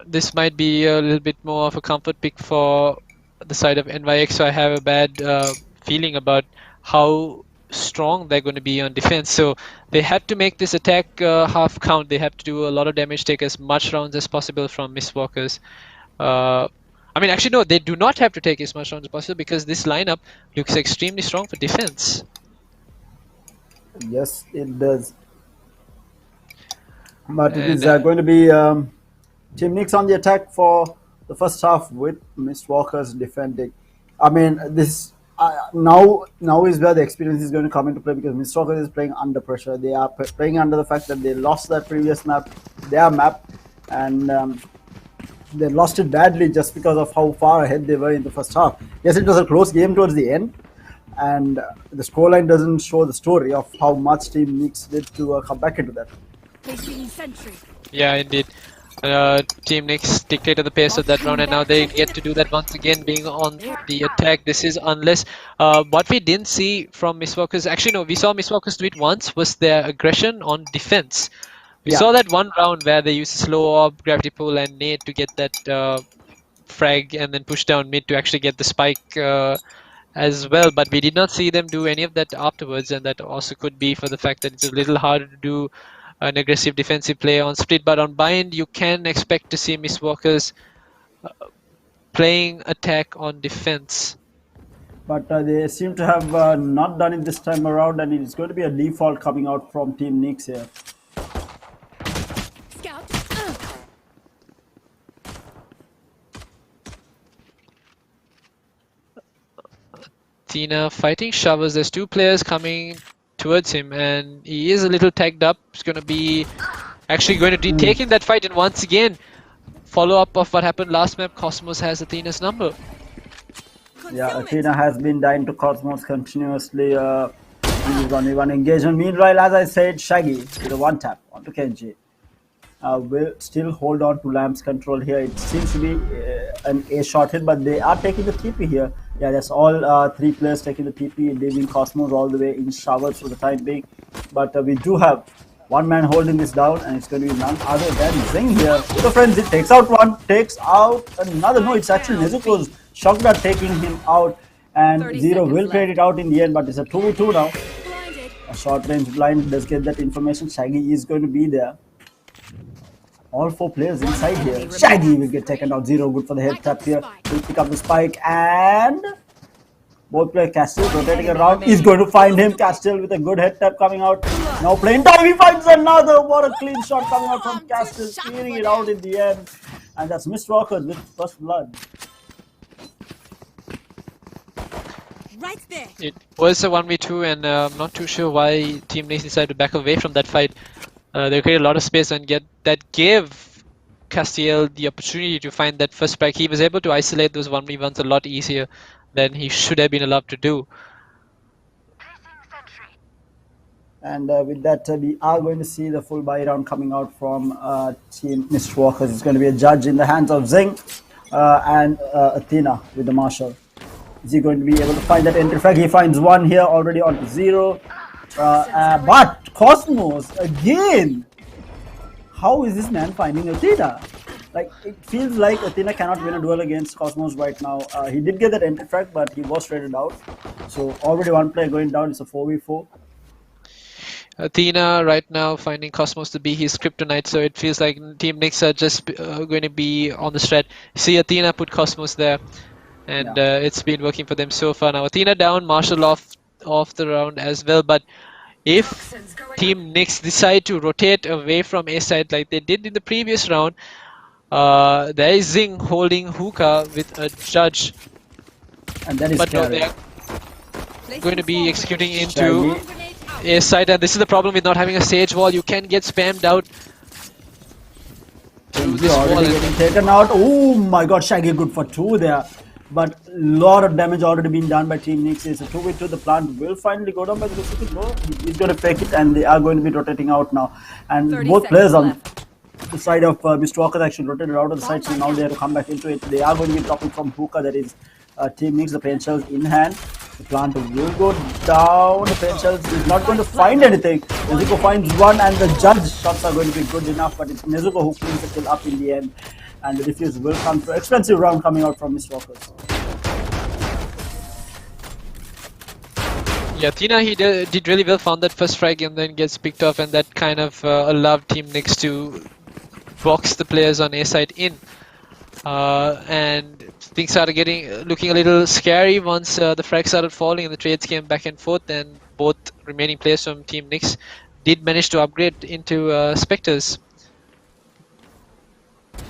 This might be a little bit more of a comfort pick for the side of NYX, so I have a bad feeling about how strong they're going to be on defense. So they have to make this attack half count. They have to do a lot of damage, take as much rounds as possible from Mistwalkers. I mean, actually, no, they do not have to take as much rounds as possible because this lineup looks extremely strong for defense. Yes, it does. But it is going to be Team Nix on the attack for the first half with Mistwalkers defending. I mean, this now is where the experience is going to come into play because Mistwalkers is playing under pressure. They are playing under the fact that they lost that previous map, their map, and they lost it badly just because of how far ahead they were in the first half. Yes, it was a close game towards the end, and the scoreline doesn't show the story of how much Team Nix did to come back into that. Yeah, indeed. Team Nix dictated the pace of that round, and now they get to do that once again, being on the attack. This is unless what we didn't see from Mistwalkers. Actually, no, we saw Mistwalkers do it once. Was their aggression on defense? We saw that one round where they used slow orb, gravity pull, and nade to get that frag, and then push down mid to actually get the spike as well. But we did not see them do any of that afterwards, and that also could be for the fact that it's a little harder to do an aggressive defensive play on split. But on bind, you can expect to see Mistwalkers playing attack on defense. But they seem to have not done it this time around, and it's going to be a default coming out from Team Nix here. Tina fighting Showers. There's two players coming towards him, and he is a little tagged up. He's going to be actually going to be taking that fight, and once again, follow up of what happened last map. Cosmos has Athena's number. Yeah, Athena has been dying to Cosmos continuously. He's only one engagement. Meanwhile, as I said, Shaggy with a one tap onto Kenji. Will still hold on to Lamb's control here. It seems to be an A shot hit, but they are taking the TP here. Yeah, that's all three players taking the TP, leaving Cosmos all the way in Showers for the time being. But we do have One man holding this down, and it's going to be none other than Zing here. With a frenzy, takes out one, takes out another. No, it's actually Nezuko's Shogda taking him out, and 30 Zero will seconds trade it out in the end, but it's a 2v2 now. Blinded. A short range blind does get that information. Shaggy is going to be there. All 4 players inside here. Shaggy will get taken out. Zero good for the head tap here. Will pick up the spike, and both player Castile rotating around. He's going to find him. Castile with a good head tap coming out. Now playing time. He finds another. What a clean shot coming out from Castile. Clearing it out in the end. And that's Mist Walkers with first blood. Right there. It was a 1v2, and I'm not too sure why Team Nix decided to back away from that fight. They created a lot of space and gave Castiel the opportunity to find that first strike. He was able to isolate those 1v1s a lot easier than he should have been allowed to do. And with that, we are going to see the full buy round coming out from Team Mist Walkers. It's going to be a judge in the hands of Zing and Athena with the Marshal. Is he going to be able to find that entry frag? He finds one here already on Zero. But Cosmos again. How is this man finding Athena? Like, it feels like Athena cannot win a duel against Cosmos right now. He did get that entry frag, but he was traded out. So already one player going down. It's a 4v4. Athena right now finding Cosmos to be his kryptonite, so it feels like Team Nix are just going to be on the strat. See, Athena put Cosmos there, and it's been working for them so far. Now Athena down, Marshall off the round as well. But if Team Nix decide to rotate away from A side like they did in the previous round, there is Zing holding hookah with a judge, And that is but no, scary. they are going to be executing into A side, and this is the problem with not having a sage wall. You can get spammed out through this wall. Already getting taken out. Oh my god, Shaggy good for 2 there. But lot of damage already been done by Team Nix. It's a 2v2. The plant will finally go down by the looks of it. No, he's going to fake it, and they are going to be rotating out now. And 30 both players on left. the side of Mr. Walker actually rotated out of the side, so now they have to come back into it. They are going to be dropping from hookah, that is Team Nix, the pain shells in hand. The plant will go down. The pain shells is not going to find anything. Nezuko finds one, and the judge shots are going to be good enough, but it's Nezuko who cleans the kill up in the end. And the defuse will come through. Expensive round coming out from Mr. Walkers. Yeah, Athena, he did really well, found that first frag and then gets picked off, and that kind of allowed Team Nix to box the players on A side in. And things started looking a little scary once the frags started falling and the trades came back and forth, and both remaining players from Team Nix did manage to upgrade into Spectres.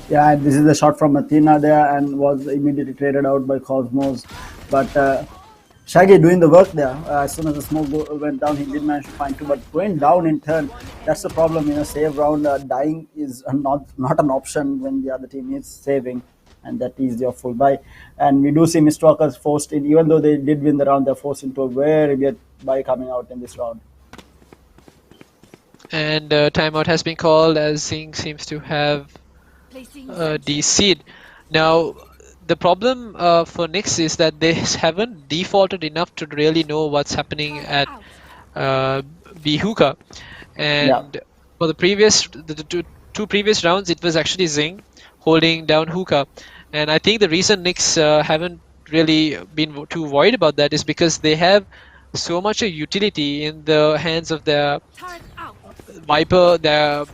Yeah, and this is the shot from Athena there, and was immediately traded out by Cosmos. But Shaggy doing the work there. As soon as the smoke went down, he did manage to find 2. But going down in turn, that's the problem. In a save round, dying is not an option when the other team is saving, and that is your full buy. And we do see Mistwalkers forced in, even though they did win the round, they're forced into a very big buy coming out in this round. And timeout has been called as Zing seems to have DC'd. Now, the problem for Nix is that they haven't defaulted enough to really know what's happening at B hookah. And for the two previous rounds, it was actually Zing holding down hookah. And I think the reason Nix haven't really been too worried about that is because they have so much a utility in the hands of their Viper, their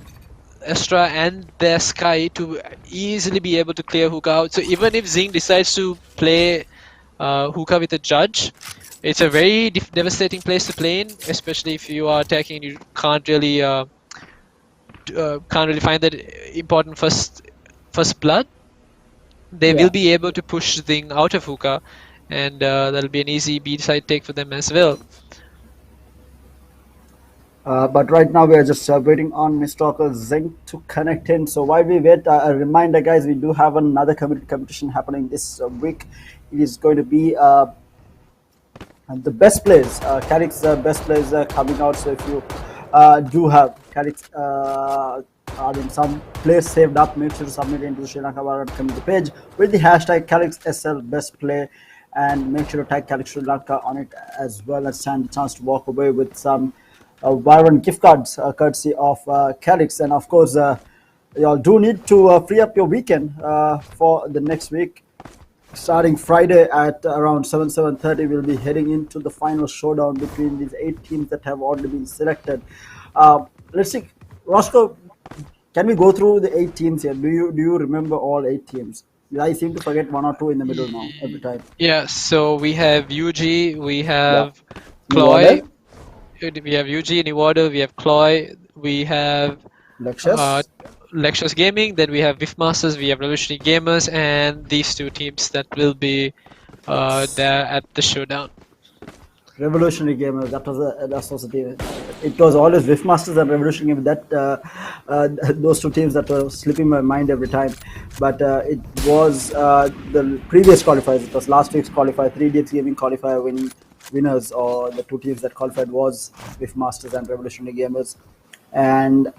Astra and their Sky to easily be able to clear hookah out. So even if Zing decides to play hookah with a judge, it's a very devastating place to play in, especially if you are attacking and you can't really find that important first blood. They will be able to push Zing out of hookah, and that'll be an easy B side take for them as well. But right now we are just waiting on Mr. Zing to connect in. So while we wait, a reminder, guys, we do have another community competition happening this week. It is going to be the best players, Calyx best players coming out. So if you do have Calyx, some players saved up, make sure to submit into the Sri Lanka Valorant community page with the hashtag CalyxSL best play, and make sure to tag Calyx Sri Lanka on it as well, and stand the chance to walk away with some buy one gift cards courtesy of Calyx. And of course, you all do need to free up your weekend for the next week. Starting Friday at around 7:30, we'll be heading into the final showdown between these 8 teams that have already been selected. Let's see, Roscoe, can we go through the 8 teams here? Do you remember all 8 teams? I seem to forget one or two in the middle now every time. Yeah, so we have UG, we have New Cloy, Order, we have UG, New Order, we have Cloy, we have Lexus, Lectures Gaming, then we have Masters, we have Revolutionary Gamers, and these 2 teams that will be there at the showdown. Revolutionary Gamers. That was a team. It was always Masters and Revolutionary Gamers. Those 2 teams that were slipping my mind every time. But it was the previous qualifiers. It was last week's qualifier, 3DX Gaming qualifier winners, or the 2 teams that qualified was Masters and Revolutionary Gamers. And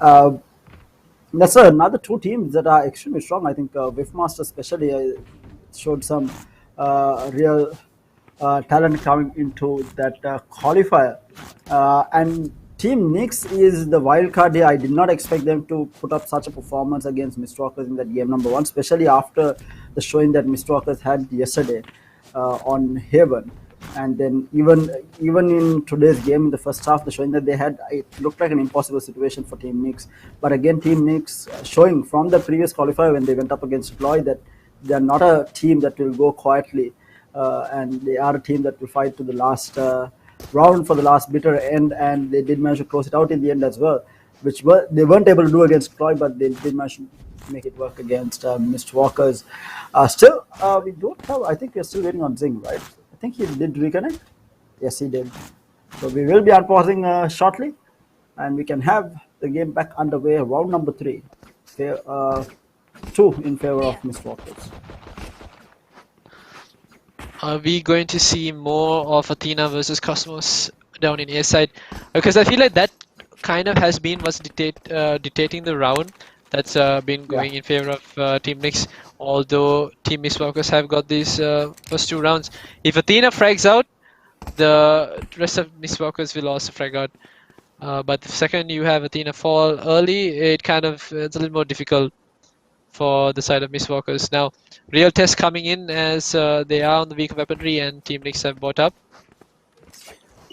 that's another 2 teams that are extremely strong. I think Masters especially showed some real talent coming into that qualifier. And Team Nix is the wild card here. I did not expect them to put up such a performance against Mistwalkers in that game number 1, especially after the showing that Mistwalkers had yesterday on Haven. And then even in today's game, in the first half, the showing that they had, it looked like an impossible situation for Team Nix. But again, Team Nix showing from the previous qualifier when they went up against Ploy that they are not a team that will go quietly. And they are a team that will fight to the last round for the last bitter end, and they did manage to close it out in the end as well, which they weren't able to do against Cloy, but they did manage to make it work against Mistwalkers. Still, we don't have. I think we're still waiting on Zing, right? I think he did reconnect. Yes, he did. So we will be unpausing shortly, and we can have the game back underway. Round number 3, 2 in favor of Mistwalkers. Are we going to see more of Athena versus Cosmos down in A side? Because I feel like that kind of has been what's dictating the round. That's been going in favor of Team Nix. Although Team Mistwalkers have got these first 2 rounds. If Athena frags out, the rest of Mistwalkers will also frag out. But the second you have Athena fall early, it's a little more difficult for the side of Mistwalkers. Now, real test coming in as they are on the weaker weaponry and Team Nix have bought up.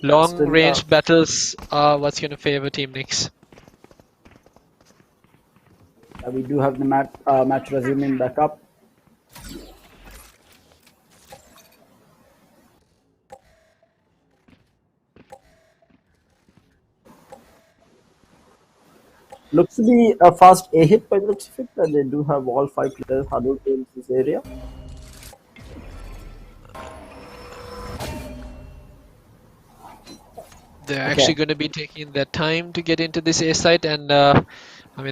Long range battles are what's going to favor Team Nix. We do have the match resuming back up. Looks to be a fast A hit by the looks of it, and they do have all 5 players huddled in this area. They're actually going to be taking their time to get into this A site, and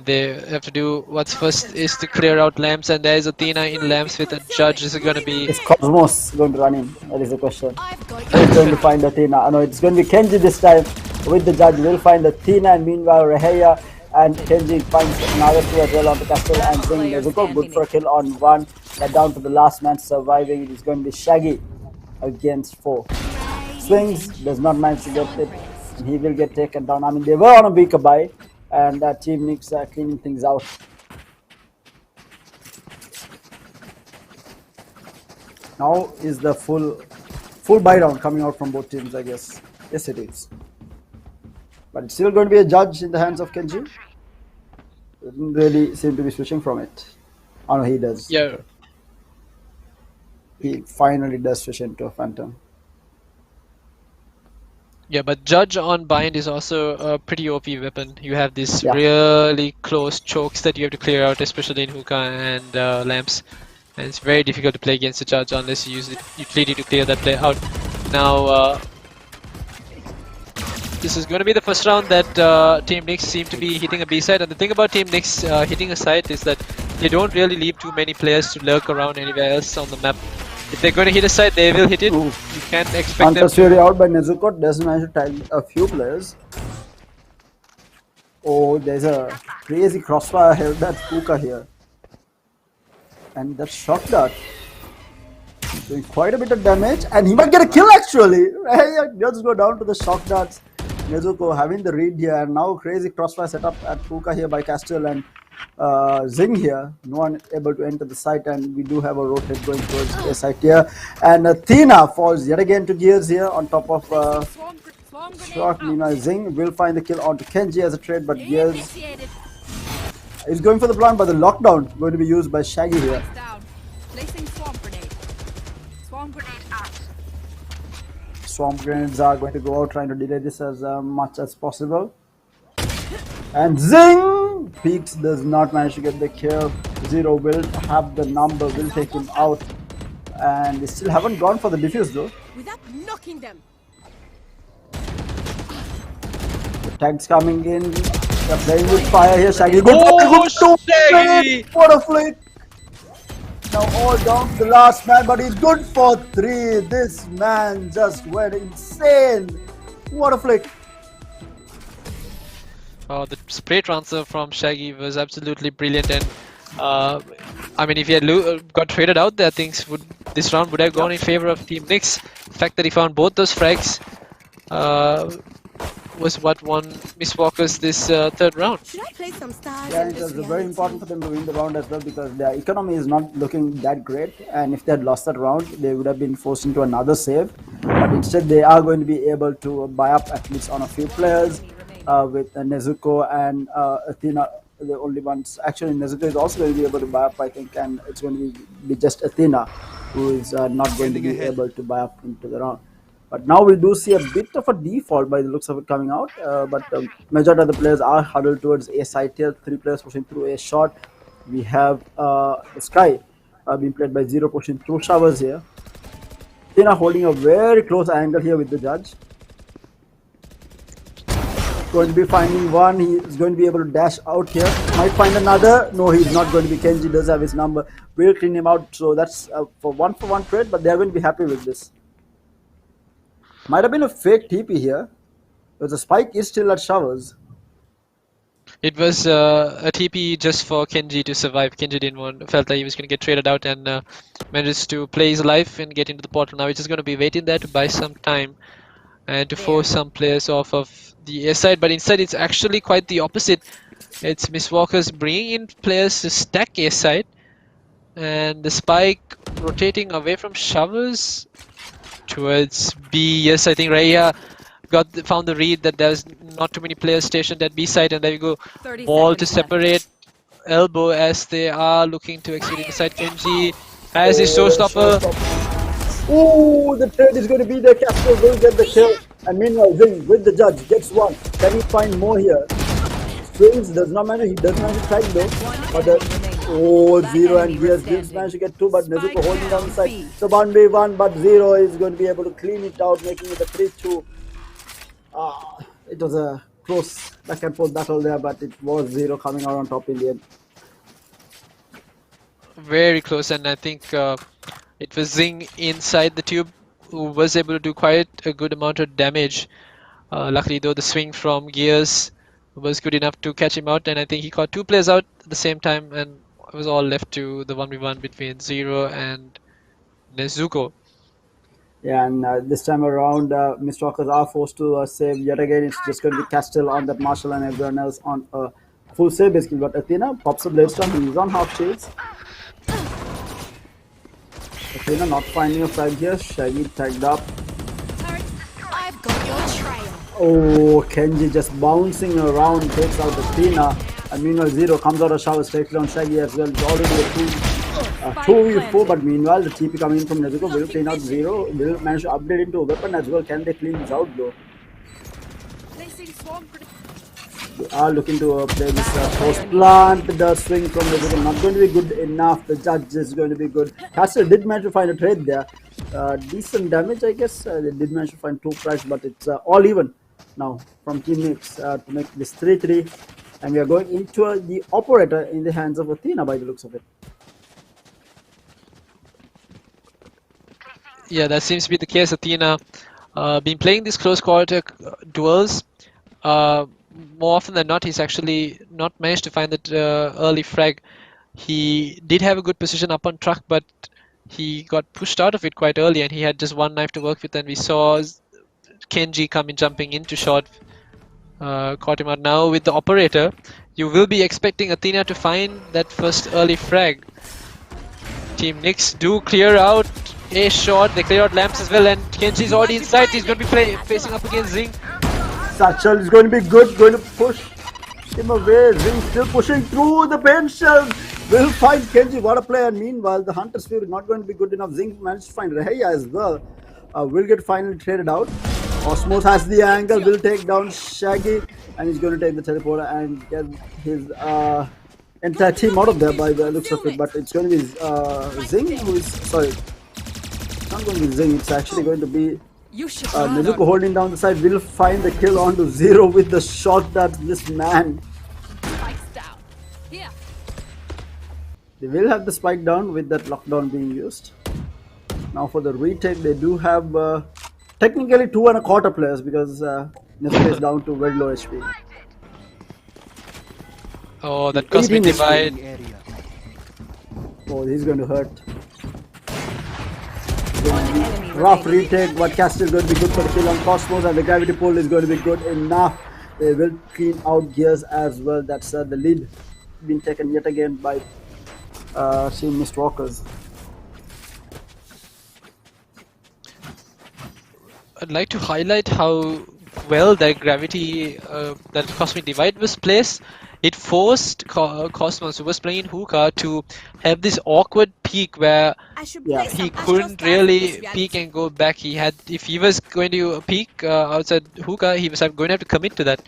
they have to do what's first is to clear out lamps, and there's Athena in lamps with a judge. This is going to be... Is Cosmos going to run in? That is the question. Who's going to find Athena? No, it's going to be Kenji this time with the judge. We'll find Athena, and meanwhile Reheya and Kenji finds Nagasu as well on the castle, and Zing Nezuko good for a kill on 1. But down to the last man surviving. It is going to be Shaggy against 4. Swings, does not manage to get it, and he will get taken down. I mean, they were on a weaker buy, and Team Nix are cleaning things out. Now is the full buy round coming out from both teams, I guess. Yes, it is. But it's still going to be a judge in the hands of Kenji. Doesn't really seem to be switching from it. Oh no, he does. Yeah. He finally does switch into a Phantom. Yeah, but Judge on Bind is also a pretty OP weapon. You have these really close chokes that you have to clear out, especially in Hookah and Lamps. And it's very difficult to play against the Judge unless you use the utility to clear that play out. Now, this is going to be the first round that Team Nix seem to be hitting a B side. And the thing about Team Nix hitting a side is that they don't really leave too many players to lurk around anywhere else on the map. If they're going to hit a side, they will hit it. Ooh. You can't expect them Fury out by Nezuko, doesn't manage to tag a few players. Oh, there's a crazy crossfire held at Hookah here. And that shock dart doing quite a bit of damage, and he might get a kill actually. Hey, just go down to the shock darts Nezuko having the read here, and now crazy crossfire setup at Puka here by Castle and Zing here. No one able to enter the site, and we do have a rotate going towards the site here. And Athena falls yet again to Gears here on top of Shot. Meanwhile, Zing will find the kill onto Kenji as a trade, but Gears is going for the blind, but the lockdown going to be used by Shaggy here. Placing swamp grenade. Swamp grenade out. Swamp grenades are going to go out, trying to delay this as much as possible. And Zing! Peaks does not manage to get the kill. Zero will have the number, will take him out. And they still haven't gone for the defuse though. Without knocking them. The tags coming in. They're playing with fire here. Shaggy. Oh, Good Shaggy! What a flick! Now all down to the last man, but he's good for 3. This man just went insane. What a flick! Oh, the spray transfer from Shaggy was absolutely brilliant, and I mean, if he had got traded out there, this round would have gone in favor of Team Nyx. The fact that he found both those frags was what won Miss Walker's this third round. Should I play some stars? Yeah, it was very important for them to win the round as well, because their economy is not looking that great, and if they had lost that round, they would have been forced into another save. But instead, they are going to be able to buy up at least on a few players with Nezuko and Athena, the only ones. Actually, Nezuko is also going to be able to buy up, I think, and it's going to be just Athena who is not going to be able to buy up into the round. But now we do see a bit of a default by the looks of it coming out. But majority of the players are huddled towards A side here. 3 players pushing through A short. We have Sky being played by Zero pushing through showers here. Tina holding a very close angle here with the judge. Going to be finding one. He is going to be able to dash out here. Might find another. No, he's not going to be. Kenji does have his number. We'll clean him out. So that's for one trade, but they're going to be happy with this. Might have been a fake TP here, but the spike is still at showers. It was a TP just for Kenji to survive. Kenji felt that he was going to get traded out, and managed to play his life and get into the portal. Now he's just going to be waiting there to buy some time and to force some players off of the A side, but instead it's actually quite the opposite. It's Miss Walker's bringing in players to stack A side, and the spike rotating away from showers towards B. Yes, I think Raya found the read that there's not too many players stationed at B side, and there you go, ball to separate elbow as they are looking to exit inside. Kenji has his showstopper. Ooh, the trade is going to be there. Castro will get the kill. And meanwhile, Zing with the judge gets one. Can he find more here? Swings does not matter. He does manage to try though. But Zero and Gears did manage to get 2, but Nezuko holding down the side. So 1v1, but Zero is going to be able to clean it out, making it a 3-2. It was a close back and forth battle there, but it was Zero coming out on top in the end. Very close, and I think it was Zing inside the tube who was able to do quite a good amount of damage. Luckily though, the swing from Gears was good enough to catch him out, and I think he caught 2 players out at the same time, and it was all left to the 1v1 between Zero and Nezuko. Yeah, and this time around, Miss Walkers are forced to save yet again. It's just going to be Castle on that Marshall and everyone else on a full save basically. But Athena pops a blade storm. He's on half shields. Athena not finding a frag here. Shaggy tagged up. I've got your trail. Oh, Kenji just bouncing around, takes out Athena. And meanwhile, Zero comes out of shower straight on Shaggy as well. It's already a 2v4, but meanwhile, the TP coming in from Nezuko will clean out Zero. Will manage to upgrade into a weapon as well. Can they clean this out though? They are looking to play this post plant. The swing from Nezuko not going to be good enough. The judge is going to be good. Castle did manage to find a trade there. Decent damage, I guess. They did manage to find 2 frags, but it's all even now from Team Nyx to make this 3-3. And we are going into the operator in the hands of Athena by the looks of it. Yeah, that seems to be the case. Athena been playing these close quarter duels. More often than not, he's actually not managed to find that early frag. He did have a good position up on truck, but he got pushed out of it quite early, and he had just 1 knife to work with. And we saw Kenji coming jumping into shot caught him out. Now with the operator, you will be expecting Athena to find that first early frag. Team Nyx do clear out a shot. They clear out lamps as well, and Kenji's already inside. He's going to be facing up against Zing. Satchel is going to be good, going to push him away. Zing still pushing through the paint shells. Will find Kenji, what a play. And meanwhile, the Hunter's Fury not going to be good enough. Zing managed to find Reheya as well. Will get finally traded out. Osmos has the angle, will take down Shaggy, and he's going to take the teleporter and get his entire team out of there by the looks of it. But it's going to be Zing who is, sorry, it's not going to be Zing, it's actually going to be Nezuko holding down the side. Will find the kill onto Zero with the shot that this man. They will have the spike down with that lockdown being used. Now for the retake, they do have technically 2 1/4 players because Nezuko is down to very low HP. Oh, that cosmic divide. Oh, he's going to hurt. Rough retake, but Castle is going to be good for the kill on Cosmos, and the gravity pull is going to be good enough. They will clean out gears as well. That's the lead being taken yet again by Team Mistwalkers. I'd like to highlight how well that gravity, that cosmic divide was placed. It forced Cosmos, who was playing hookah, to have this awkward peak where he couldn't really peek and go back. He had, if he was going to peek outside hookah, he was going to have to commit to that.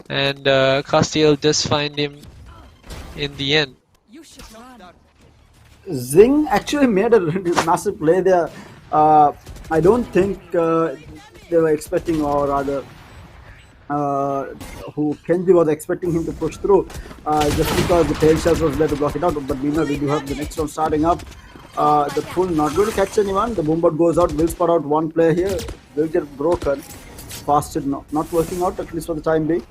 And Castiel just find him in the end. Zing actually made a massive play there. I don't think they were expecting, or rather, who Kenji was expecting him to push through, just because the tail shells was there to block it out. But meanwhile, we do have the next round starting up. The pull not going to catch anyone. The boombot goes out, will spot out one player here, will get broken. Fasted not working out, at least for the time being.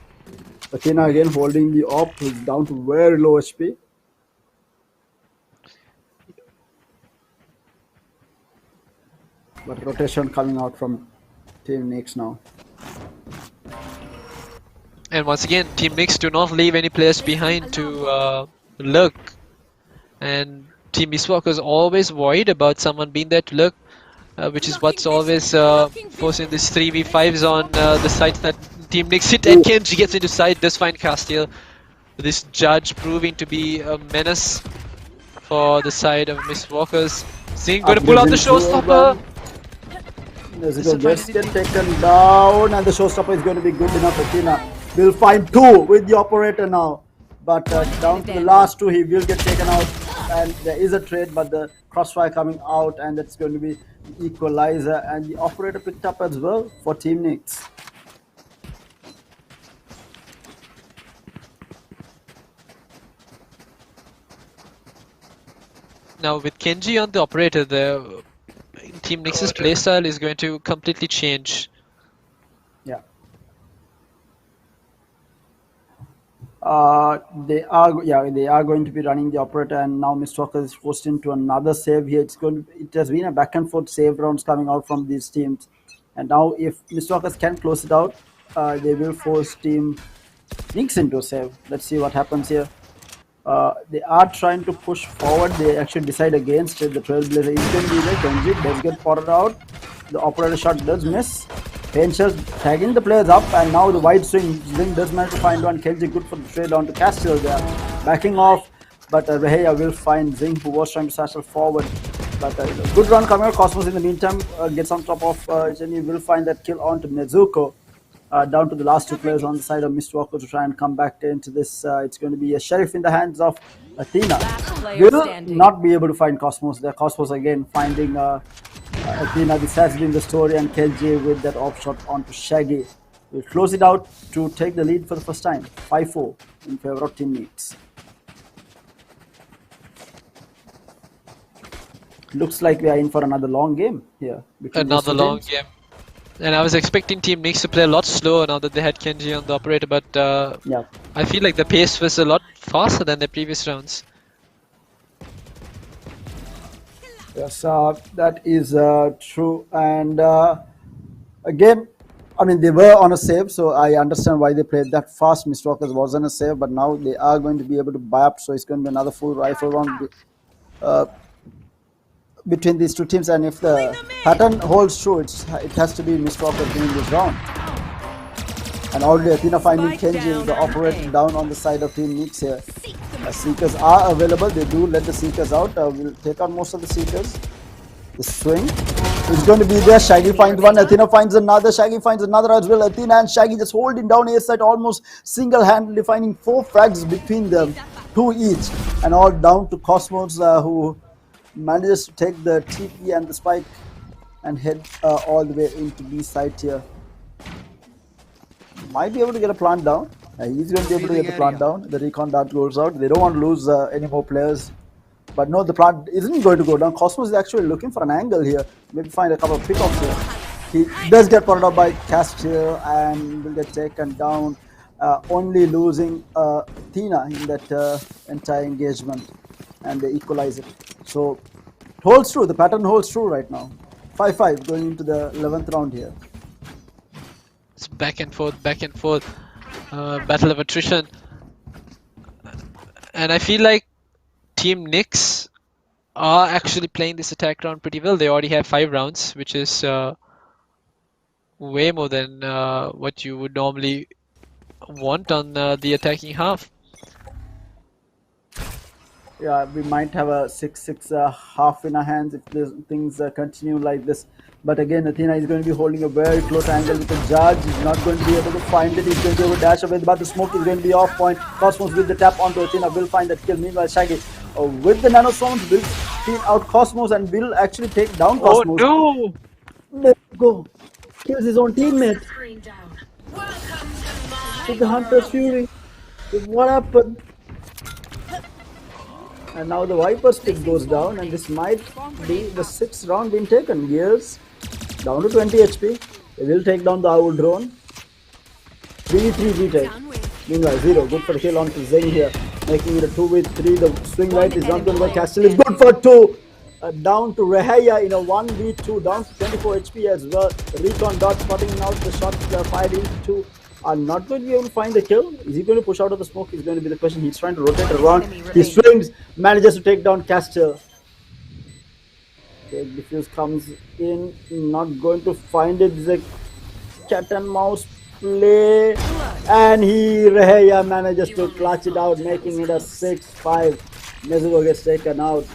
Athena again holding the op, who's down to very low HP. But rotation coming out from Team Nyx now. And once again, Team Nyx do not leave any players behind to lurk. And Team Mistwalkers always worried about someone being there to lurk, which is what's always forcing these 3v5s on the sites that Team Nyx hit. And Kenji gets into sight, does find Castiel. This judge proving to be a menace for the side of Mistwalkers. Zing going to pull out the showstopper. Nezuko just get taken down, and the showstopper is going to be good enough. Athena will find 2 with the operator now, but down to the last 2, he will get taken out, and there is a trade, but the crossfire coming out, and that's going to be the equalizer, and the operator picked up as well for Team Nyx. Now with Kenji on the operator, the Team Nyx's playstyle is going to completely change. Yeah. They are going to be running the operator, and now Mistwalker is forced into another save here. It has been a back and forth save rounds coming out from these teams, and now if Mistwalkers can close it out, they will force Team Nyx into a save. Let's see what happens here. They are trying to push forward. They actually decide against it. The Trailblazer is going to be there. Kenji does get potted out. The operator shot does miss. Painchers tagging the players up, and now the wide swing. Zing does manage to find one. Kenji good for the trade on to Castiel there. Backing off, but Reheya will find Zing, who was trying to satchel forward. But good run coming out. Cosmos in the meantime gets on top of Jenny. Will find that kill on to Nezuko. Down to the last 2 players on the side of Mistwalker to try and come back into this. It's going to be a sheriff in the hands of Athena. Will not be able to find Cosmos there. Cosmos again finding Athena. This has been the story, and KJ with that off shot onto Shaggy. Will close it out to take the lead for the first time. 5-4 in favor of Team Nyx. Looks like we are in for another long game here. Another long game. And I was expecting Team Nyx to play a lot slower now that they had Kenji on the operator, but yeah, I feel like the pace was a lot faster than the previous rounds. Yes, that is true. And again, I mean, they were on a save, so I understand why they played that fast. Mistwalkers wasn't a save, but now they are going to be able to buy up, so it's going to be another full rifle round between these two teams. And if the pattern holds true, it has to be Mistwalkers winning this round. And already Athena finding Kenji, the operator, down on the side of Team Nix here. Seekers are available. They do let the Seekers out. We'll take out most of the Seekers. The swing is going to be there. Shaggy finds one. Athena finds another. Shaggy finds another as well. Athena and Shaggy just holding down A side almost single-handedly, finding 4 frags between them, 2 each. And all down to Cosmos, who manages to take the TP and the spike and head all the way into B side here. Might be able to get a plant down. He's going to be able to get the plant down. The recon dart goes out. They don't want to lose any more players. But no, the plant isn't going to go down. Cosmos is actually looking for an angle here. Maybe find a couple of pickoffs here. He does get followed up by Castiel and will get taken down. Only losing Athena in that entire engagement. And they equalize it. So it holds true. The pattern holds true right now. 5-5 going into the 11th round here. It's back and forth, battle of attrition. And I feel like Team Nix are actually playing this attack round pretty well. They already have 5 rounds, which is way more than what you would normally want on the attacking half. Yeah, we might have a 6-6 half in our hands if things continue like this. But again, Athena is going to be holding a very close angle with the judge. He's not going to be able to find it. He's going to be able to dash away, but the smoke is going to be off point. Cosmos with the tap onto Athena will find that kill. Meanwhile, Shaggy with the nanoswarms will clean out Cosmos and will actually take down Cosmos. Oh no! Let's go. Kills his own teammate. With the Hunter's Fury. What happened? And now the Viper's pick goes down, and this might be the 6th round being taken. Gears down to 20 HP. They will take down the Owl drone. 3v3 retake. Meanwhile, 0. Good for the kill onto Zeng here. Making it a 2v3. The swing right is not going by Castle. Is good for 2. Down to Rehaya in a 1v2. Down to 24 HP as well. Recon dot spotting out the shot fired into. Are not going to be able to find the kill. Is he going to push out of the smoke? Is going to be the question. He's trying to rotate around. He swings, manages to take down Castle. Okay, defuse comes in, not going to find it. It's a cat and mouse play, and Rehaya manages to clutch it out, making it a 6-5. Nezuko gets taken out.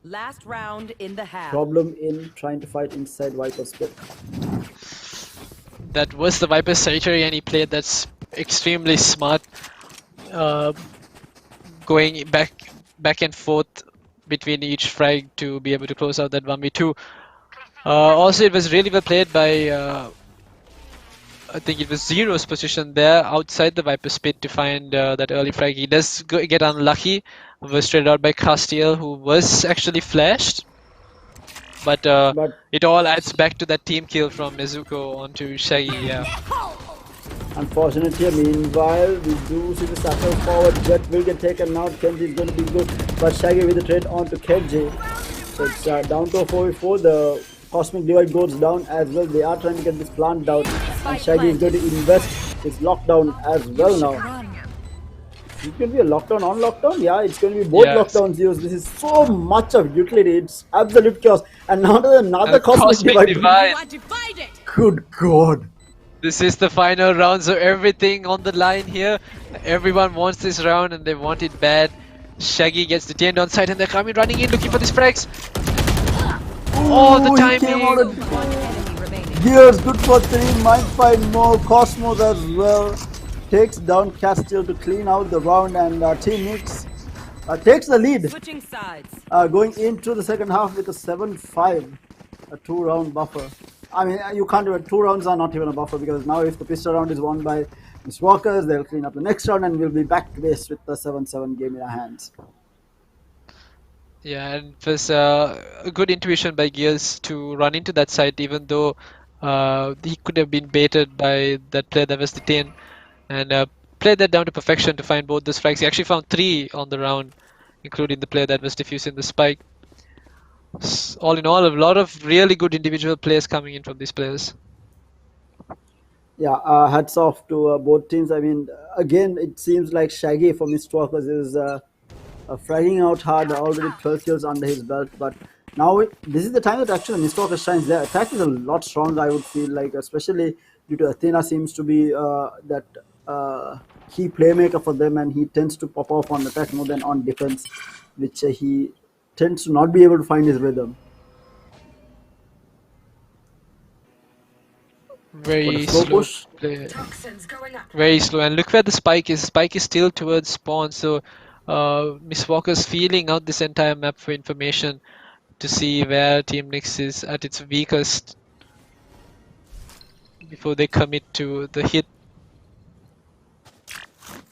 Last round in the half. Problem in trying to fight inside Viper's pit. That was the Viper's territory, and he played that extremely smart, going back and forth between each frag to be able to close out that 1v2. Also, it was really well played by, I think it was Zero's position there outside the Viper's pit to find that early frag. He does get unlucky, was straight out by Castiel, who was actually flashed. But it all adds back to that team kill from Nezuko onto Shaggy, yeah. Unfortunately, meanwhile, we do see the sacrifice forward. Jet will get taken out. Kenji is going to be good, but Shaggy with the trade onto Kenji. So it's down to a 4v4. The Cosmic Divide goes down as well. They are trying to get this plant down, and Shaggy is going to invest his lockdown as well now. It can be a lockdown on lockdown. Yeah, it's going to be both lockdowns used. This is so much of utility. It's absolute chaos. And now another Cosmic Divide. Good God. This is the final round, so everything on the line here. Everyone wants this round and they want it bad. Shaggy gets detained on site and they're coming running in looking for these frags. Oh, the timing! Gears good for 3. Might find more. Cosmos as well. Takes down Castiel to clean out the round, and Team Nix takes the lead. Switching sides. Going into the second half with a 7-5, a 2-round buffer. I mean, you can't do it. 2 rounds are not even a buffer, because now if the pistol round is won by Miss Walkers, they'll clean up the next round and we'll be back to base with the 7-7 game in our hands. Yeah, and it was a good intuition by Gears to run into that site, even though he could have been baited by that player that was detained, and played that down to perfection to find both those frags. He actually found 3 on the round, including the player that was defusing the spike. All in all, a lot of really good individual players coming in from these players. Yeah, hats off to both teams. I mean, again, it seems like Shaggy for Mistwalkers is fragging out hard, already 12 kills under his belt. But now this is the time that actually Mistwalker shines. Their attack is a lot stronger, I would feel like, especially due to Athena seems to be that key playmaker for them, and he tends to pop off on attack more than on defense, which he tends to not be able to find his rhythm. What a Very slow slow push. play. Very slow. And look where the spike is. Spike is still towards spawn. So Miss Walker's feeling out this entire map for information to see where Team Nix is at its weakest before they commit to the hit.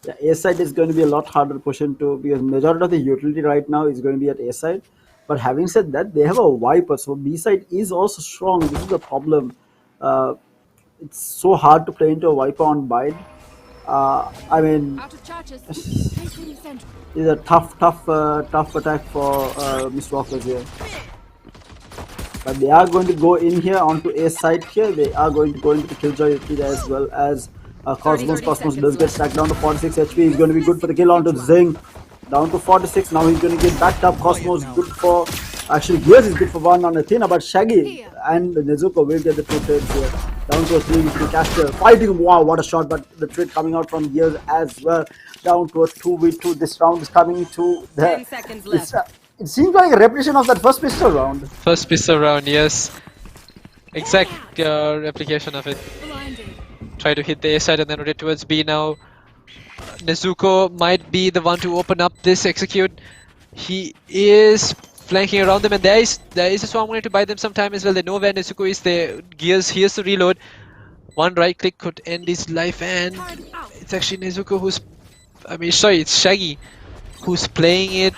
The A side is going to be a lot harder to push into because majority of the utility right now is going to be at A side. But having said that, they have a wiper, so B side is also strong. This is the problem. Uh, it's so hard to play into a wiper on bide. I mean, Out of charges. it's a tough attack for Miss Walkers here. But they are going to go in here onto A side here. They are going to go into the Killjoy utility as well as Cosmos. 30 Cosmos does seconds get left. stacked down to 46 HP. He's going to be good for the kill onto Zing. Down to 46. Now he's going to get backed up. Cosmos good for. Actually, Gears is good for one on Athena, but Shaggy and Nezuko will get the two trades here. Down to a 3 with the caster. Fighting. Wow, what a shot, but the trade coming out from Gears as well. Down to a 2v2. This round is coming to the. 10 seconds left. It seems like a repetition of that first pistol round. First pistol round, yes. Exact replication of it. Try to hit the A side and then rotate towards B now. Nezuko might be the one to open up this execute. He is flanking around them, and there is a swarm going to buy them some time as well. They know where Nezuko is. There, Gears here's the reload. One right click could end his life, and it's actually Nezuko who's, it's Shaggy who's playing it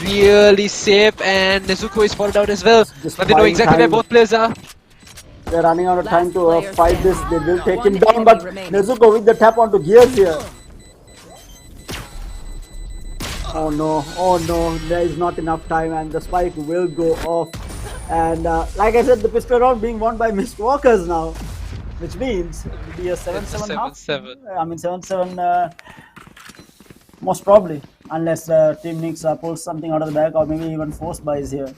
really safe, and Nezuko is followed out as well. Just But they know buying exactly where time. both players are. They're running out of time to Last player fight this. standing. They will take him One down, but enemy remaining. Nezuko with the tap onto Gears here. Oh no, there is not enough time and the spike will go off. And like I said, the pistol round being won by Mist Walkers now, which means it will be a 7-7 half. 7-7. I mean 7-7 most probably, unless Team Nix pulls something out of the bag or maybe even force buys here,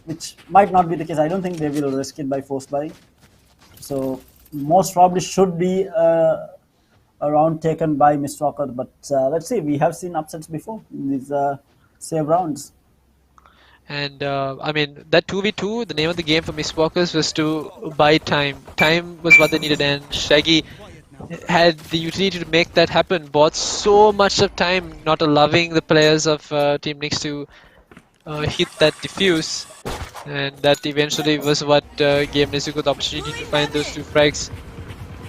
which might not be the case. I don't think they will risk it by force buy. So most probably should be a round taken by Mist Walker, but let's see. We have seen upsets before in these save rounds. And that 2v2, the name of the game for Miss Walkers was to buy time. Time was what they needed, and Shaggy had the utility to make that happen. Bought so much of time, not allowing the players of Team Nix to hit that diffuse. And that eventually was what gave Nezuko the opportunity to find those two frags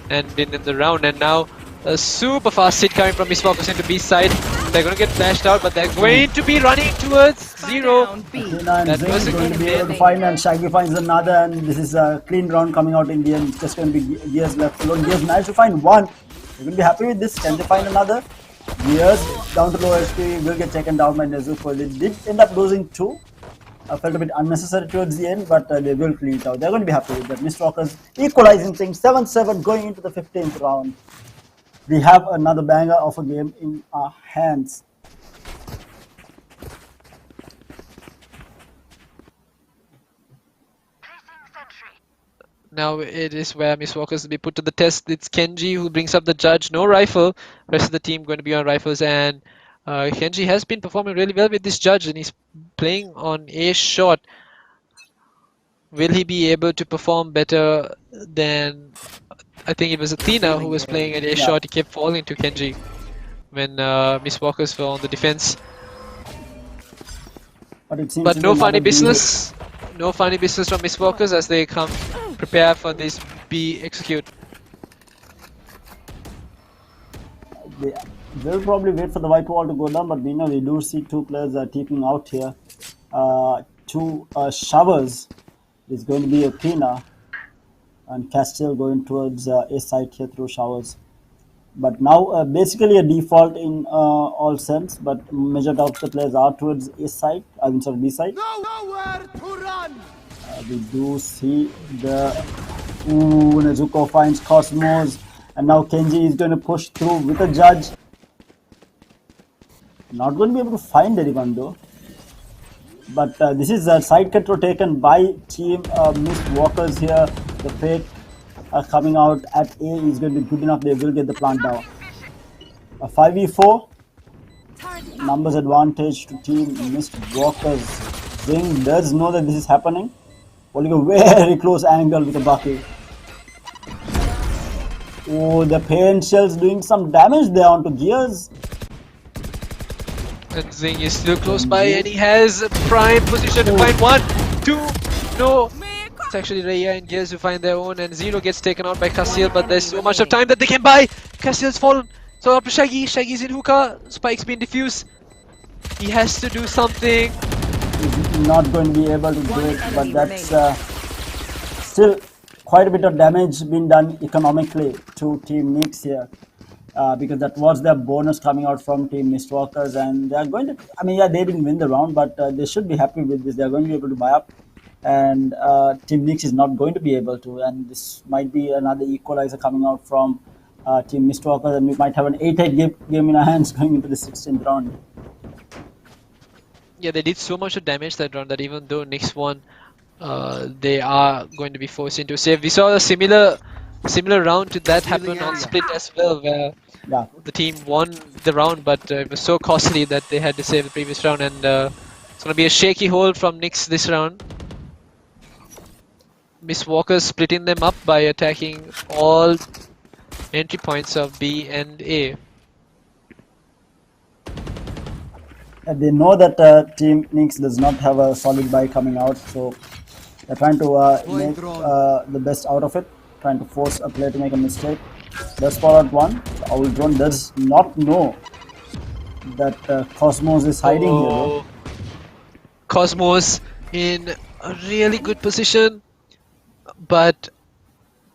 and win in the round. And now a super fast hit coming from Miss Walkers into B side. They're going to get flashed out, but they're going to be running towards zero. Down B. Athena and That Zane was a going good to be able to hit. find, and Shaggy finds another, and this is a clean round coming out in the end. It's just going to be Gears left alone. Gears managed to find one. They're going to be happy with this. Can they find another? Gears down to low HP will get taken down by Nezuko. They did end up losing two. I felt a bit unnecessary towards the end, but they will clean it out. They're going to be happy with that. Mist Walkers equalizing things. 7-7 going into the 15th round. We have another banger of a game in our hands. Now it is where Miss Walkers will be put to the test. It's Kenji who brings up the judge. No rifle. Rest of the team going to be on rifles, and Kenji has been performing really well with this judge, and he's playing on a shot. Will he be able to perform better than, I think it was Athena who was playing at a shot? He kept falling to Kenji when Miss Walkers were on the defense. But it seems But to no be funny another business. No funny business from Miss Walkers as they come prepare for this B execute. They will probably wait for the white wall to go down, but we know we do see two players TPing out here. Two showers is going to be Athena and Castile going towards A side here through showers. But now basically a default in all sense, but majority of the players are towards A side. I mean sorry, B side. Nowhere to run! We do see the Nezuko finds Cosmos And now Kenji is going to push through with a judge. Not going to be able to find anyone though. But this is a side control taken by team Mist Walkers here. The fake coming out at A is going to be good enough. They will get the plant down. A 5v4. Numbers advantage to team Mist Walkers. Zing does know that this is happening. Holding a very close angle with a bucket. Oh, the paint shells doing some damage there onto Gears. And Zing is still close by, and he has a prime position to find 1, 2, no. It's actually Raya and Gears who find their own, and Zero gets taken out by Casil, but there's so much of time that they can buy. Casil's fallen. So up to Shaggy. Shaggy's in hookah. Spike's been diffused. He has to do something. He's not going to be able to do it, but that's still quite a bit of damage being done economically to Team Nyx here. Because that was their bonus coming out from Team Mistwalkers, and they are going to, I mean, yeah, they didn't win the round, but they should be happy with this. They are going to be able to buy up, and Team Nyx is not going to be able to, and this might be another equalizer coming out from Team Mistwalkers, and we might have an 8-8 game in our hands going into the 16th round. Yeah, they did so much of damage that round that even though Nyx won, they are going to be forced into a save. We saw a similar round to that happen on Split as well, where the team won the round, but it was so costly that they had to save the previous round, and it's going to be a shaky hold from Nyx this round. Miss Walker splitting them up by attacking all entry points of B and A. And they know that Team Nyx does not have a solid buy coming out, so they're trying to make the best out of it, trying to force a player to make a mistake. Does fall out one. Owl Drone does not know that Cosmos is hiding here though. Cosmos in a really good position, but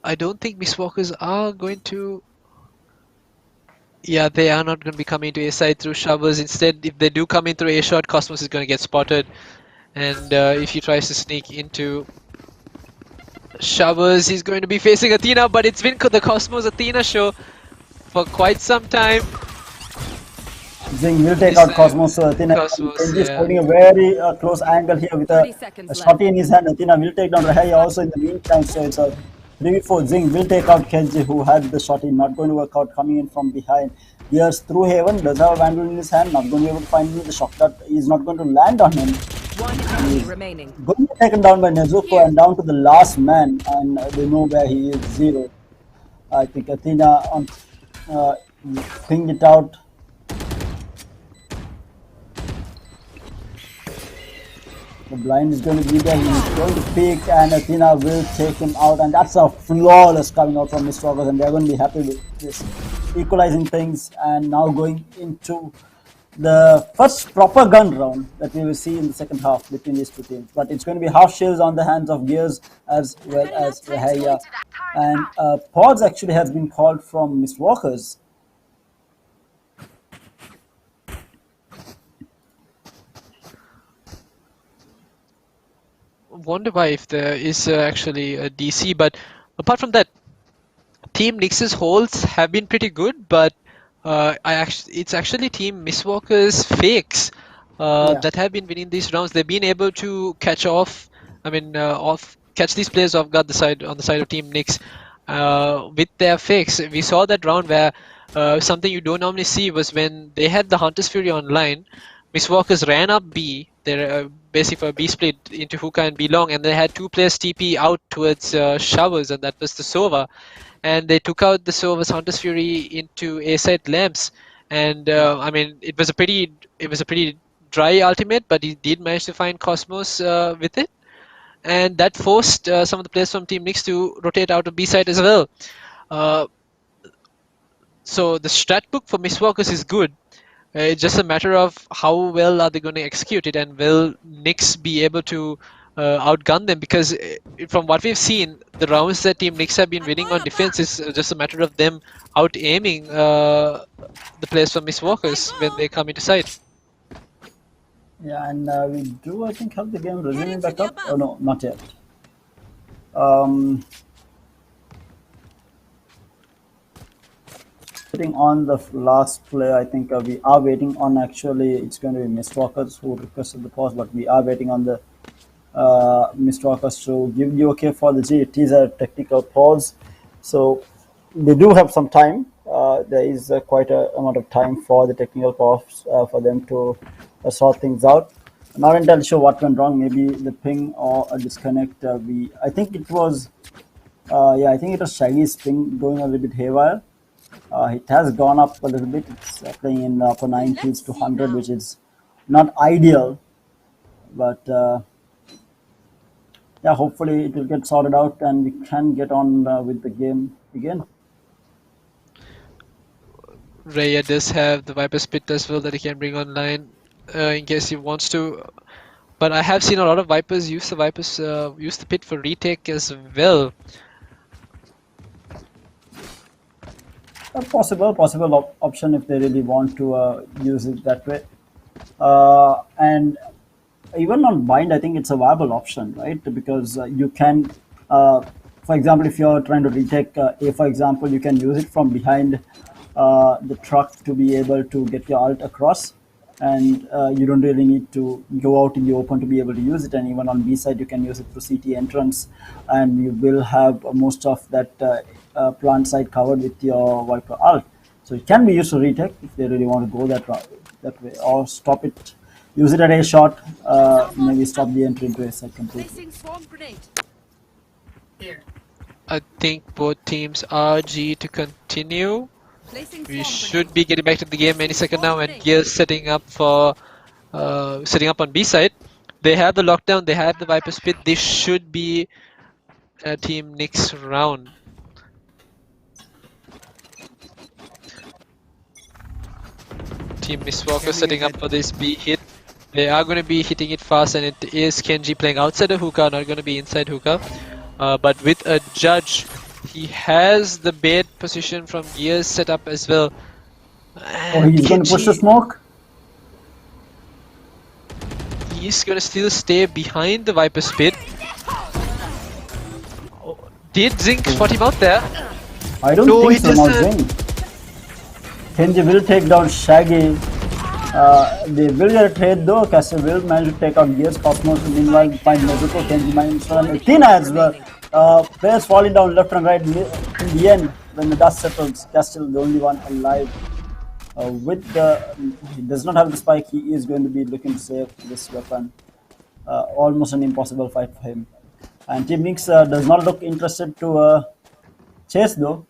I don't think Miss Walkers are going to. Yeah, they are not going to be coming to A side through showers. Instead, if they do come in through A shot, Cosmos is going to get spotted, and if he tries to sneak into showers, he's going to be facing Athena. But it's been the Cosmos Athena show for quite some time. Zing will take out Cosmos, so Athena is holding a very close angle here with a shotty in his hand. Athena will take down Rahaya also in the meantime, so it's a 3v4. Zing will take out Kenji, who had the shotty, not going to work out, coming in from behind. Gears through Haven, does have a Vandal in his hand, not going to be able to find the shot that is not going to land on him. One enemy remaining. Going to be taken down by Nezuko and down to the last man, and they know where he is, Zero. I think Athena pinged it out. The blind is going to be there, he's going to peek, and Athena will take him out, and that's a flawless coming out from Mistwalkers, and they're going to be happy with this, equalizing things, and now going into the first proper gun round that we will see in the second half between these two teams. But it's going to be half shields on the hands of Gears as well as Rahaya, and pause actually has been called from Mistwalkers. Wonder why if there is actually a DC, but apart from that, Team Nyx's holds have been pretty good, but it's actually Team Mistwalker's fakes that have been winning these rounds. They've been able to catch catch these players off guard on the side of Team Nyx with their fakes. We saw that round where something you don't normally see was when they had the Hunter's Fury online. Mistwalkers ran up B. They're basically for a B split into hookah and B long, and they had two players TP out towards showers, and that was the Sova. And they took out the Sova's Hunter's Fury into A side lamps, and I mean it was a pretty dry ultimate, but he did manage to find Cosmos with it, and that forced some of the players from Team Nyx to rotate out of B side as well. So the strat book for Mistwalkers is good. It's just a matter of how well are they going to execute it, and will Nyx be able to outgun them? Because from what we've seen, the rounds that Team Nyx have been winning on defense is just a matter of them out-aiming the players from Mistwalkers when they come into sight. Yeah, and we do, I think, have the game resuming back up. Oh no, not yet. sitting on the last player. I think we are waiting on, actually, it's going to be Mistwalkers who requested the pause, but we are waiting on the Mistwalkers to give the okay for the G. It is a technical pause, so they do have some time. There is quite a amount of time for the technical pause for them to sort things out. Not entirely sure what went wrong. Maybe the ping or a disconnect. I think it was I think it was Shaggy's ping going a little bit haywire. It has gone up a little bit. It's playing in upper 90s to 100, which is not ideal, but yeah, hopefully it will get sorted out and we can get on with the game again. Raya does have the Viper Spit as well that he can bring online in case he wants to. But I have seen a lot of Vipers use the pit for retake as well. A possible option if they really want to use it that way. And even on bind, I think it's a viable option, right? Because you can, for example, if you're trying to retake A, for example, you can use it from behind the truck to be able to get your ult across, and you don't really need to go out in the open to be able to use it. And even on B side, you can use it through CT entrance, and you will have most of that plant side covered with your Viper ult. So it can be used to retake if they really want to go that way, or stop it. Use it at a shot, maybe stop the entry into a side completely. I think both teams are G to continue. We should be getting back to the game any second now, and Gears setting up on B side. They have the lockdown, they have the Viper Spit. This should be a Team Nyx round. Team Mistwalker setting up for this B hit. They are going to be hitting it fast, and it is Kenji playing outside the hookah, not going to be inside hookah. But with a judge, he has the bait position from Gears set up as well. And he's going to push the smoke? He's going to still stay behind the Viper Spit. Did Zinc spot him out there? I don't think so, not Zinc. Kenji will take down Shaggy. They will get a trade though. Castle will manage to take out Gears. Cosmos will meanwhile find Nezuko. Kenji managed to run Tina as well. Players falling down left and right. In the end, when the dust settles, Castle the only one alive. He does not have the spike. He is going to be looking to save this weapon. Almost an impossible fight for him. And Team Nyx does not look interested to chase though,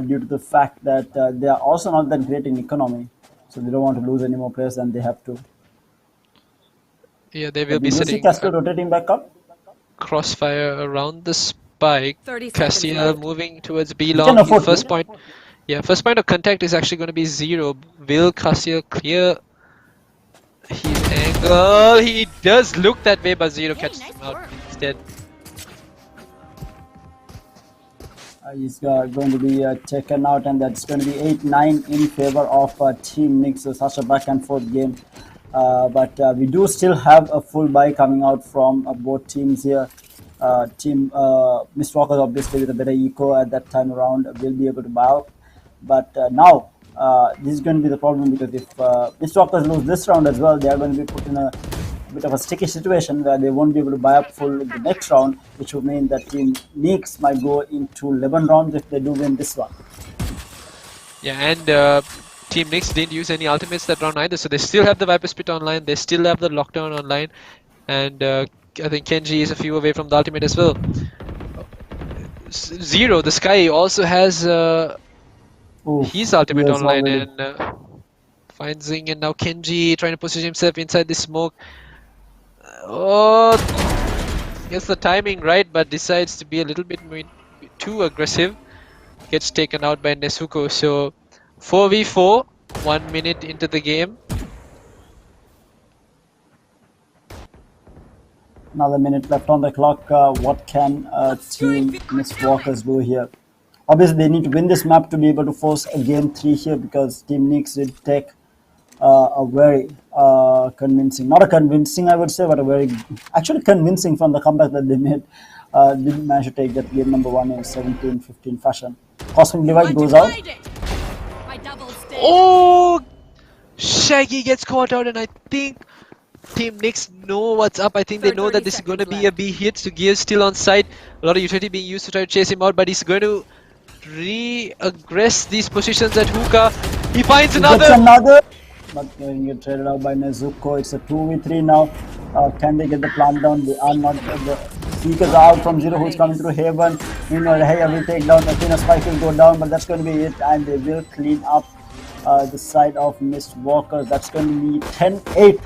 due to the fact that they are also not that great in economy. So they don't want to lose any more players than they have to. Yeah, they will be see sitting Castiel rotating back up. Crossfire around the spike. 30 seconds Castiel left. moving towards B long. His afford first to. point. Yeah, first point of contact is actually going to be 0. Will Castiel clear his angle? He does look that way, but 0 catches him out instead. He's going to be taken out, and that's going to be 8-9 in favor of Team Nyx. So such a back and forth game. But we do still have a full buy coming out from both teams here. Team Mistwalkers obviously with a better eco at that time around will be able to buy out. But now this is going to be the problem, because if Mistwalkers lose this round as well, they are going to be put in a bit of a sticky situation where they won't be able to buy up full in the next round, which would mean that Team Nyx might go into 11 rounds if they do win this one. Yeah, and Team Nyx didn't use any ultimates that round either, so they still have the Viper Spit online, they still have the lockdown online, and I think Kenji is a few away from the ultimate as well. 0, the Sky also has his ultimate online, and finds Zing, and now Kenji trying to position himself inside the smoke. Oh, gets the timing right, but decides to be a little bit too aggressive. Gets taken out by Nezuko. So 4v4, 1 minute into the game. Another minute left on the clock. What can Team Mistwalkers do here? Obviously, they need to win this map to be able to force a game 3 here, because Team Nyx did take a very convincing, not a convincing I would say, but a very actually convincing from the comeback that they made. Didn't manage to take that game number 1 in 17-15 fashion. Cosmic Divide goes out. Oh! Shaggy gets caught out, and I think Team Nix know what's up. I think they know that this is going to be a B hit, so Gear's still on site. A lot of utility being used to try to chase him out, but he's going to re-aggress these positions at Hookah. He finds another! But going get traded out by Nezuko. It's a 2v3 now. Can they get the plant down? They are not. The Seekers are out from Zero, who's coming through Haven. Meanwhile, hey, will take down. Athena Spike will go down, but that's going to be it. And they will clean up the side of Mist Walkers. That's going to be 10-8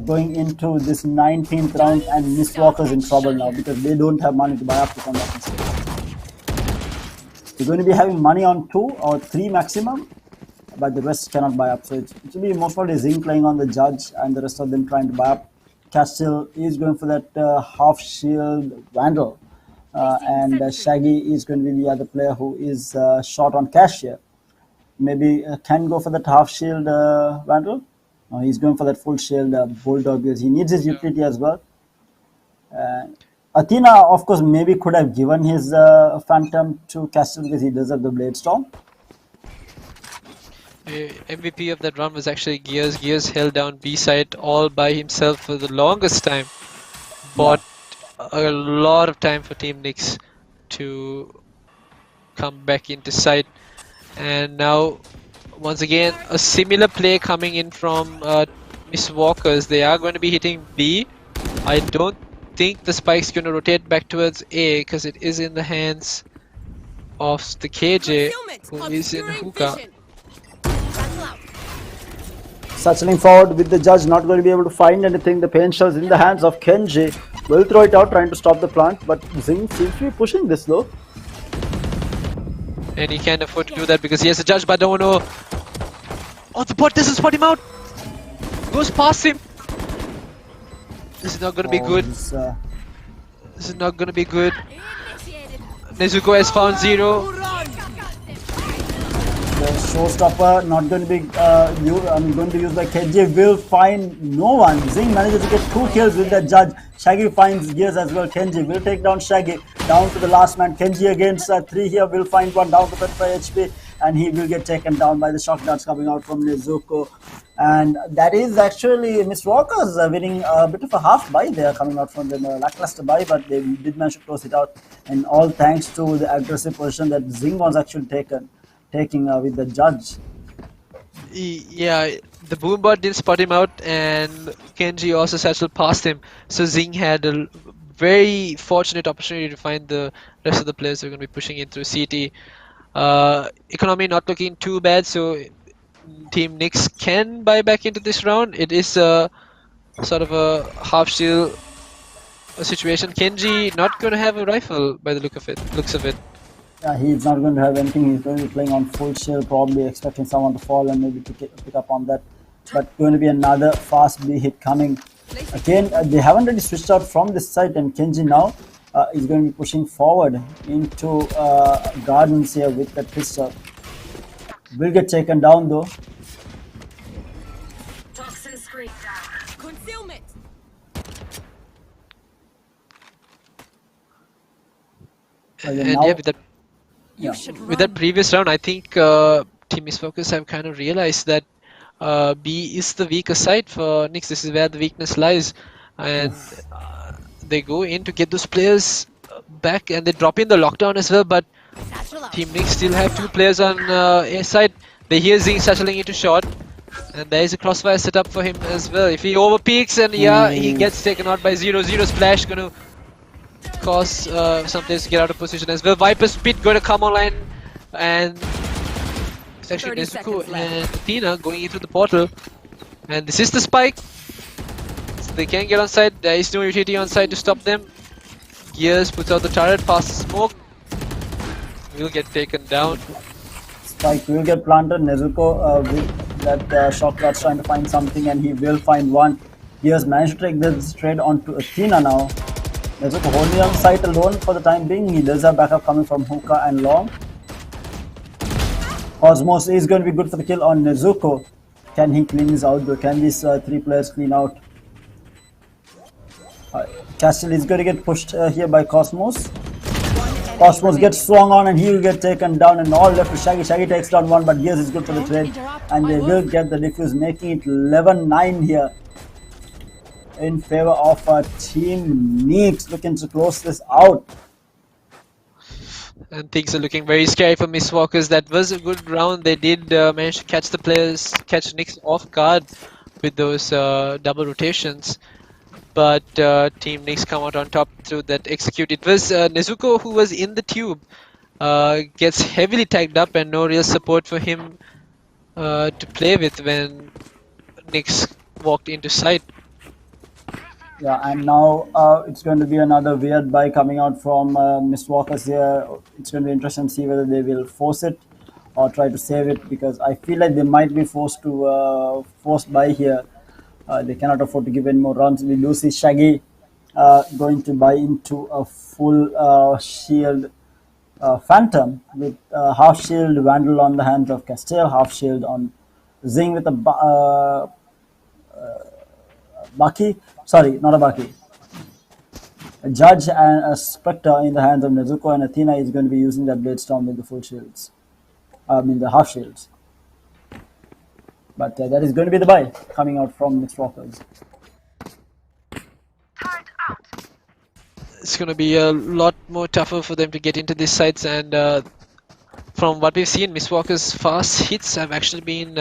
going into this 19th round. And Mist Walkers in trouble now because they don't have money to buy up to come back and stay. They're going to be having money on 2 or 3 maximum, but the rest cannot buy up. So it will be most probably Zing playing on the Judge and the rest of them trying to buy up. Castle is going for that half shield Vandal, and Shaggy is going to be the other player who is short on cash here. Maybe can go for that half shield Vandal. No, he's going for that full shield Bulldog because he needs his utility as well. Athena, of course, maybe could have given his Phantom to Castle because he does have the Blade Storm. MVP of that run was actually Gears. Gears held down B side all by himself for the longest time. Bought a lot of time for Team Nix to come back into sight. And now, once again, a similar play coming in from Miss Walkers. They are going to be hitting B. I don't think the spike's going to rotate back towards A because it is in the hands of the KJ who is in Hookah. Satcheling forward with the Judge, not going to be able to find anything. The pain shells in the hands of Kenji. Will throw it out, trying to stop the plant, but Zing seems to be pushing this though. And he can't afford to do that because he has a Judge, but don't know. Oh, the bot doesn't spot him out. Goes past him. This is not going to be good. This is not going to be good. Nezuko has found Zero. The showstopper not going to be going to be used by KJ. Will find no one. Zing manages to get 2 kills with the Judge. Shaggy finds Gears as well. Kenji will take down Shaggy. Down to the last man. Kenji against 3 here. Will find one down to 35 HP. And he will get taken down by the shock darts coming out from Nezuko. And that is actually Miss Walker's winning a bit of a half buy there coming out from the lackluster buy, but they did manage to close it out. And all thanks to the aggressive position that Zing was actually taking with the Judge. Yeah, the Boombot didn't spot him out, and Kenji also satchel past him. So Zing had a very fortunate opportunity to find the rest of the players who are going to be pushing in through CT. Economy not looking too bad, so Team Nix can buy back into this round. It is a sort of a half shield situation. Kenji not going to have a rifle by the looks of it. Yeah, he's not going to have anything. He's going to be playing on full shield, probably expecting someone to fall and maybe pick up on that. But going to be another fast B hit coming. Again, they haven't really switched out from this side, and Kenji now is going to be pushing forward into Gardens here with that pistol. Will get taken down though. Toxin screen down. Concealment. And now, with that previous round, I think Team Is Focus have kind of realized that B is the weaker side for Nix. This is where the weakness lies, and they go in to get those players back, and they drop in the lockdown as well. But Team Nix still have 2 players on A side. They hear Zing satcheling into short, and there is a crossfire set up for him as well. If he overpeaks, and he gets taken out by Zero. Zero splash gonna cause some players to get out of position as well. Viper's Spit going to come online, and it's actually Nezuko and Athena going into the portal. And this is the spike, so they can get on side. There is no utility on side to stop them. Gears puts out the turret past the smoke. Will get taken down. Spike will get planted. Nezuko with that shock darts trying to find something, and he will find one. Gears managed to take this trade onto Athena now. Nezuko holding on site alone for the time being. He does have backup coming from Hookah and Long. Cosmos is going to be good for the kill on Nezuko. Can he clean his outdoor? Can these 3 players clean out? Castle is going to get pushed here by Cosmos. Cosmos gets swung on and he will get taken down, and all left to Shaggy. Shaggy takes down one, but Gears is good for the trade, and they will get the defuse, making it 11-9 here in favor of Team Neeks, looking to close this out. And things are looking very scary for Miss Walkers. That was a good round. They did manage to catch the players, catch Knicks off guard with those double rotations. But Team Knicks come out on top through that execute. It was Nezuko who was in the tube. Gets heavily tagged up and no real support for him to play with when Knicks walked into sight. Yeah, and now it's going to be another weird buy coming out from Miss Walkers here. It's going to be interesting to see whether they will force it or try to save it, because I feel like they might be forced to force buy here. They cannot afford to give any more runs. We do see Shaggy going to buy into a full shield Phantom with half shield Vandal on the hands of Castile, half shield on Zing with a Baki. Sorry, not a Baki. A Judge and a Spectre in the hands of Nezuko, and Athena is going to be using that Blade Storm with the full shields. I mean the half shields. But that is going to be the buy coming out from Mixed Walkers. It's going to be a lot more tougher for them to get into these sites, and from what we've seen, Miss Walker's fast hits have actually been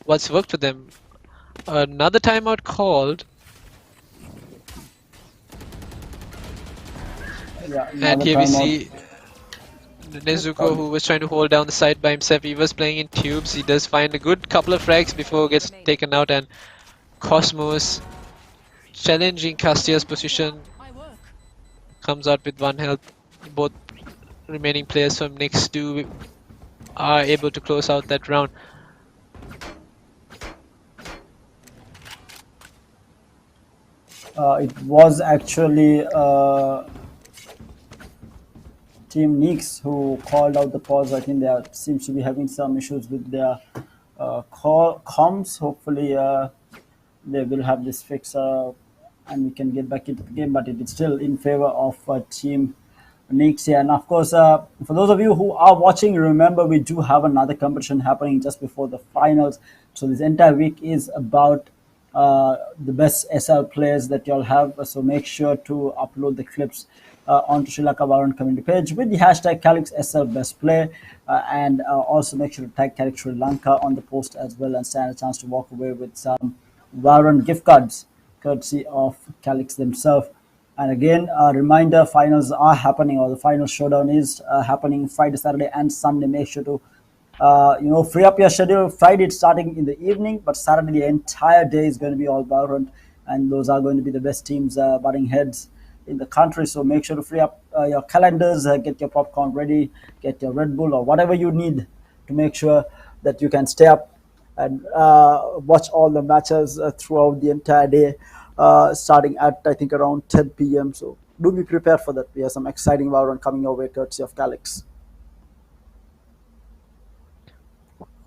what's worked for them. Another timeout called. Yeah, And here we see Nezuko, who was trying to hold down the side by himself. He was playing in tubes. He does find a good couple of frags before gets taken out, and Cosmos challenging Castiel's position comes out with 1 health. Both remaining players from Nyx are able to close out that round. It was actually Team Nyx who called out the pause. I think they seems to be having some issues with their comms. Hopefully they will have this fix and we can get back into the game, but it is still in favor of Team Nyx here. And of course, for those of you who are watching, remember we do have another competition happening just before the finals. So this entire week is about the best SL players that y'all have. So make sure to upload the clips onto Sri Lanka Valorant community page with the hashtag Calyx SL best play, and also make sure to tag Calyx Sri Lanka on the post as well, and stand a chance to walk away with some Valorant gift cards courtesy of Calyx themselves. And again, a reminder, finals are happening, or the final showdown is happening Friday, Saturday and Sunday. Make sure to free up your schedule. Friday it's starting in the evening, but Saturday the entire day is going to be all Valorant, and those are going to be the best teams butting heads in the country. So make sure to free up your calendars, get your popcorn ready, get your Red Bull or whatever you need to make sure that you can stay up and watch all the matches throughout the entire day, starting at I think around 10 p.m. So do be prepared for that. We have some exciting Valorant coming your way courtesy of Calyx.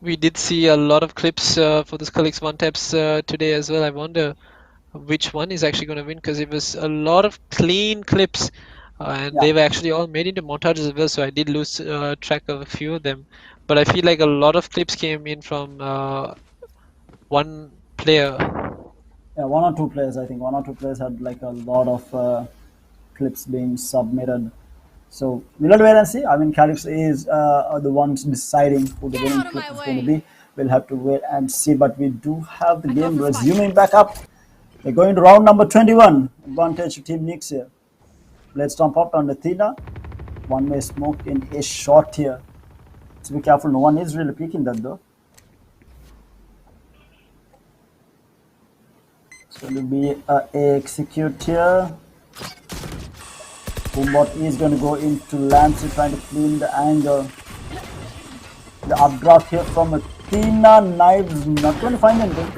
We did see a lot of clips for this Calyx one taps today as well. I wonder which one is actually going to win, because it was a lot of clean clips, and they were actually all made into montages as well, so I did lose track of a few of them. But I feel like a lot of clips came in from one player. Yeah, one or two players. I think one or two players had like a lot of clips being submitted. So we'll have to wait and see. I mean, Calyx is the ones deciding who the winning clip is going to be. We'll have to wait and see. But we do have the game resuming back up. We're going to round number 21. Advantage to Team Nyx here. Let's stomp up on Athena. One may smoke in a shot here. So be careful. No one is really peeking that though. It's going to be a execute here. Boombot is going to go into Lance, trying to clean the angle. The updraft here from Athena. Knives not going to find anything.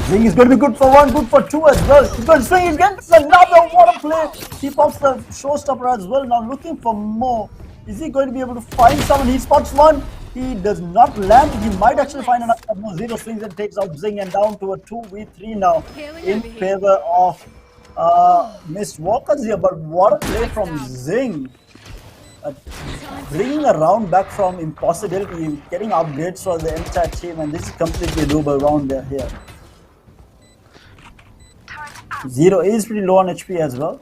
Zing is going to be good for one, good for two as well. He's going to swing against another water play. He pops the showstopper as well. Now looking for more. Is he going to be able to find someone? He spots one. He does not land. He might actually find another zero swings and takes out Zing, and down to a 2v3 now in favor of Missed Walker's here, but what a play from Zing. Bringing a round back from impossibility, getting upgrades for the entire team, and this is completely doable round there here. Zero is pretty low on HP as well.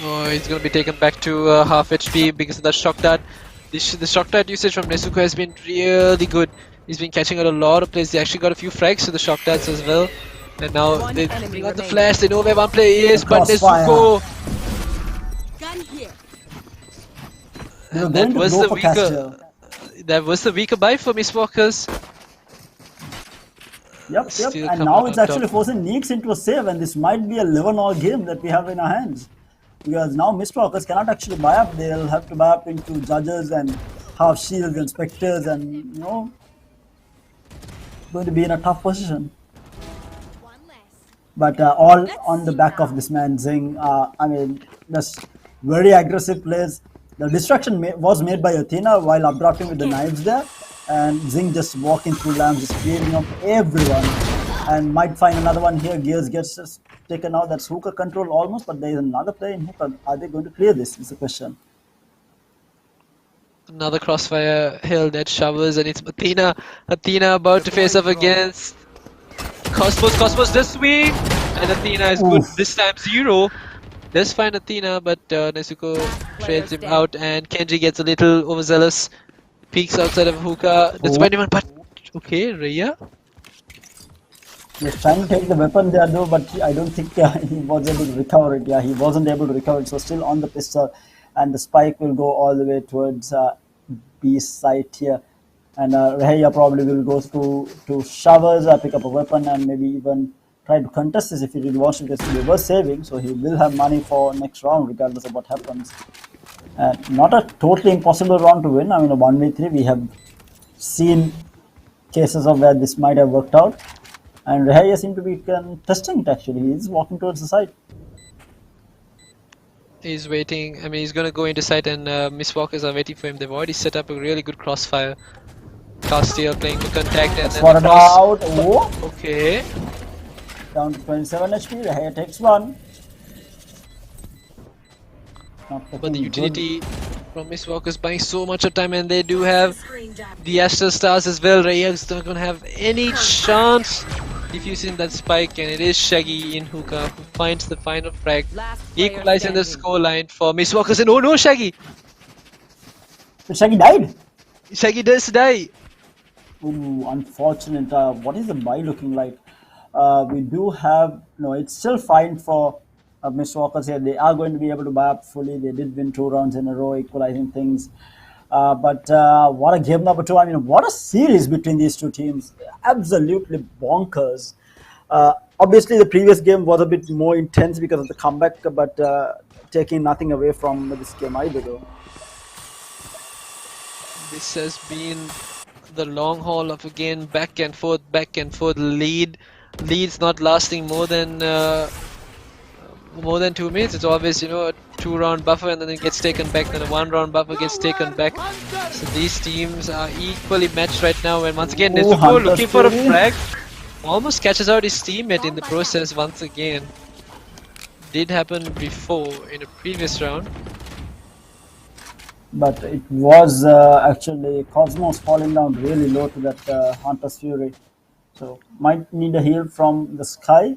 Oh, he's going to be taken back to half HP because of that shock dart. The shock dart usage from Nezuko has been really good. He's been catching out a lot of plays. They actually got a few frags to the shock darts as well. And now they got the flash. They know where one player is, but Nezuko. That was the weaker. That was the weaker buy for Miss Walkers. Yep. And now it's actually forcing Neeks into a save, and this might be a 11-all game that we have in our hands. Because now Mistwalkers cannot actually buy up. They'll have to buy up into Judges and half shields and Spectres, and going to be in a tough position. But all on the back of this man Zing. I mean, just very aggressive plays. The distraction was made by Athena while updrafting with the knives there, and Zing just walking through lamps, just clearing up everyone, and might find another one here. Gears gets just taken out. That's Hookah control almost, but there is another player in Hookah. Are they going to clear this? Is the question. Another crossfire held at Showers, and it's Athena. Athena about to face off against Cosmos. Cosmos does swing, and Athena is good this time. Zero does find Athena, but Nezuko trades him out, and Kenji gets a little overzealous. Peeks outside of Hookah. That's why anyone, but okay, Rhea. He's trying to take the weapon there though, but I don't think he was able to recover it. Yeah, he wasn't able to recover it, so still on the pistol, and the spike will go all the way towards B site here. And Rhea probably will go through to Showers, pick up a weapon, and maybe even try to contest this if he really wants to, because he was saving, so he will have money for next round regardless of what happens. Not a totally impossible round to win. I mean, a 1v3, we have seen cases of where this might have worked out, and Rhea seems to be contesting it actually. He's walking towards the side. He's waiting. I mean, he's going to go into sight, and Miss Walkers are waiting for him. They've already set up a really good crossfire. Castiel playing the contact, and then the cross. Out. Oh. Okay. Down to 27 HP. Rhea takes one. But the utility from Miss Walker's buying so much of time, and they do have the Astral Stars as well. Rhea's not going to have any chance defusing that spike, and it is Shaggy in Hookah who finds the final frag, equalizing the scoreline for Miss Walker's. And oh no, Shaggy! But Shaggy died? Shaggy does die! Ooh, unfortunate. What is the buy looking like? We do have, no, it's still fine for Miss Walkers here. They are going to be able to buy up fully. They did win 2 rounds in a row, equalizing things. But what a game number 2. I mean, what a series between these two teams. Absolutely bonkers. Obviously, the previous game was a bit more intense because of the comeback, but taking nothing away from this game either, though. This has been the long haul of, again, back and forth, leads not lasting more than 2 minutes. It's always, a 2-round buffer, and then it gets taken back, then a 1-round buffer gets taken back. So these teams are equally matched right now, and once again Nezuko looking for a frag, almost catches out his teammate in the process once again. Did happen before in a previous round. But it was actually Cosmos falling down really low to that Hunter's Fury. So might need a heal from the Sky.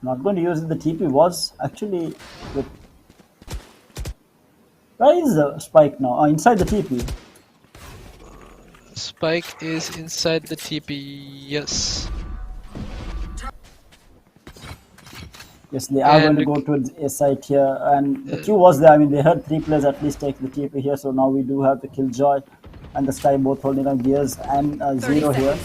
Not going to use it. The TP was actually with... Where is the spike now? Inside the TP. Spike is inside the TP, yes. Yes, they are going to go towards A site here, and the queue was there. I mean, they had 3 players at least take the TP here, so now we do have the Killjoy and the Sky both holding on Gears, and Zero here.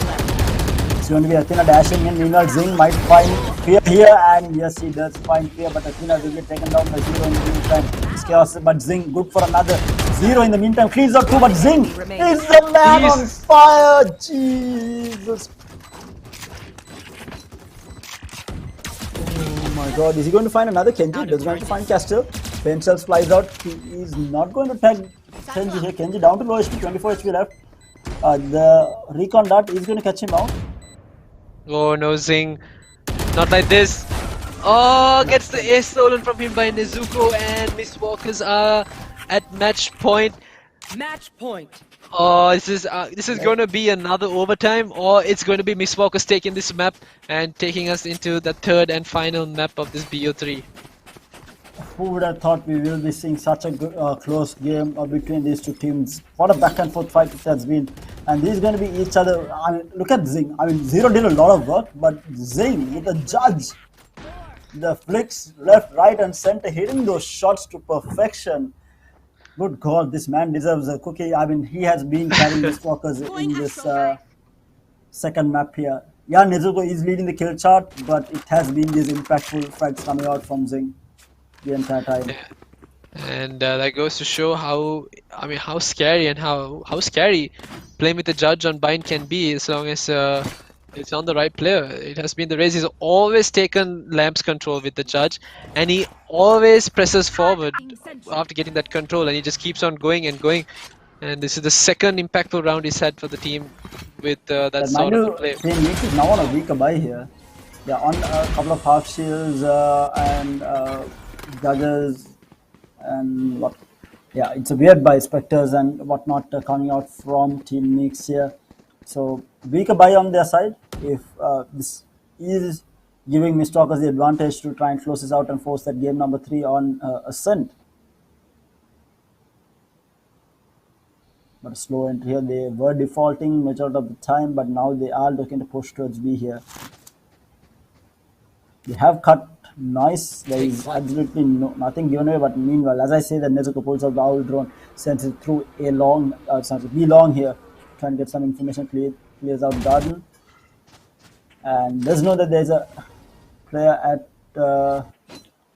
It's going to be Athena dashing in. Meanwhile, Zing might find Fear here, and yes, he does find Fear, but Athena will get taken down by Zero in the meantime. It's chaos, but Zing good for another. Zero in the meantime cleans out 2, but Zing is the man on fire. Jesus. Oh my god, is he going to find another Kenji? He does not to find Castle. Pain Cells flies out. He is not going to tag Kenji here. Kenji down to low HP, 24 HP left. The Recon Dart is going to catch him out. Oh no, Zing. Not like this. Oh, gets the ace stolen from him by Nezuko, and Miss Walkers are at match point. Match point. Oh, this is going to be another overtime, or it's going to be Miss Walkers taking this map and taking us into the third and final map of this BO3. Who would have thought we will be seeing such a good, close game between these two teams? What a back and forth fight it has been. And these are going to be each other. I mean, look at Zing. I mean, Zero did a lot of work, but Zing with the judge. The flicks left, right, and center, hitting those shots to perfection. Good God, this man deserves a cookie. I mean, he has been carrying his walkers in this second map here. Yeah, Nezuko is leading the kill chart, but it has been these impactful frags coming out from Zing the entire time. And that goes to show how scary and how scary playing with the judge on bind can be, as long as it's on the right player. It has been the race. He's always taken Lamp's control with the judge, and he always presses forward after getting that control, and he just keeps on going and going. And this is the second impactful round he's had for the team with that sort of a play. Team Mix is now on a weaker buy here. Yeah, on a couple of half shields and judges and what. Yeah, it's a weird buy, Spectres and whatnot coming out from Team Mix here. So weaker buy on their side. If this is giving Mistalkers the advantage to try and close this out and force that game number 3 on Ascent. But a slow entry here. They were defaulting majority of the time, but now they are looking to push towards B here. They have cut nice. There is absolutely nothing given away, but meanwhile, as I say, that Nezuko pulls out the owl drone, sends it through a long, B long here, trying to get some information, clears out garden. And does know that there's a player at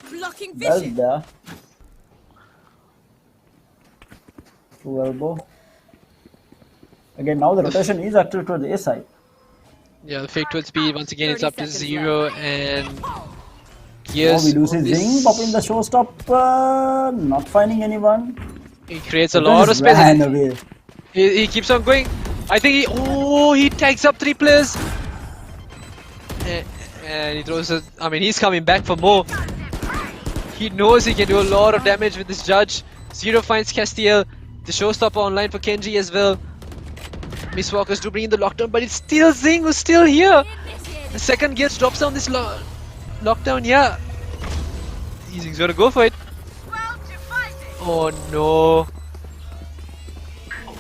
Blocking Belt vision. there. Through elbow. Again, now the rotation is actually towards the A side. Yeah, the fake towards B, once again it's up to 30 0, and Oh, yes, we lose his Zing, popping the showstopper, not finding anyone. he creates a lot of space. Ran away. He keeps on going. I think he tags up 3 players. And he throws a, I mean, he's coming back for more. He knows he can do a lot of damage with this judge. Zero finds Castiel. The showstopper online for Kenji as well. Miss Walkers do bring in the lockdown, but it's still Zing who's still here. The second gear drops down this lockdown, yeah. Zing's gonna go for it. Oh no.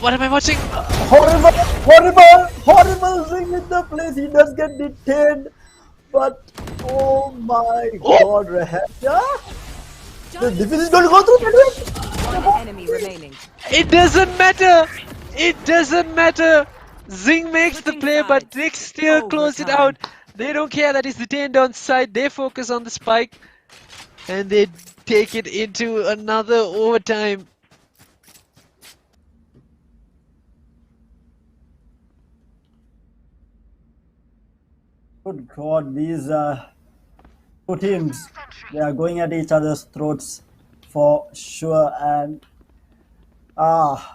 What am I watching? Horrible Zing in the place. He does get detained. But, oh my God, Rehaja. The defense is going to go through the One enemy remaining. It doesn't matter. It doesn't matter. Zing makes the play, but Nick still closed it out. They don't care that he's detained on side. They focus on the spike, and they take it into another overtime. Good God, these two teams, they are going at each other's throats for sure. And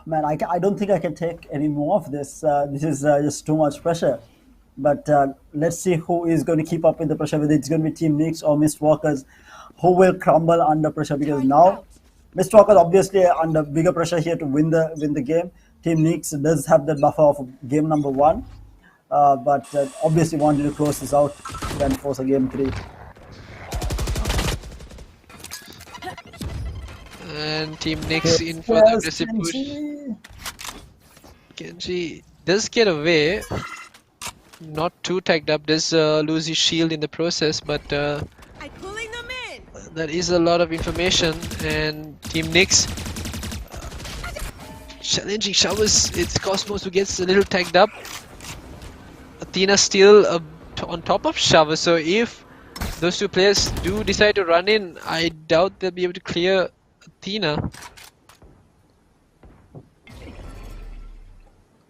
man, I don't think I can take any more of this. This is just too much pressure. But let's see who is going to keep up with the pressure, whether it's going to be Team Nix or Mistwalkers, who will crumble under pressure, because now Mistwalkers obviously are under bigger pressure here to win the game. Team Nix does have that buffer of game number 1. But obviously wanted to close this out then force a game 3. And Team Nix in for the aggressive push. Kenji does get away. Not too tagged up, does lose his shield in the process, but I'm pulling them in. that is a lot of information. And Team Nix challenging Showers. It's Cosmos who gets a little tagged up. Athena still on top of Shower, so if those two players do decide to run in, I doubt they'll be able to clear Athena.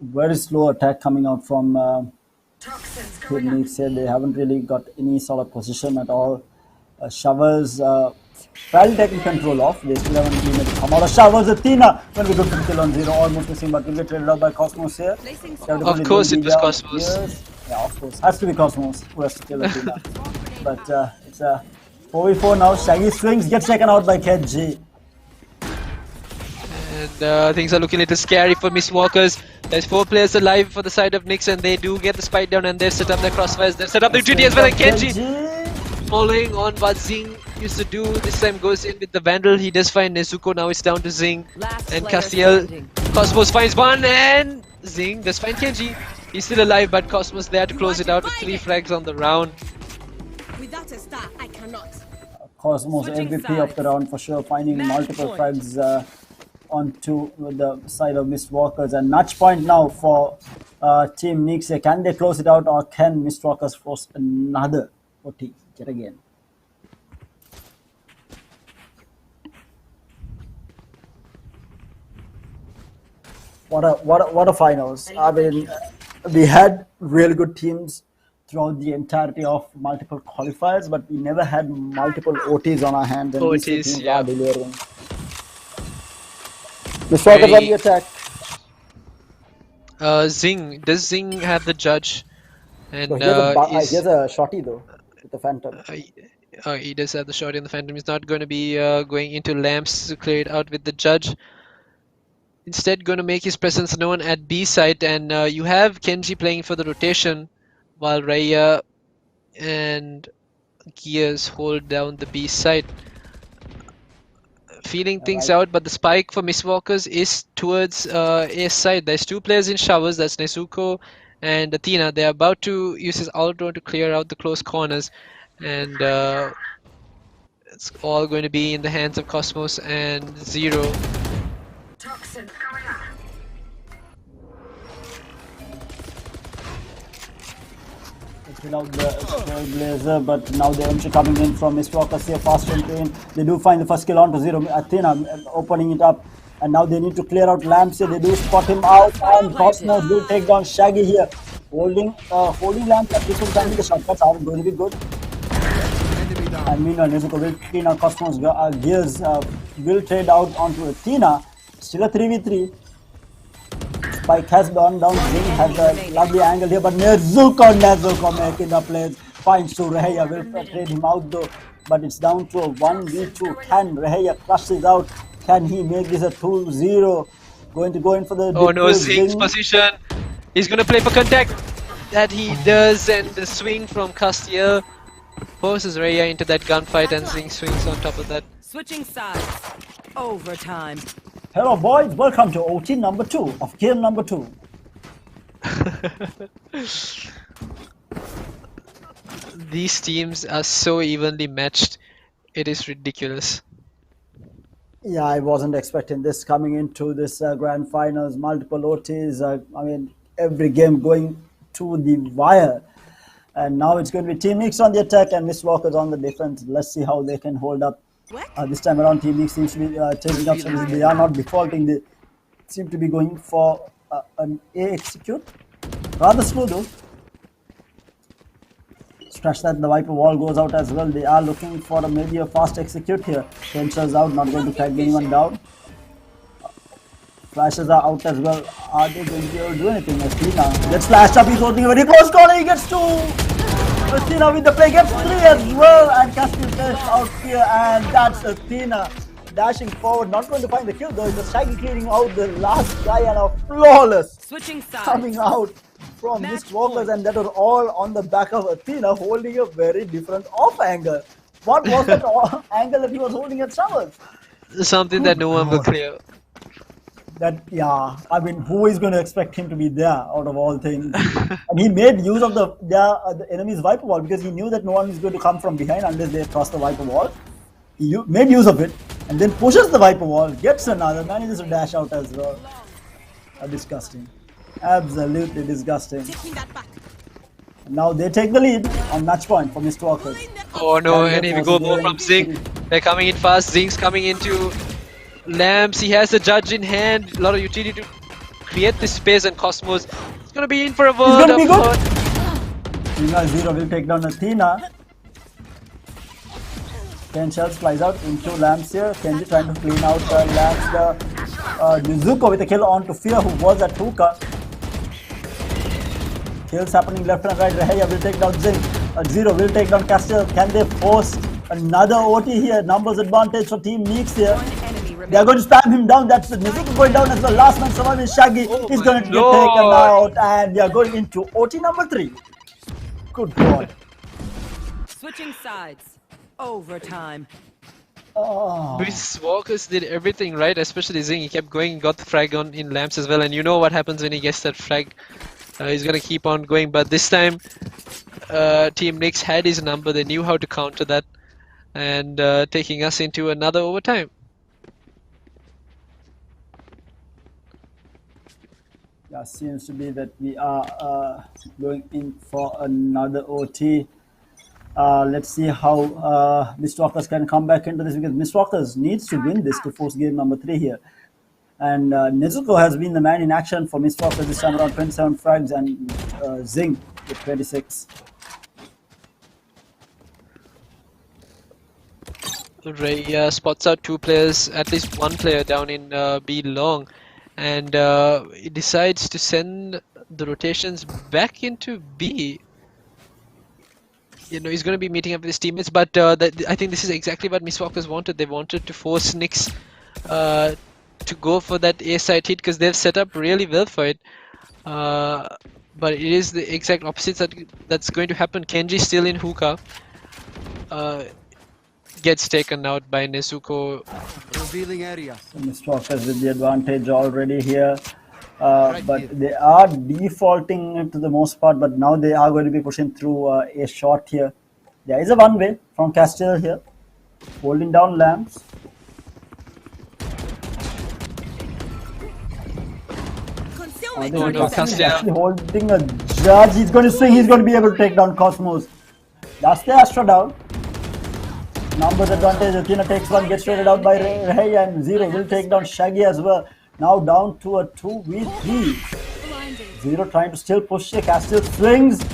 Very slow attack coming out from Team Nix here. They haven't really got any sort of position at all. Showers Trial taking control off. They still haven't been able to come out of showers. Athena will be good for the kill on 0. Almost missing, but will get traded out by Cosmos here. Of course it was Cosmos. Yes. Yeah, of course. Has to be Cosmos who has to kill Athena. But it's a 4v4 now. Shaggy swings, gets taken out by KG. And things are looking a little scary for Miss Walkers. There's 4 players alive for the side of Nyx, and they do get the spike down, and they've set up their crossfires. They've set up the utility as well, and Kenji following on what Zing used to do. This time goes in with the Vandal. He does find Nezuko. Now it's down to Zing and Castiel. Cosmos finds one, and Zing does find Kenji. He's still alive, but Cosmos there to close it out with 3 frags on the round. Without a star, I cannot. Cosmos MVP of the round for sure, finding multiple frags onto the side of Mistwalkers, and match point now for Team Nyx. Can they close it out, or can Mistwalkers force another OT yet again? What a finals! I mean, we had really good teams throughout the entirety of multiple qualifiers, but we never had multiple OTs on our hands, and these two teams are delivering. The Strikers on the attack. Zing. Does Zing have the judge? And he has a shotty though with the Phantom. He does have the shotty, and the Phantom is not going to be going into lamps to clear it out with the judge. Instead, going to make his presence known at B site, and you have Kenji playing for the rotation, while Raya and Gears hold down the B site. Feeling things out, but the spike for Mistwalkers is towards A side. There's 2 players in showers, that's Nezuko and Athena. They're about to use his Aldron to clear out the close corners, and it's all going to be in the hands of Cosmos and Zero. Toxin coming up. Without the Trailblazer, but now the entry coming in from Mistwalkers here, fast entry in. They do find the first kill onto Zero. Athena opening it up, and now they need to clear out Lamps here. They do spot him out, and Cosmos will take down Shaggy here. Holding Lamps at this time, the shortcuts are going to be good. And meanwhile, Nezuko will clean out Cosmos. Gears will trade out onto Athena. Still a 3v3. Spike has gone down. Zing has a lovely angle here, but Nezuko making the plays. Finds to Reheya, will trade him out though, but it's down to a 1v2. Can Reheya crush this out? Can he make this a 2-0? Going to go in for the... Oh no, Zing's position. He's going to play for contact. That he does, and the swing from Castiel forces Reheya into that gunfight, and Zing swings on top of that. Switching sides. Overtime. Hello boys, welcome to OT number 2 of game number 2. These teams are so evenly matched, it is ridiculous. Yeah, I wasn't expecting this coming into this grand finals, multiple OTs. I mean, every game going to the wire. And now it's going to be Team Nyx on the attack and Mistwalkers on the defense. Let's see how they can hold up. This time around, Team Nyx seems to be taking up some. They are not defaulting. They seem to be going for an A execute. Rather slow though. Scratch that, the Viper wall goes out as well. They are looking for maybe a fast execute here. Tensor's out, not going to tag anyone down. Flashes are out as well. Are they going to be able to do anything? Athena gets flashed up. He's holding a very close corner. He gets 2. Athena with the play gets 3 as well. And Castiel gets out here. And that's Athena dashing forward. Not going to find the kill though. It's a Shaggy clearing out the last guy, and a flawless Switching sides. coming out from Mistwalkers, and that was all on the back of Athena holding a very different off angle. What was that angle that he was holding at Showers? Something that no one will clear. That, yeah, I mean, who is going to expect him to be there out of all things? And he made use of the enemy's Viper wall, because he knew that no one is going to come from behind unless they cross the Viper wall. He made use of it and then pushes the Viper wall, gets another, manages to dash out as well. Disgusting. Absolutely disgusting. Now they take the lead on match point for Mistwalkers. Oh no, and here we go more from Zing. They're coming in fast. Zing's coming into Lamps. He has the judge in hand. A lot of utility to create this space, and Cosmos is going to be in for a word of hurt. Zero will take down Athena. 10 shells flies out into Lamps here. Kenji trying to clean out Lamps. Nizuko with a kill on to Fear, who was at hookah. Kills happening left and right. Reheya will take down Zing. Zero will take down Castel. Can they force another OT here? Numbers advantage for Team Neeks here. One enemy remaining. They are going to spam him down. That's the Nizuko going down as well. Last man surviving is Shaggy. He's going to get taken out. And we are going into OT number 3. Good God. Switching sides. Overtime. Oh. These walkers did everything right, especially Zing. He kept going, got the frag on in Lamps as well, and you know what happens when he gets that frag. He's gonna keep on going, but this time Team Nyx had his number. They knew how to counter that, and taking us into another overtime. Yeah, seems to be that we are going in for another OT. Let's see how Mistwalkers can come back into this, because Mistwalkers needs to win this to force game number 3 here. And Nezuko has been the man in action for Mistwalkers this time around, 27 frags, and Zing with 26. Ray spots out 2 players, at least 1 player down in B long, and he decides to send the rotations back into B. You know, he's going to be meeting up with his teammates, but I think this is exactly what Mistwalkers wanted. They wanted to force Nyx to go for that A side hit, because they've set up really well for it. But it is the exact opposite that's going to happen. Kenji still in hookah. Gets taken out by Nezuko. Revealing area. So Mistwalkers with the advantage already here. But they are defaulting it to the most part, but now they are going to be pushing through a shot here. There is a one-way from Castile here, holding down Lamps. No, Castile actually holding a judge. He's going to swing. He's going to be able to take down Cosmos. That's the Astro down. Numbers advantage. Athena takes one, gets traded out by Ray, and Zero will take down Shaggy as well. Now down to a 2v3. Zero trying to still push it. Castile swings.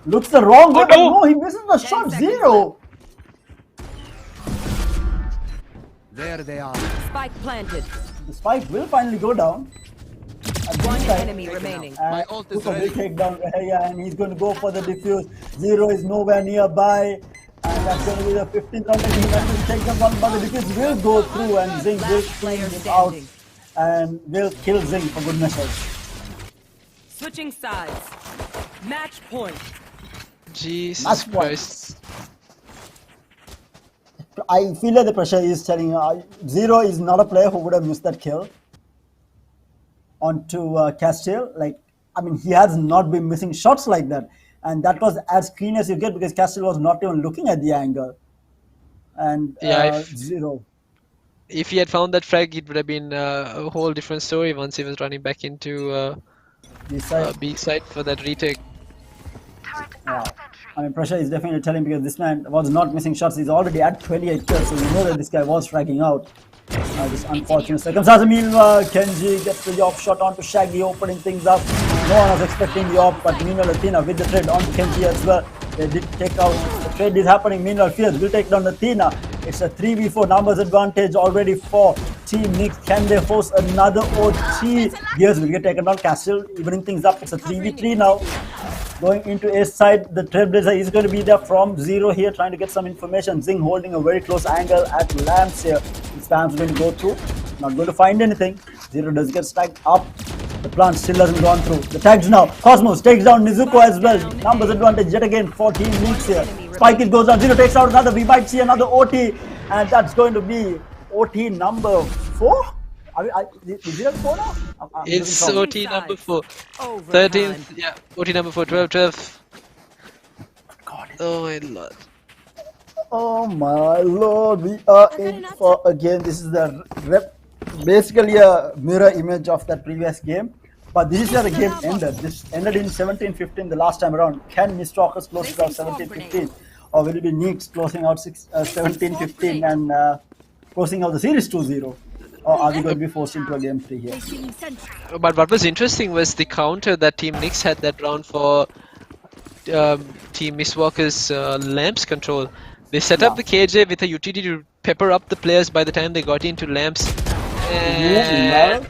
Looks the wrong way, but no, he misses the shot. Zero. There they are. Spike planted. The spike will finally go down. One enemy remaining. My ult is Cooper will ready. take down Reheya, and he's going to go for the defuse. Zero is nowhere nearby. And that's going to be the 15th round. And he managed to take them one, but the defuse will go through, and Zing will clean him out. And will kill Zing for good measure. Switching sides. Match point. Jesus Match point. Christ. I feel like the pressure is telling Zero is not a player who would have missed that kill onto Castile. Like, I mean, he has not been missing shots like that. And that was as clean as you get, because Castile was not even looking at the angle. And Zero. If he had found that frag, it would have been a whole different story once he was running back into B side for that retake. Yeah. I mean, pressure is definitely telling, because this man was not missing shots. He's already at 28 kills, so we know that this guy was fragging out. This unfortunate circumstance. Meanwhile, Kenji gets the op shot onto Shaggy, opening things up. No one was expecting the op, but meanwhile, Athena with the trade onto Kenji as well. They did take out. The trade is happening. Meanwhile, Fierce will take down Athena. It's a 3v4 numbers advantage already for Team Nyx. Can they force another OT? Gears will get taken down. Castle evening things up. It's a 3v3 now. Going into A side, the Trailblazer is going to be there from Zero here, trying to get some information. Zing holding a very close angle at Lamps here. Spam's going to go through. Not going to find anything. Zero does get stacked up. The plant still hasn't gone through. The tags now. Cosmos takes down Nizuko as well. Numbers advantage yet again for Team Nyx here. Spike it goes down. Zero takes out another. We might see another OT. And that's going to be OT number 4. Is it 4 now? It's OT number 4. 13th, yeah, OT number 4, 12. God. Oh my lord. Oh my lord, we are in for a game. This is the basically a mirror image of that previous game. But this is where the game ended. This ended in 17-15 the last time around. Can Mistwalkers close it out 17-15? Or will it be Nyx closing out 17-15 and closing out the series 2-0? Or are we going to be forced into a game 3 here? But what was interesting was the counter that Team Nyx had that round for Team Mistwalker's Lamps control. They set up the KJ with a utility to pepper up the players by the time they got into lamps. And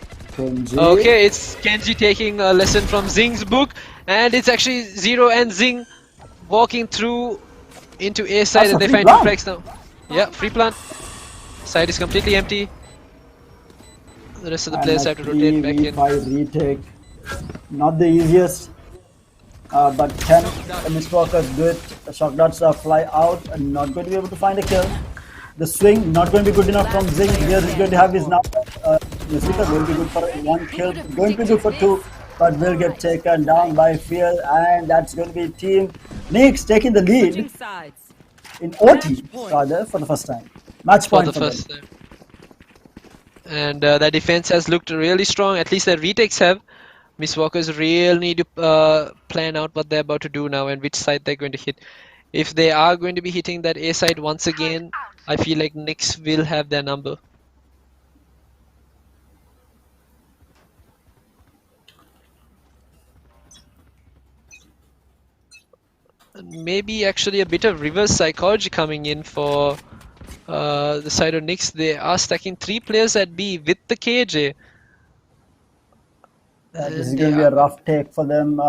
okay, it's Kenji taking a lesson from Zing's book, and it's actually Zero and Zing walking through into A side, and they find two frags now. Yeah, free plant. Side is completely empty. The rest of the players have to rotate back in. Retake. Not the easiest, but 10 Mistwalkers good. The shock darts fly out and not going to be able to find a kill. The swing not going to be good enough from Zing. Here he's going to have his number. Mistwalker will be good for 1 kill, going to be good for 2, but will get taken down by Fear, and that's going to be Team Nyx taking the lead Switching sides. in OT rather for the first time. Match For point the for them. first time. And their defense has looked really strong, at least their retakes have. Mistwalkers really need to plan out what they're about to do now and which side they're going to hit. If they are going to be hitting that A side once again, I feel like Nyx will have their number. And maybe actually a bit of reverse psychology coming in for the side of Nyx. They are stacking 3 players at B with the KJ. This is going to be a rough take for them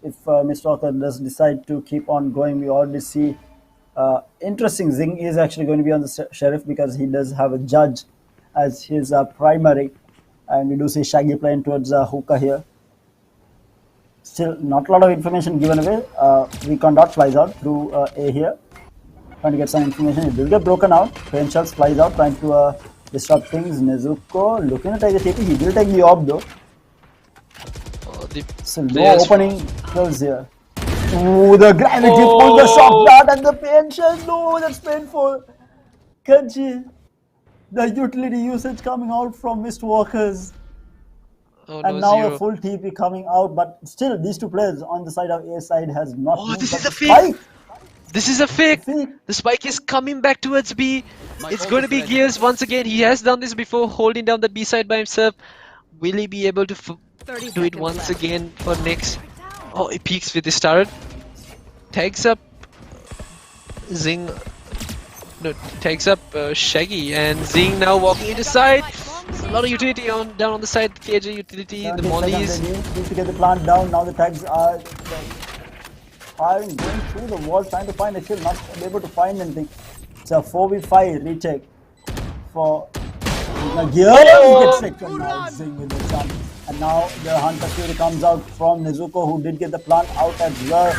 if Mistwalker does decide to keep on going. We already see interesting. Zing is actually going to be on the Sheriff because he does have a Judge as his primary, and we do see Shaggy playing towards Hookah here. Still not a lot of information given away. Recon dot flies out through A here, trying to get some information. It will get broken out. Pain Shells flies out, trying to disrupt things. Nezuko looking to take the TP. He will take the orb though. So no opening kills here. Ooh, the gravity pulled the shock dart and the pain shells. No, that's painful. Kenji, the utility usage coming out from Mistwalkers. Oh, And no, now Zero. a full TP coming out, but still these 2 players on the side of A side has not moved. This but is a the fake! spike- This is a fake! fake. The spike is coming back towards B. It's going to be Gears once again. He has done this before, holding down the B side by himself. Will he be able to 30 do it seconds once left. again for Nyx? Oh, he peeks with his turret. Tags up Zing. No, tags up Shaggy, and Zing now walking into side. There's a lot of utility down on the side. KJ utility, the 70 mollies. seconds they need to get the plant down. Now the tags are firing, going through the wall, trying to find a kill, not able to find anything. It's a 4v5 retake for Gear. Gets taken now, Zing with the jump. And now the Hunter Fury comes out from Nezuko, who did get the plant out as well.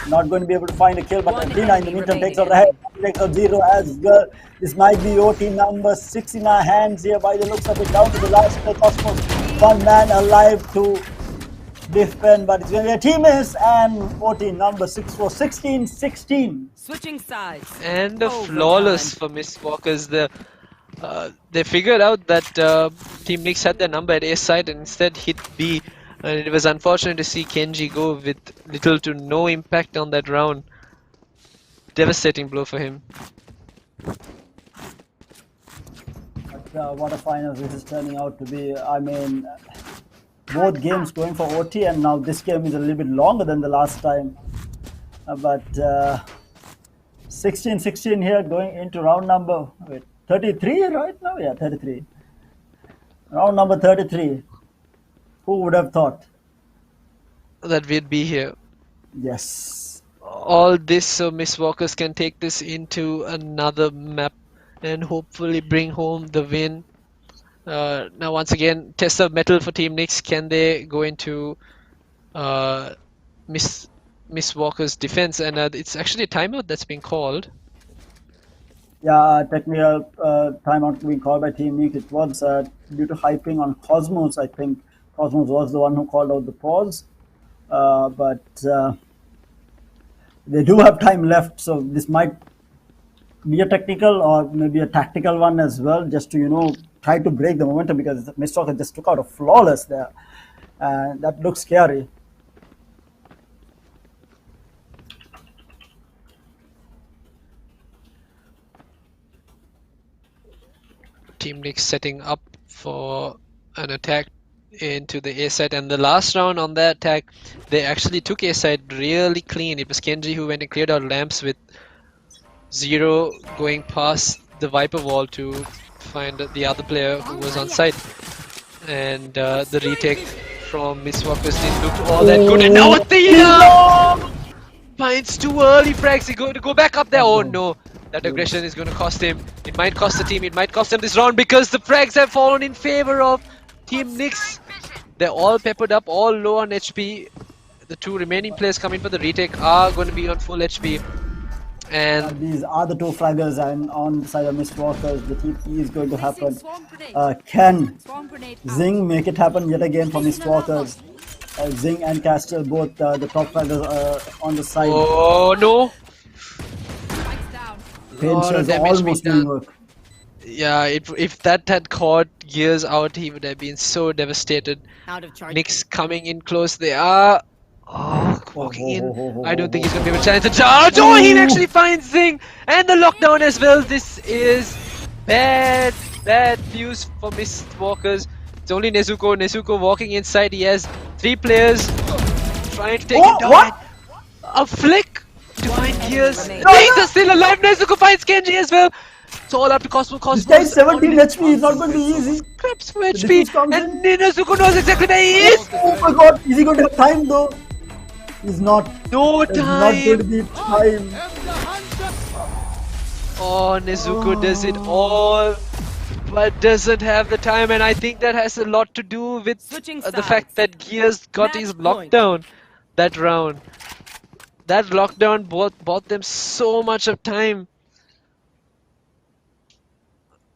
Not going to be able to find a kill, but Adina in the meantime takes out the head. Takes out Zero as well. This might be OT number 6 in our hands here by the looks of it. Down to the last Cosmos. 1 man alive to defend, but it's going to be a team miss, and 14 number 6 for 16-16. Switching sides. And Overtime. flawless for Mistwalkers. They figured out that Team Nyx had their number at A side and instead hit B. And it was unfortunate to see Kenji go with little to no impact on that round. Devastating blow for him. But what a finals this is turning out to be. I mean, both games going for OT, and now this game is a little bit longer than the last time. But 16-16 here, going into round number 33 right now? Yeah, 33. Round number 33. Who would have thought? That we'd be here. Yes. All this so Mistwalkers can take this into another map and hopefully bring home the win. Now once again, test of metal for Team Nyx. Can they go into Mistwalkers' defense? And it's actually a timeout that's been called. Yeah, technical timeout being called by Team Nyx. It was due to hyping on Cosmos, I think. Cosmos was the one who called out the pause. But they do have time left, so this might be a technical or maybe a tactical one as well, just to, try to break the momentum, because Mistwalker just took out a flawless there. That looks scary. Team Nyx setting up for an attack into the A side, and the last round on that attack they actually took A side really clean. It was Kenji who went and cleared out lamps with Zero going past the Viper wall to find the other player who was on site. And the retake from Miss Walker's didn't look all that good. And now Athena finds too early frags. He's going to go back up there. Oh no, that aggression is going to cost him. It might cost the team. It might cost them this round because the frags have fallen in favor of Team Nyx. They're all peppered up, all low on HP. The two remaining players coming for the retake are going to be on full HP. And these are the two fraggers, and on the side of Mist Walkers, the TP is going to happen. Can Zing make it happen yet again for Mist Walkers? Zing and Castle, both the top fraggers on the side. oh no! Pinch has damage almost being done done. work. Yeah, if that had caught Gears out, he would have been so devastated. Out of charge. Nyx coming in close. They are walking in. I don't think he's gonna be able to challenge the charge. Oh, he actually finds Zing and the lockdown as well. This is bad news for Mist Walkers. It's only Nezuko. Nezuko walking inside. He has 3 players trying to take him down. What? A flick to find Gears. remaining. Nyx is still alive. Nezuko finds Kenji as well. It's all up to Cosmo. This guy's 17 HP, it's not going to be easy. Scraps for difference HP, comes and Nezuko knows exactly where he is. Oh my god, is he going to have time though? He's not. No There's not going to time. be time. Oh, Nezuko does it all, but doesn't have the time, and I think that has a lot to do with Switching the fact sides. that Gears got Match his point. lockdown that round. That lockdown bought them so much of time.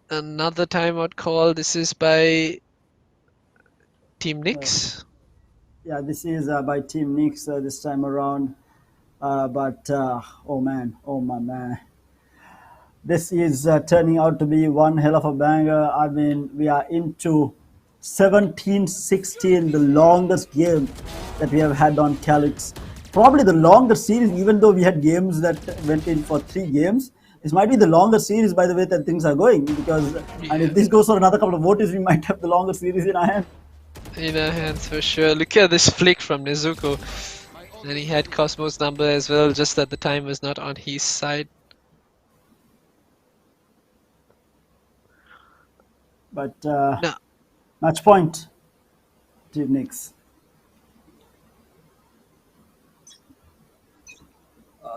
Another timeout call. This is by Team Nyx. Yeah, this is by Team Nyx this time around. Oh man, oh my man. This is turning out to be one hell of a banger. I mean, we are into 17-16, the longest game that we have had on Calyx. Probably the longest series, even though we had games that went in for 3 games. This might be the longest series, by the way, that things are going. Because, and if this goes for another couple of votes, we might have the longest series in our hand. In our hands for sure. Look at this flick from Nezuko. And he had Cosmo's number as well, just that the time was not on his side. But No. match point, Team Nyx.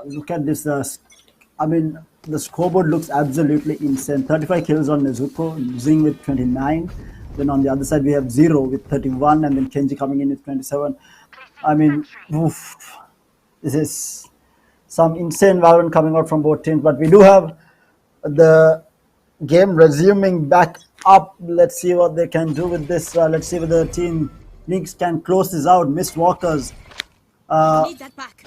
Look at this. I mean, the scoreboard looks absolutely insane. 35 kills on Nezuko, Zing with 29. Then on the other side, we have Zero with 31, and then Kenji coming in with 27. I mean, oof, this is some insane Valorant coming out from both teams. But we do have the game resuming back up. Let's see what they can do with this. Let's see whether Team Nyx can close this out. Mist Walkers. Need that back.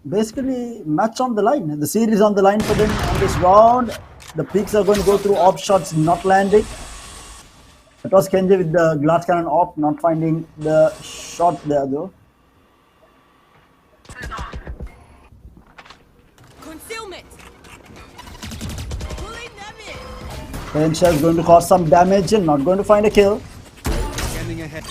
Basically, match on the line. The series on the line for them on this round. The peaks are going to go through op shots not landing. It was Kenji with the glass cannon op, not finding the shot there though. Concealment. Pulling them in. Kenji is going to cause some damage and not going to find a kill. Scanning ahead.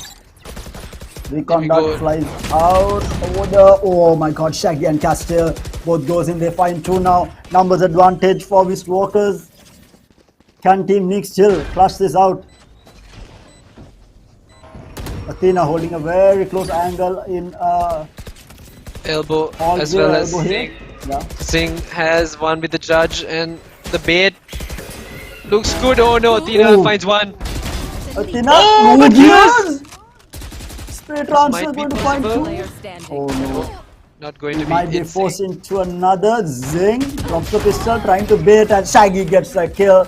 Recon we dart go. flies out over the. Oh my god, Shaggy and Castile both goes in. They find 2 now. Numbers advantage for Mist Walkers. Can Team Nyx still flush this out? Athena holding a very close angle in Elbow all as the well as elbow Zing. here. Yeah. Zing has one with the judge, and the bait looks good. Oh no, Athena Ooh. finds one. Athena, Oh, but yes! Spray transfer might be going to find possible. 2. Player standing. Oh no. Not going to be Might be insane. forced into another. Zing drops the pistol, trying to bait, and Shaggy gets a kill.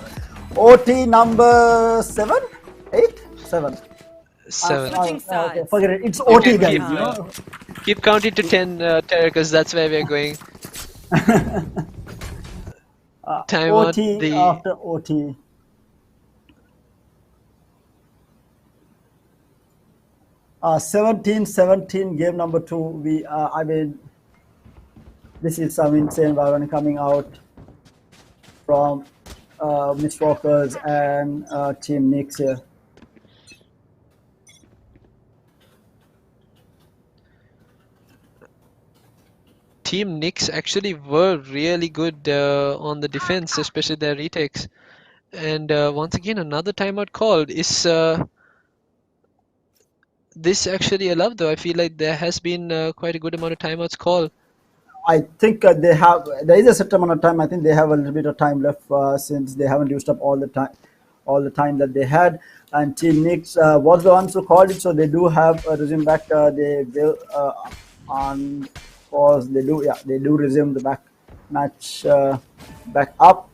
OT number 7? 8? 7. 7. Switching Okay, sides. forget it. It's OT, can guys. keep, You know? Keep counting to 10, Terry, because that's where we're going. Time on OT the after OT. Uh, 17-17 game number 2. We I mean, this is some insane Valorant coming out from Mist Walkers and Team Nyx here. Team Nyx actually were really good on the defense, especially their retakes. And once again, another timeout called. Is this actually allowed though? I feel like there has been quite a good amount of timeouts called. I think there is a certain amount of time. I think they have a little bit of time left since they haven't used up all the time that they had. And Team Knicks was the ones who called it, so they do have a resume back. They will on pause. They do resume the match back up.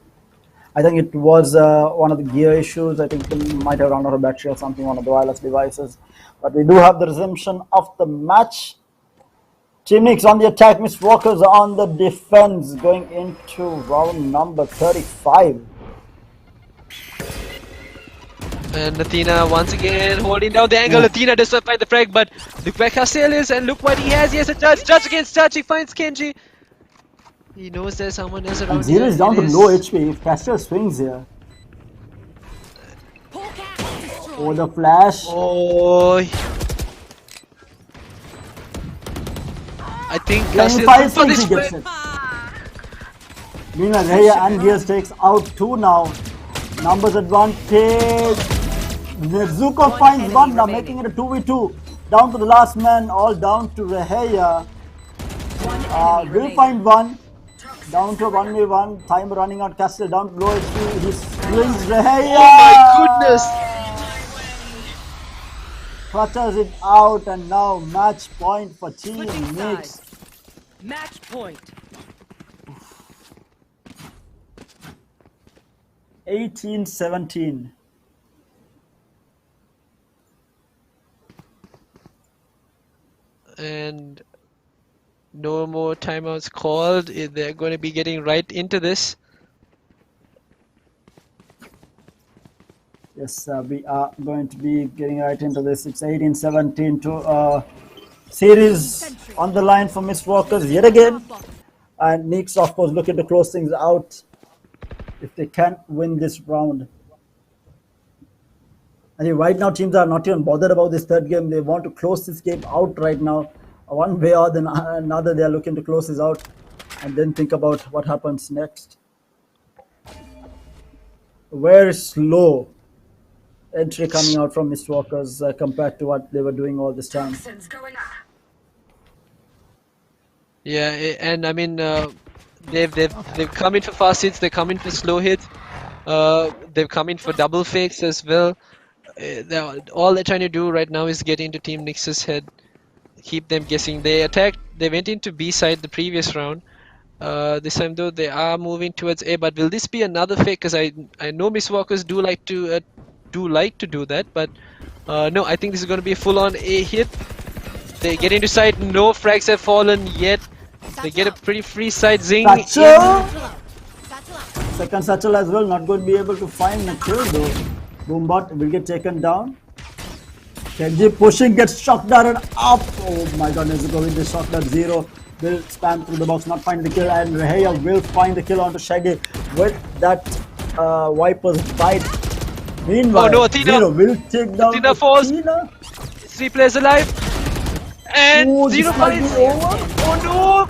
I think it was one of the gear issues. I think they might have run out of battery or something, one of the wireless devices. But we do have the resumption of the match. Team Knicks on the attack, Miss Walker's on the defense going into round number 35. And Athena once again holding down the angle. Athena does not find the frag, but look where Castiel is and look what he has. He has a touch. Touch against touch. He finds Kenji. He knows there's someone else around And Zero here. is down It to low HP. If Castiel swings here. Oh, the flash. Oh. I think Playing Castiel 5 for seconds this he gets win. it. Meanwhile, Raya and Gears takes out 2 now. Numbers advantage. Nezuko finds 1 now, making it a 2v2. Down to the last man, all down to Rehaya. Will find 1. Down to 1v1. Time running out. Castiel down to low HP. He swings Rehaya. Oh my goodness. Clutches it out, and now match point for Team Switching Knicks. sides. Match point. 18-17. And no more timeouts called. They're going to be getting right into this. Yes, we are going to be getting right into this. It's 18-17 to series on the line for Miss Walkers yet again. And Knicks, of course, looking to close things out if they can't win this round. I think right now teams are not even bothered about this third game. They want to close this game out right now. One way or another, they are looking to close this out and then think about what happens next. Very slow entry coming out from Miss Walkers compared to what they were doing all this time. Yeah, and I mean, they've come in for fast hits. They come in for slow hits. They've come in for double fakes as well. All they're trying to do right now is get into Team Nyx's head, keep them guessing. They attacked. They went into B side the previous round. This time though, they are moving towards A. But will this be another fake? Because I know Miss Walkers do like to do that, but no, I think this is going to be a full-on A hit. They get into side. No frags have fallen yet. They get a pretty free side zing. Satchel! Second Satchel as well, not going to be able to find a kill though. Boombot will get taken down. Kenji pushing, gets shocked down and up. Oh my god, Nezuko with the shock dart. Zero will spam through the box, not find the kill, and Rehaya will find the kill onto Shaggy with that Viper's bite. Meanwhile, Oh no, Athena! Zero will take down Athena falls. Athena. 3 players alive. And Oh, Zero this might be finds. over. Oh no!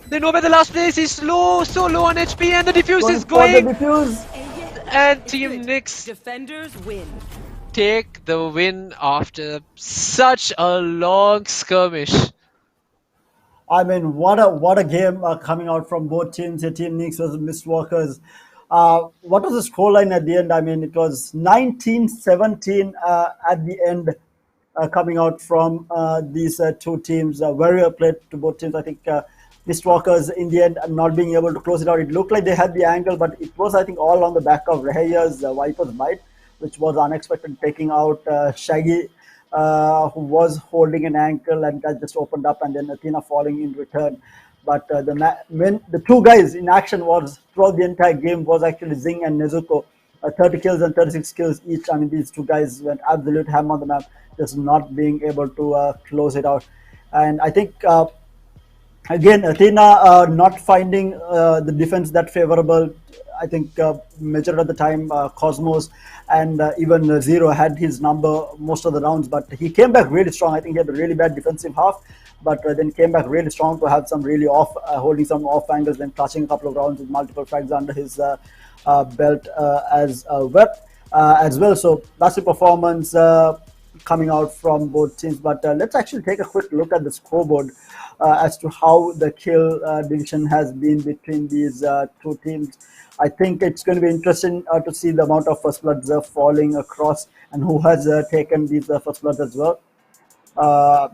They know where the last place is. So low on HP, and the defuse is For the going. defuse. And Team Nyx Defenders win. take the win after such a long skirmish. I mean, what a game coming out from both teams. Your Team Knicks versus Miss Walkers. What was the scoreline at the end? I mean, it was 19-17 at the end, coming out from these two teams. Very well played to both teams. I think Miss Walkers in the end not being able to close it out. It looked like they had the angle, but it was, I think, all on the back of Rehaya's Viper's bite, which was unexpected, taking out Shaggy, who was holding an ankle, and that just opened up, and then Athena falling in return. But when the two guys in action was throughout the entire game was actually Zing and Nezuko. 30 kills and 36 kills each. I mean, these two guys went absolute ham on the map, just not being able to close it out. And I think, again, Athena not finding the defense that favorable. I think majority of the time Cosmos and even Zero had his number most of the rounds, but he came back really strong. I think he had a really bad defensive half, but then came back really strong to have some really off, holding some off angles, then clutching a couple of rounds with multiple frags under his belt as well. So that's the performance coming out from both teams. But let's actually take a quick look at the scoreboard as to how the kill division has been between these two teams. I think it's going to be interesting to see the amount of first bloods falling across and who has taken these first bloods as well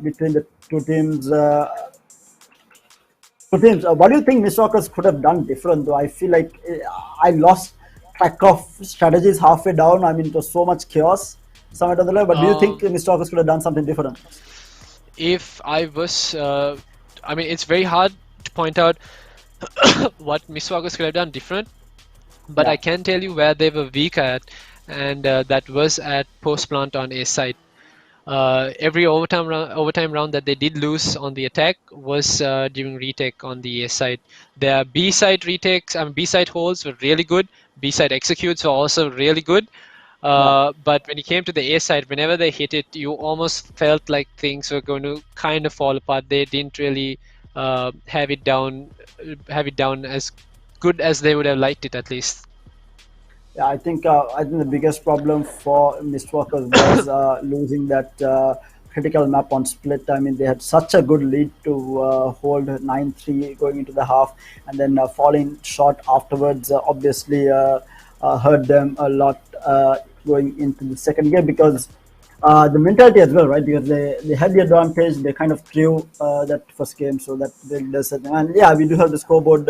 between the two teams. What do you think Mistwalkers could have done different? Though I feel like I lost track of strategies halfway down. I mean, it was so much chaos somewhere down the line. But do you think Mistwalkers could have done something different? If I was, I mean, it's very hard to point out what Mistwalkers could have done different, but Yeah. I can tell you where they were weak at, and that was at post plant on A side. Every overtime round that they did lose on the attack was during retake on the A side. Their B side retakes, B side holds were really good. B side executes were also really good. But when it came to the A side, whenever they hit it, you almost felt like things were going to kind of fall apart. They didn't really have it down as good as they would have liked it, at least. Yeah, I think the biggest problem for Mistwalkers was losing that critical map on split. I mean, they had such a good lead to hold 9-3 going into the half, and then falling short afterwards obviously hurt them a lot going into the second game, because the mentality as well, right? Because they had the advantage, they kind of threw that first game, so that does it. And yeah, we do have the scoreboard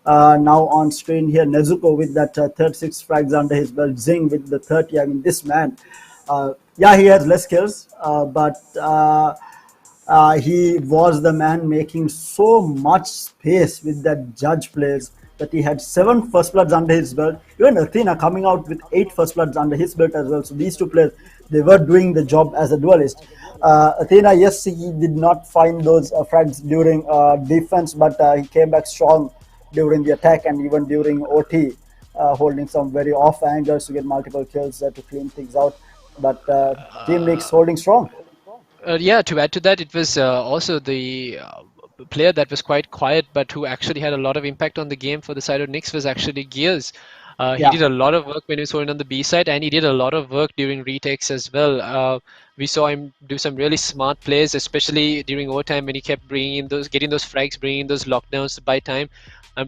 now on screen here. Nezuko with that 36 frags under his belt. Zing with the 30. I mean, this man, yeah, he has less kills, but he was the man making so much space with that judge plays that he had 7 first bloods under his belt. Even Athena coming out with 8 first bloods under his belt as well. So these two players, they were doing the job as a duelist. Athena, yes, he did not find those frags during defense, but he came back strong during the attack and even during OT, holding some very off angles to get multiple kills to clean things out. But Team Mix holding strong. Yeah, to add to that, it was also the player that was quite quiet but who actually had a lot of impact on the game for the side of Knicks was actually Gears. He Yeah. did a lot of work when he was holding on the B side, and he did a lot of work during retakes as well. We saw him do some really smart plays, especially during overtime when he kept bringing in those, getting those frags, bringing in those lockdowns to buy time.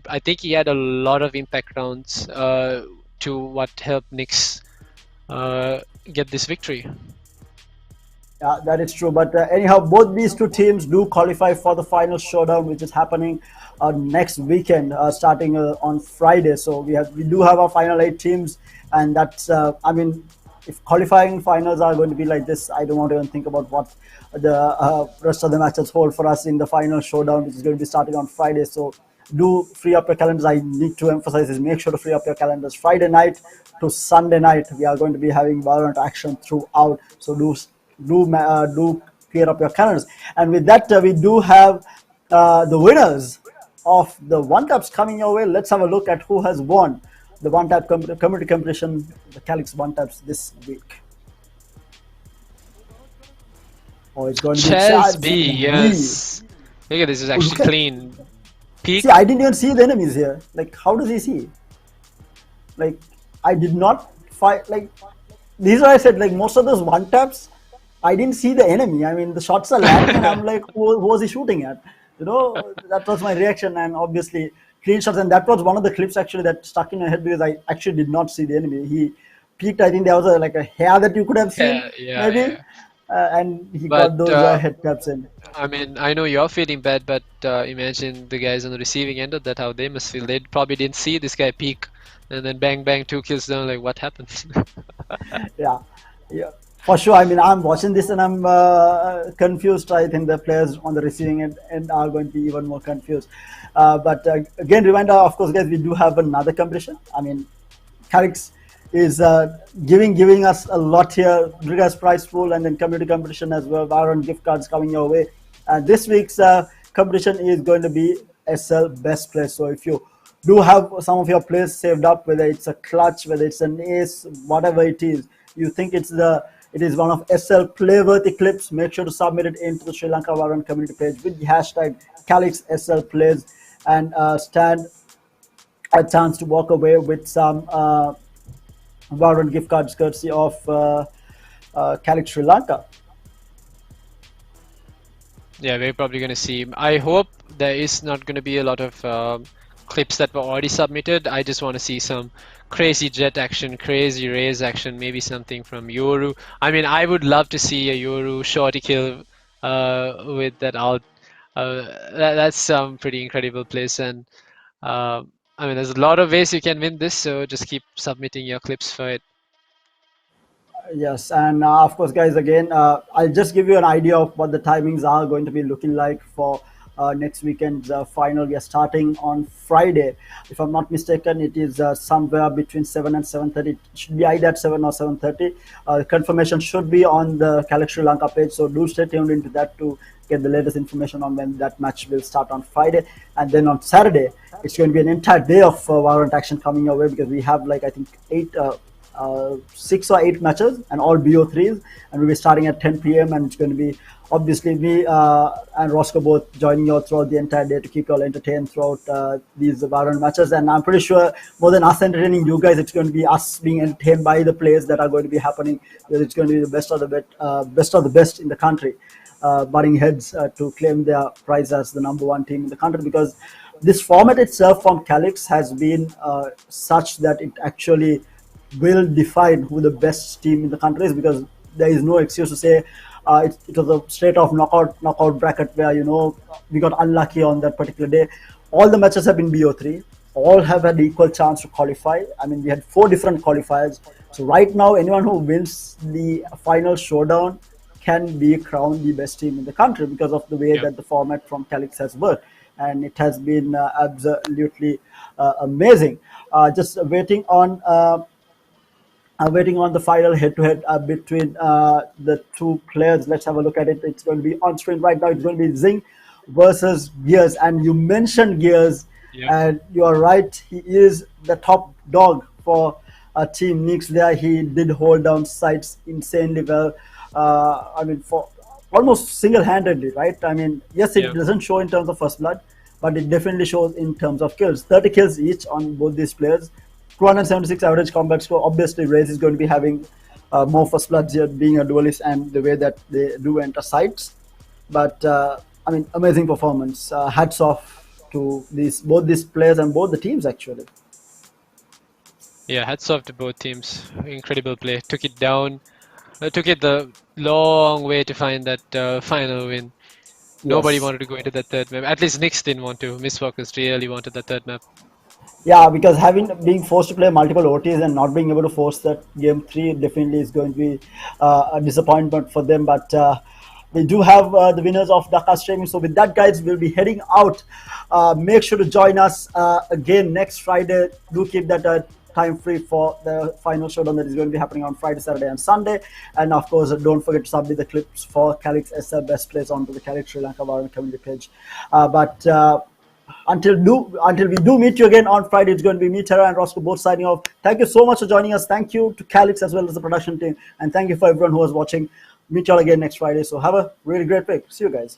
I think he had a lot of impact rounds to what helped Knicks get this victory. Yeah, that is true. But anyhow, both these two teams do qualify for the final showdown, which is happening next weekend, starting on Friday. So we do have our final 8 teams, and that's I mean, if qualifying finals are going to be like this, I don't want to even think about what the rest of the matches hold for us in the final showdown, which is going to be starting on Friday. So do free up your calendars. I need to emphasize is make sure to free up your calendars. Friday night to Sunday night, we are going to be having Valorant action throughout. So do clear up your calendars. And with that, we do have the winners of the one taps coming your way. Let's have a look at who has won the one tap community competition, the Calyx one taps this week. Oh, it's going to be Chaz Chaz B, B. yes. Look at this, is actually Look at- clean. Peak. See, I didn't even see the enemies here. Like, how does he see? Like, I did not fight. Like, these are I said. Like, most of those one taps, I didn't see the enemy. I mean, the shots are landing, and I'm like, who was he shooting at? You know, that was my reaction, and obviously clean shots. And that was one of the clips actually that stuck in my head because I actually did not see the enemy. He peeked. I think there was like a hair that you could have seen, Yeah, maybe. yeah. And he But, got those head taps in. I mean, I know you're feeling bad, but imagine the guys on the receiving end of that, how they must feel. They probably didn't see this guy peak, and then bang, bang, 2 kills down. Like, what happened? Yeah, for sure. I mean, I'm watching this and I'm confused. I think the players on the receiving end are going to be even more confused. But again, reminder, of course, guys, we do have another competition. I mean, Calyx is giving us a lot here. Regards prize pool and then community competition as well. Valorant gift cards coming your way. This week's competition is going to be SL Best Place. So if you do have some of your players saved up, whether it's a clutch, whether it's an ace, whatever it is, you think it is one of SL playworthy clips, make sure to submit it into the Sri Lanka Valorant community page with the hashtag Calyx SL plays, and stand a chance to walk away with some Valorant gift cards courtesy of Calyx Sri Lanka. Yeah, we're probably going to see. I hope there is not going to be a lot of clips that were already submitted. I just want to see some crazy jet action, crazy raise action, maybe something from Yoru. I mean, I would love to see a Yoru shorty kill with that out. That's some pretty incredible plays, and I mean, there's a lot of ways you can win this, so just keep submitting your clips for it. Yes, and of course, guys, again, I'll just give you an idea of what the timings are going to be looking like for next weekend's final. We are starting on Friday. If I'm not mistaken, it is somewhere between 7 and 7:30. It should be either at 7 or 7:30. Confirmation should be on the Calyx Sri Lanka page, so do stay tuned into that to get the latest information on when that match will start on Friday. And then on Saturday, it's going to be an entire day of Valorant action coming your way, because we have, like, I think 6 or 8 matches, and all BO3s, and we'll be starting at 10 p.m. and it's going to be obviously me and Roscoe both joining you throughout the entire day to keep you all entertained throughout these Valorant matches. And I'm pretty sure more than us entertaining you guys, it's going to be us being entertained by the plays that are going to be happening, because it's going to be the best of the best in the country, butting heads to claim their prize as the #1 team in the country, because this format itself from Calyx has been such that it actually will define who the best team in the country is, because there is no excuse to say it was a straight off knockout bracket where, you know, we got unlucky on that particular day. All the matches have been BO3, all have had equal chance to qualify. I mean, we had 4 different qualifiers, so right now anyone who wins the final showdown can be crowned the best team in the country, because of the way that the format from Calyx has worked, and it has been absolutely amazing. Just waiting on the final head-to-head between the 2 players. Let's have a look at it. It's going to be on screen right now. It's going to be Zing versus Gears. And you mentioned Gears, and you are right. He is the top dog for Team Nix there. He did hold down sites insanely well. I mean, for almost single-handedly, right? I mean, yes, it doesn't show in terms of first blood, but it definitely shows in terms of kills. 30 kills each on both these players. 276 average combat score. Obviously, Raze is going to be having more first bloods here, being a duelist, and the way that they do enter sites. But I mean, amazing performance. Hats off to both these players and both the teams, actually. Yeah, hats off to both teams. Incredible play. Took it down. Took it the long way to find that final win. Nobody wanted to go into that third map. At least Nix didn't want to. Miss Focus really wanted that third map. Yeah, because being forced to play multiple OTs and not being able to force that game 3 definitely is going to be a disappointment for them. But we do have the winners of Dhaka streaming. So with that, guys, we'll be heading out. Make sure to join us again next Friday. Do keep that time free for the final showdown that is going to be happening on Friday, Saturday, and Sunday. And of course, don't forget to submit the clips for Calyx SL Best Plays onto the Calyx Sri Lanka Valorant community page. Until we do meet you again on Friday, it's going to be me, Tara, and Roscoe both signing off. Thank you so much for joining us. Thank you to Calyx as well as the production team. And thank you for everyone who was watching. Meet you all again next Friday. So have a really great week. See you guys.